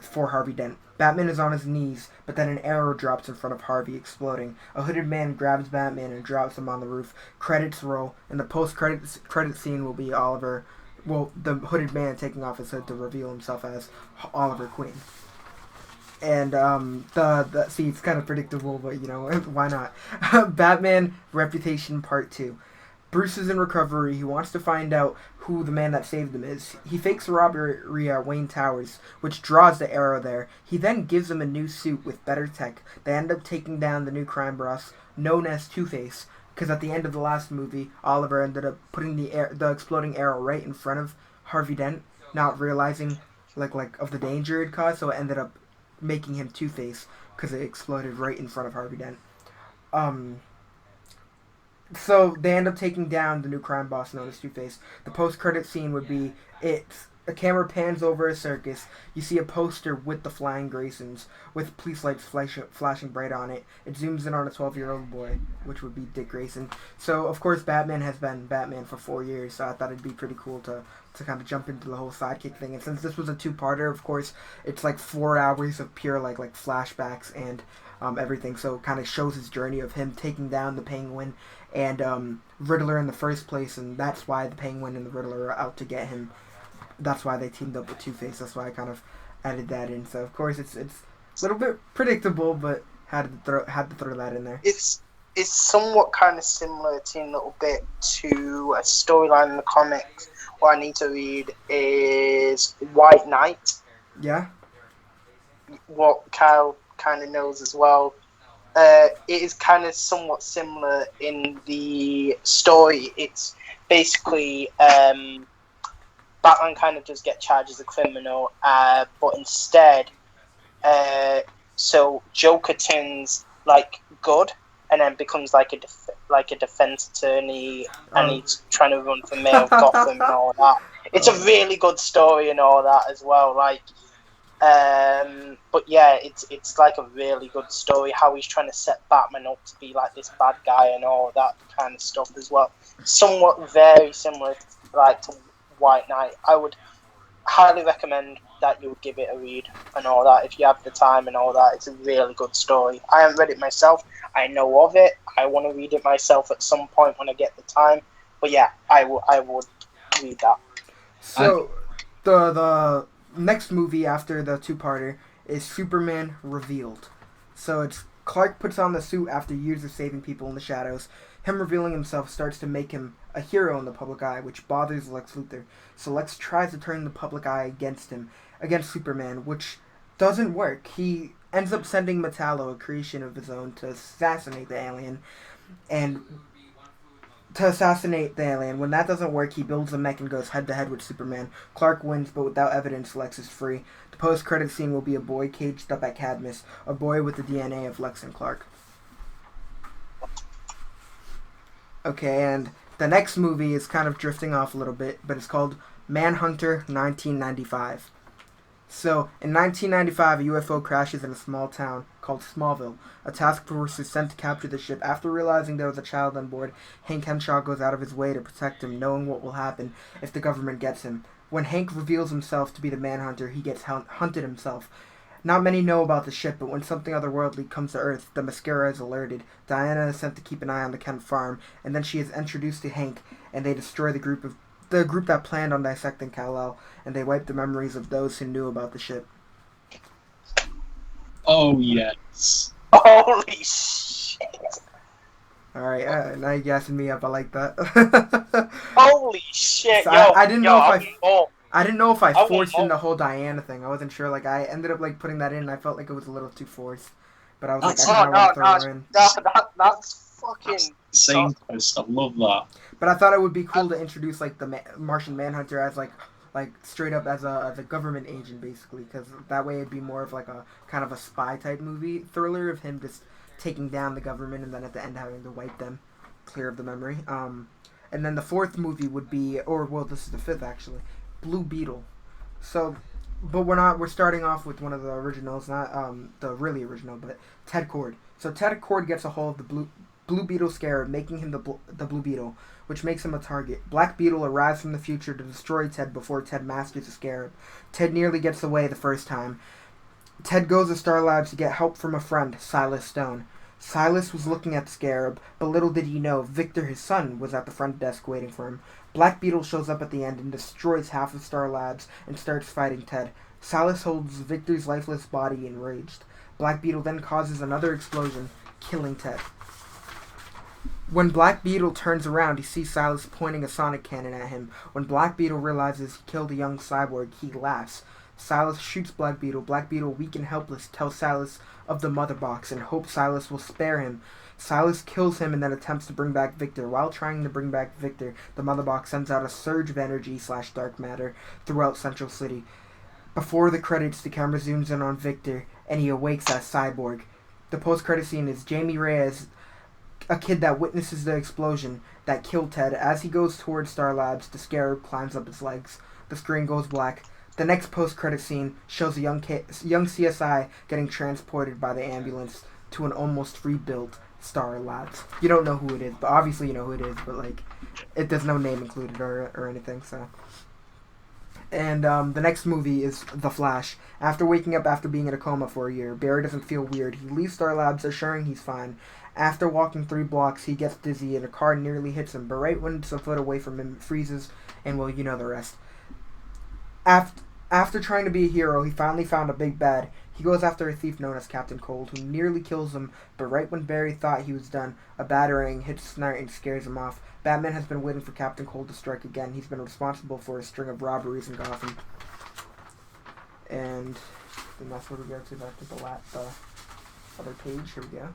for Harvey Dent. Batman is on his knees, but then an arrow drops in front of Harvey, exploding. A hooded man grabs Batman and drops him on the roof. Credits roll, and the post-credit scene will be Oliver, well, the hooded man taking off his hood to reveal himself as Oliver Queen. And see, it's kind of predictable, but you know, why not? Batman Reputation Part 2. Bruce is in recovery. He wants to find out who the man that saved him is. He fakes a robbery at Wayne Towers, which draws the arrow there. He then gives him a new suit with better tech. They end up taking down the new crime boss, known as Two-Face, because at the end of the last movie, Oliver ended up putting the exploding arrow right in front of Harvey Dent, not realizing like of the danger it caused, so it ended up making him Two-Face because it exploded right in front of Harvey Dent. So they end up taking down the new crime boss known as Two-Face. The post-credit scene would be a camera pans over a circus. You see a poster with the Flying Graysons with police lights flashing bright on it. It zooms in on a 12-year-old boy, which would be Dick Grayson. So, of course, Batman has been Batman for 4 years, so I thought it'd be pretty cool to kind of jump into the whole sidekick thing. And since this was a two-parter, of course, it's like 4 hours of pure like flashbacks and everything. So it kind of shows his journey of him taking down the Penguin and Riddler in the first place, and that's why the Penguin and the Riddler are out to get him. That's why they teamed up with Two-Face. That's why I kind of added that in. So of course it's a little bit predictable, but had to throw that in there. It's somewhat kind of similar to a little bit to a storyline in the comics. What I need to read is White Knight. Yeah. What Kyle kind of knows as well. It is kind of somewhat similar in the story. It's basically Batman kind of does get charged as a criminal, but instead, so Joker turns like good and then becomes like a defense attorney, and he's trying to run for mayor of Gotham and all that. It's a really good story and all that as well. Like. But yeah, it's like a really good story, how he's trying to set Batman up to be like this bad guy and all that kind of stuff as well. Somewhat very similar to White Knight. I would highly recommend that you would give it a read and all that if you have the time and all that. It's a really good story. I haven't read it myself. I know of it. I want to read it myself at some point when I get the time. But yeah, I would read that. So the next movie after the two-parter is Superman Revealed. So it's Clark puts on the suit after years of saving people in the shadows. Him revealing himself starts to make him a hero in the public eye, which bothers Lex Luthor. So Lex tries to turn the public eye against him, against Superman, which doesn't work. He ends up sending Metallo, a creation of his own, to assassinate the alien. When that doesn't work, he builds a mech and goes head-to-head with Superman. Clark wins, but without evidence, Lex is free. The post-credit scene will be a boy caged up at Cadmus, a boy with the DNA of Lex and Clark. Okay, and the next movie is kind of drifting off a little bit, but it's called Manhunter 1995. So, in 1995, a UFO crashes in a small town called Smallville. A task force is sent to capture the ship. After realizing there was a child on board, Hank Henshaw goes out of his way to protect him, knowing what will happen if the government gets him. When Hank reveals himself to be the Manhunter, he gets hunted himself. Not many know about the ship, but when something otherworldly comes to Earth, the Mascara is alerted. Diana is sent to keep an eye on the Kent farm, and then she is introduced to Hank, and they destroy the group that planned on dissecting Kal-El, and they wipe the memories of those who knew about the ship. Oh, yes. Holy shit. Alright, now you're gassing me up. I like that. Holy shit. So Yo, I didn't know if I I forced in won't- the whole Diana thing. I wasn't sure. Like, I ended up like putting that in, and I felt like it was a little too forced. But I was like, I kind of want to throw her in. That's fucking... Same twist. I love that. But I thought it would be cool to introduce like the Martian Manhunter as like straight up as a government agent, basically, because that way it'd be more of like a kind of a spy type movie thriller of him just taking down the government and then at the end having to wipe them clear of the memory. And then the fourth movie would be, this is the fifth actually, Blue Beetle. So, but we're starting off with one of the originals, not the really original, but Ted Kord. So Ted Kord gets a hold of the Blue Beetle Scarab, making him the Blue Beetle, which makes him a target. Black Beetle arrives from the future to destroy Ted before Ted masters the Scarab. Ted nearly gets away the first time. Ted goes to Star Labs to get help from a friend, Silas Stone. Silas was looking at the Scarab, but little did he know Victor, his son, was at the front desk waiting for him. Black Beetle shows up at the end and destroys half of Star Labs and starts fighting Ted. Silas holds Victor's lifeless body enraged. Black Beetle then causes another explosion, killing Ted. When Black Beetle turns around, he sees Silas pointing a sonic cannon at him. When Black Beetle realizes he killed a young cyborg, he laughs. Silas shoots Black Beetle. Black Beetle, weak and helpless, tells Silas of the mother box and hopes Silas will spare him. Silas kills him and then attempts to bring back Victor. While trying to bring back Victor, the mother box sends out a surge of energy / dark matter throughout Central City. Before the credits, the camera zooms in on Victor, and he awakes as Cyborg. The post-credit scene is Jamie Reyes, a kid that witnesses the explosion that killed Ted. As he goes towards Star Labs, the Scarab climbs up his legs. The screen goes black. The next post-credit scene shows a young CSI getting transported by the ambulance to an almost rebuilt Star Labs. You don't know who it is, but obviously you know who it is, but like, there's no name included or anything, so... And the next movie is The Flash. After waking up after being in a coma for a year, Barry doesn't feel weird. He leaves Star Labs assuring he's fine. After walking 3 blocks, he gets dizzy and a car nearly hits him, but right when it's a foot away from him, it freezes, and well, you know the rest. After trying to be a hero, he finally found a big bad. He goes after a thief known as Captain Cold, who nearly kills him, but right when Barry thought he was done, a batarang hits Snart and scares him off. Batman has been waiting for Captain Cold to strike again. He's been responsible for a string of robberies in Gotham. And then that's where we go to the other page. Here we go.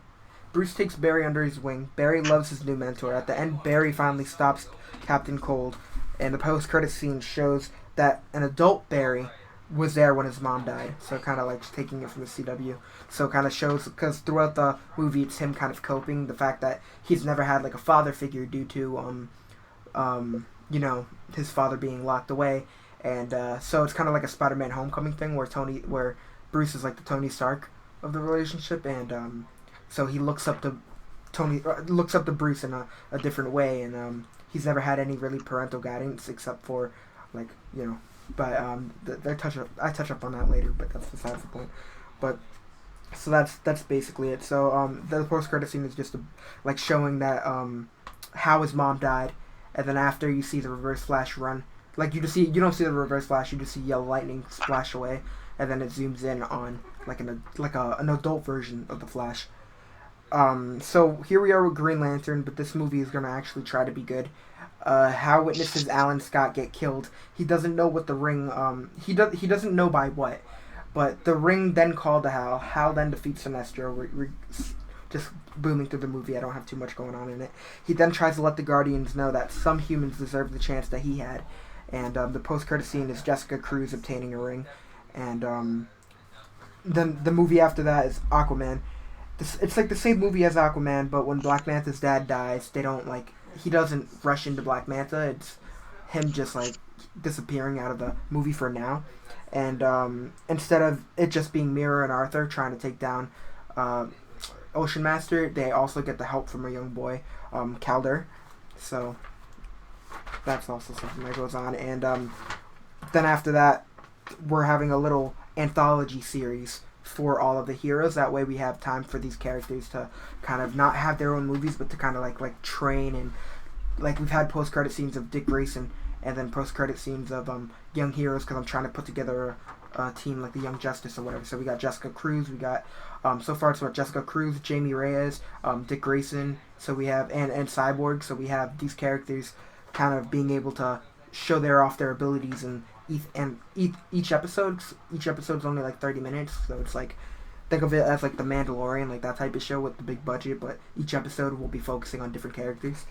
Bruce takes Barry under his wing. Barry loves his new mentor. At the end, Barry finally stops Captain Cold, and the post-credit scene shows that an adult Barry was there when his mom died. So kind of like taking it from the CW. So kind of shows, because throughout the movie it's him kind of coping the fact that he's never had like a father figure due to you know, his father being locked away. And so it's kind of like a Spider-Man Homecoming thing where Bruce is like the Tony Stark of the relationship, and so he looks up to Bruce in a different way, and he's never had any really parental guidance except for like, you know, but I touch up on that later, but that's besides the point. But so that's basically it. So the post credit scene is just like showing that how his mom died, and then after you see the Reverse Flash run, like you don't see the Reverse Flash, you just see yellow lightning splash away, and then it zooms in on like an adult version of the Flash. So here we are with Green Lantern, but this movie is gonna actually try to be good. Hal witnesses Alan Scott get killed. He doesn't know what the ring. He doesn't know by what, but the ring then called to Hal. Hal then defeats Sinestro. We're just booming through the movie. I don't have too much going on in it. He then tries to let the Guardians know that some humans deserve the chance that he had, and the post-credit scene is Jessica Cruz obtaining a ring, and then the movie after that is Aquaman. It's like the same movie as Aquaman, but when Black Manta's dad dies, he doesn't rush into Black Manta. It's him just like disappearing out of the movie for now. And instead of it just being Mira and Arthur trying to take down Ocean Master, they also get the help from a young boy, Calder. So that's also something that goes on. And then after that, we're having a little anthology series for all of the heroes. That way we have time for these characters to kind of not have their own movies, but to kind of like train, and like we've had post-credit scenes of Dick Grayson, and then post-credit scenes of young heroes, because I'm trying to put together a team like the Young Justice or whatever. So we got Jessica Cruz, we got so far it's what Jessica Cruz, Jamie Reyes, Dick Grayson, so we have and Cyborg. So we have these characters kind of being able to show their abilities, and each episode's only like 30 minutes, so it's like, think of it as like The Mandalorian, like that type of show with the big budget, but each episode will be focusing on different characters.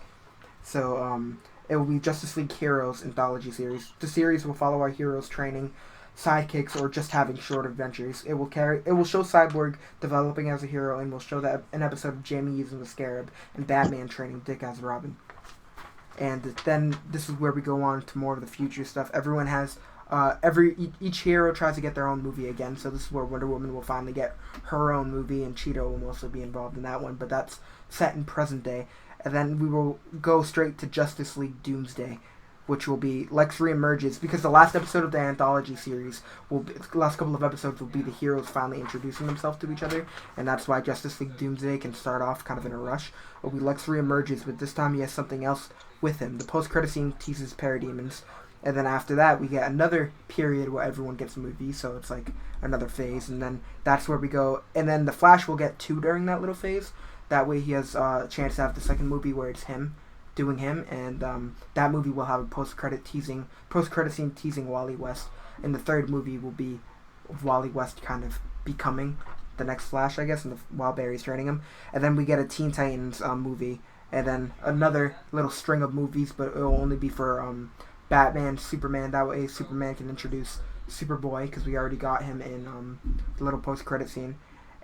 So it will be Justice League Heroes Anthology Series. The series will follow our heroes training, sidekicks, or just having short adventures. It will show Cyborg developing as a hero, and will show that an episode of Jamie using the Scarab, and Batman training Dick as Robin. And then this is where we go on to more of the future stuff. Everyone has each hero tries to get their own movie again. So this is where Wonder Woman will finally get her own movie, and Cheeto will also be involved in that one. But that's set in present day, and then we will go straight to Justice League Doomsday, which will be Lex reemerges because the last episode of the anthology series the last couple of episodes will be the heroes finally introducing themselves to each other, and that's why Justice League Doomsday can start off kind of in a rush. It'll be Lex reemerges, but this time he has something else with him. The post-credit scene teases parademons, and then after that we get another period where everyone gets a movie, so it's like another phase, and then that's where we go. And then the Flash will get two during that little phase. That way he has a chance to have the second movie where it's him doing him, and that movie will have a post-credit scene teasing Wally West, and the third movie will be Wally West kind of becoming the next Flash, I guess, while Barry's training him. And then we get a Teen Titans movie, and then another little string of movies, but it will only be for Batman, Superman. That way Superman can introduce Superboy, because we already got him in the little post-credit scene.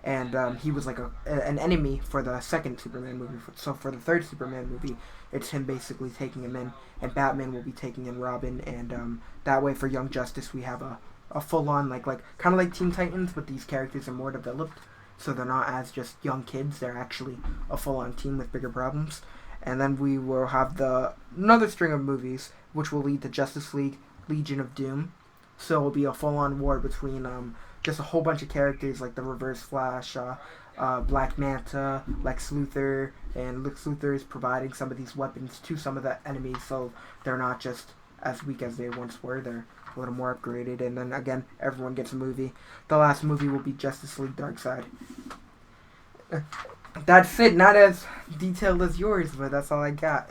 And he was like an enemy for the second Superman movie. So for the third Superman movie, it's him basically taking him in, and Batman will be taking in Robin. And that way for Young Justice, we have a full-on, like kind of like Teen Titans, but these characters are more developed. So they're not as just young kids. They're actually a full-on team with bigger problems. And then we will have another string of movies, which will lead to Justice League Legion of Doom. So it will be a full-on war between just a whole bunch of characters like the Reverse Flash, Black Manta, Lex Luthor, and Lex Luthor is providing some of these weapons to some of the enemies, so they're not just as weak as they once were. They're a little more upgraded, and then again, everyone gets a movie. The last movie will be Justice League Darkseid. That's it. Not as detailed as yours, but that's all I got.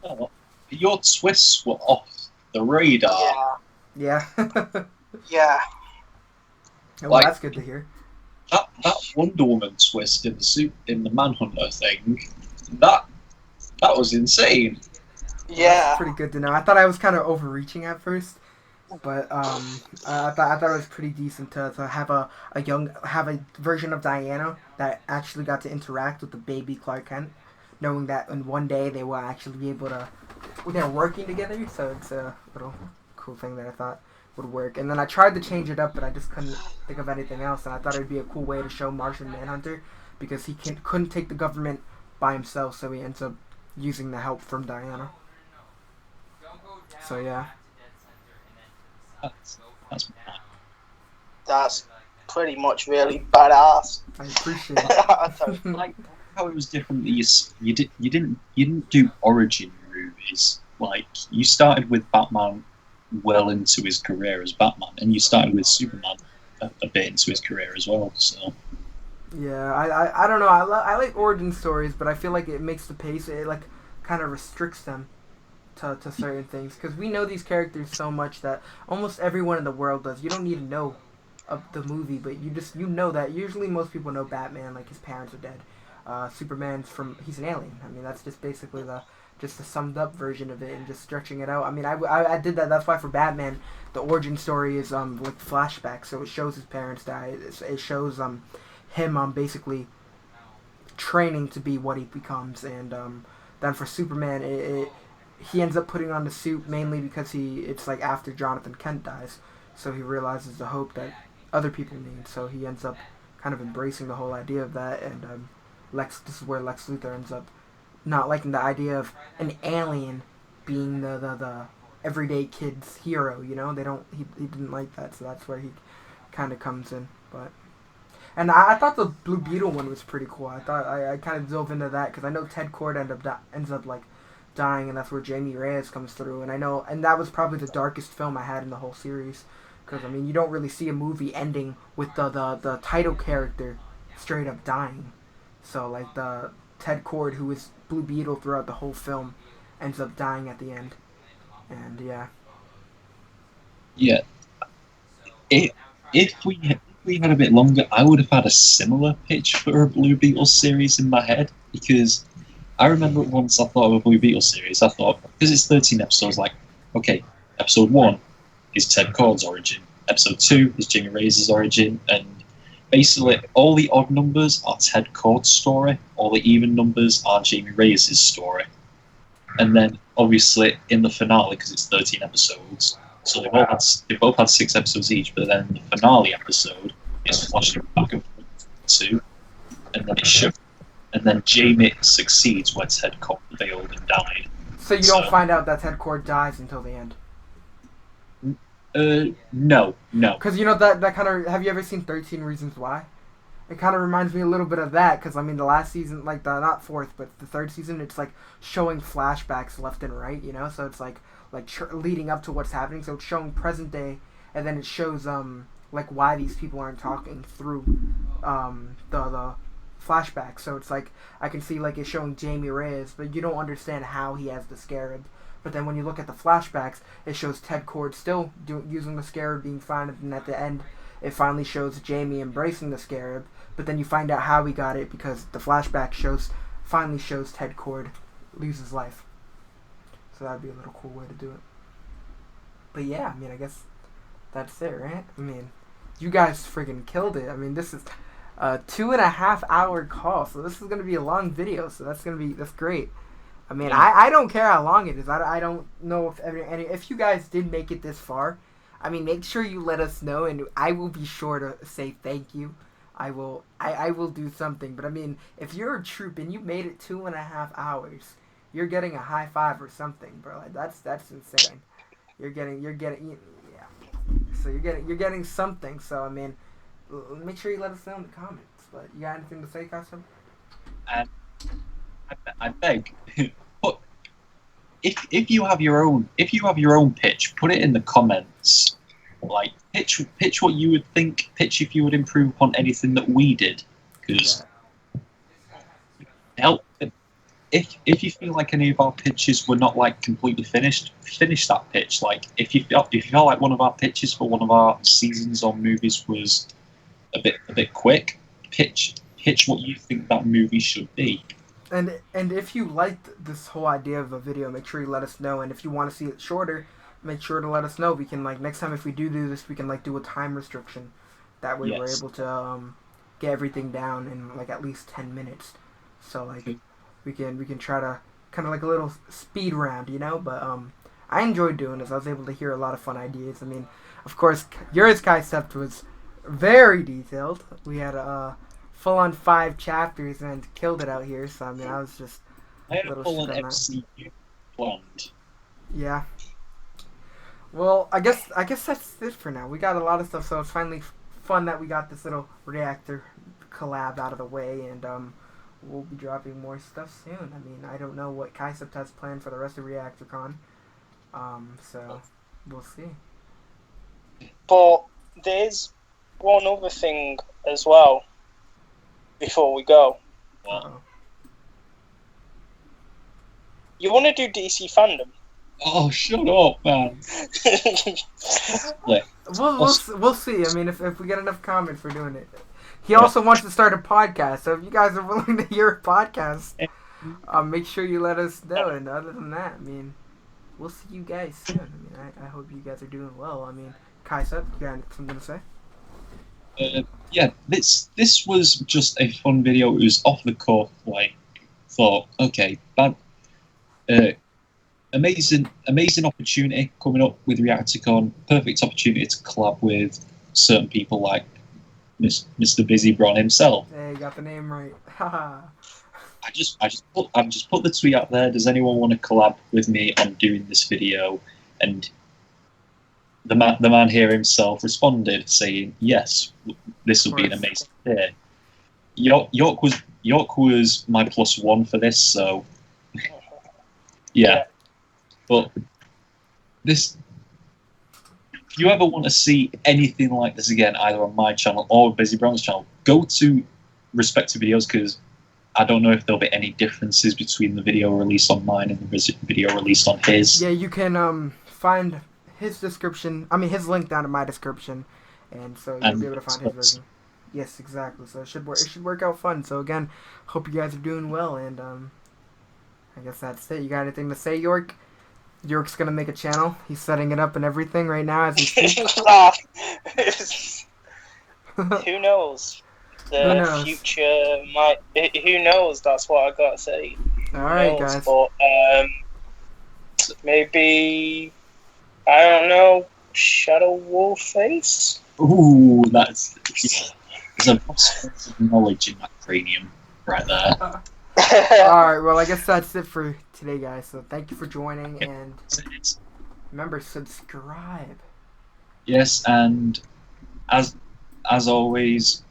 Oh, your twists were off the radar. Yeah. Yeah. Well, that's good to hear. That Wonder Woman twist in the Manhunter thing, that was insane. Yeah. Pretty good to know. I thought I was kind of overreaching at first, but I thought it was pretty decent to have a version of Diana that actually got to interact with the baby Clark Kent, knowing that in one day they will actually be able to. They're working together, so it's a little cool thing that I thought would work. And then I tried to change it up, but I just couldn't think of anything else, and I thought it would be a cool way to show Martian Manhunter, because he couldn't take the government by himself, so he ends up using the help from Diana. So yeah. That's pretty much really badass. I appreciate it. like how it was different. You didn't do origin movies. Like, you started with Batman well into his career as Batman, and you started with Superman a bit into his career as well. So yeah, I don't know. I like origin stories, but I feel like it makes the pace. It like kind of restricts them to certain things, because we know these characters so much that almost everyone in the world does. You don't need to know of the movie, but you know that usually most people know Batman, like his parents are dead. Superman's he's an alien. I mean, that's just basically the summed up version of it, and just stretching it out. I mean, I did that. That's why for Batman, the origin story is like flashback, so it shows his parents die. It shows him basically training to be what he becomes, and then for Superman, he ends up putting on the suit mainly because it's like after Jonathan Kent dies, so he realizes the hope that other people need, so he ends up kind of embracing the whole idea of that, and this is where Lex Luthor ends up not liking the idea of an alien being the everyday kid's hero. You know, he didn't like that, so that's where he kind of comes in. And I thought the Blue Beetle one was pretty cool. I thought I kind of dove into that because I know Ted Kord ends up like dying, and that's where Jamie Reyes comes through. And that was probably the darkest film I had in the whole series, because I mean, you don't really see a movie ending with the title character straight up dying. So like the Ted Kord, who is Blue Beetle throughout the whole film, ends up dying at the end. And yeah. Yeah. If we had a bit longer, I would have had a similar pitch for a Blue Beetle series in my head, because I remember once I thought of a Blue Beetle series, I thought, because it's 13 episodes, like, okay, episode 1 is Ted Kord's origin, episode 2 is Jamie Reyes' origin, and basically all the odd numbers are Ted Kord's story, all the even numbers are Jamie Reyes' story. And then, obviously, in the finale, because it's 13 episodes, So they've both had 6 episodes each, but then the finale episode is flashing back and forth to, and then and then Jamie succeeds where Ted Cord failed and died. So you don't find out that Ted Cord dies until the end. No. Because you know that kind of. Have you ever seen 13 Reasons Why? It kind of reminds me a little bit of that. Because I mean, the last season, like the not fourth, but the third season, it's like showing flashbacks left and right. You know, so it's like leading up to what's happening. So it's showing present day, and then it shows like why these people aren't talking through the flashback. So it's like I can see like it's showing Jamie Reyes, but you don't understand how he has the scarab. But then when you look at the flashbacks, it shows Ted Cord still using the scarab, being fine, and at the end, it finally shows Jamie embracing the scarab. But then you find out how he got it because the flashback finally shows Ted Cord lose his life. So that'd be a little cool way to do it. But yeah, I mean, I guess that's it, right? I mean, you guys friggin' killed it. I mean, this is a 2.5 hour call, so this is gonna be a long video. So that's great. I mean, I don't care how long it is. I don't know if you guys did make it this far. I mean, make sure you let us know, and I will be sure to say thank you. I will do something. But I mean, if you're a troop and you made it 2.5 hours, you're getting a high five or something, bro. Like, that's insane. You're getting yeah. So you're getting something. So I mean, make sure you let us know in the comments. But you got anything to say, Kysept? I beg, but if you have your own pitch, put it in the comments. Like pitch what you would think. Pitch if you would improve upon anything that we did, because help. If you feel like any of our pitches were not like completely finished, finish that pitch. Like if you felt like one of our pitches for one of our seasons or movies was a bit quick, pitch what you think that movie should be. And if you liked this whole idea of a video, make sure you let us know. And if you want to see it shorter, make sure to let us know. We can like next time if we do this, we can like do a time restriction. That way we're able to get everything down in like at least 10 minutes. So like we can try to kind of like a little speed round, you know. But I enjoyed doing this. I was able to hear a lot of fun ideas. I mean, of course, yours, Kysept, was very detailed. We had full on 5 chapters and killed it out here. So I mean, I was just I had a full on MCU planned. Yeah. Well, I guess that's it for now. We got a lot of stuff, so it's finally fun that we got this little Reactor collab out of the way, and we'll be dropping more stuff soon. I mean, I don't know what Kysept has planned for the rest of ReactorCon, so we'll see. But there's one other thing as well before we go. Uh-oh. You want to do DC fandom? Oh, shut up, man. We'll see. I mean, if we get enough comments for doing it. He also wants to start a podcast, so if you guys are willing to hear a podcast, make sure you let us know. And other than that, I mean, we'll see you guys soon. I mean, I hope you guys are doing well. I mean, Kysept, you got something to say? Yeah, this was just a fun video. It was off the cuff. Like, thought, okay, amazing opportunity coming up with ReactorCon. Perfect opportunity to collab with certain people like Mr. BizzyBron himself. Hey, you got the name right. I just put the tweet out there. Does anyone want to collab with me on doing this video? And the man here himself responded saying, yes, this will be an amazing day. Yorke was my +1 for this, so yeah. But this, if you ever want to see anything like this again, either on my channel or BizzyBron's channel, go to respective videos, because I don't know if there'll be any differences between the video released on mine and the video released on his. Yeah, you can find his link down in my description, and so you'll be able to find his version. Yes, exactly. So it should work out fun. So again, hope you guys are doing well, and I guess that's it. You got anything to say, Yorke? Yorke's gonna make a channel. He's setting it up and everything right now as he speaks. Who knows? The future might. Who knows? That's what I gotta say. All right, guys. But maybe I don't know. Shadow Wolf face. Ooh, that's there's a vast wealth of knowledge in that cranium right there. Alright, well, I guess that's it for today, guys. So thank you for joining, and remember, subscribe. Yes, and as always,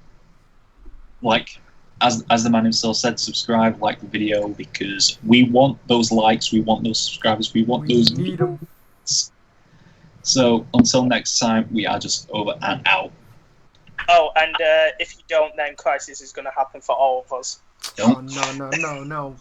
like as the man himself said, subscribe, like the video, because we want those likes, we want those subscribers, we want We those need 'em. So until next time, we are just over and out. Oh, and if you don't, then crisis is going to happen for all of us. Oh, no.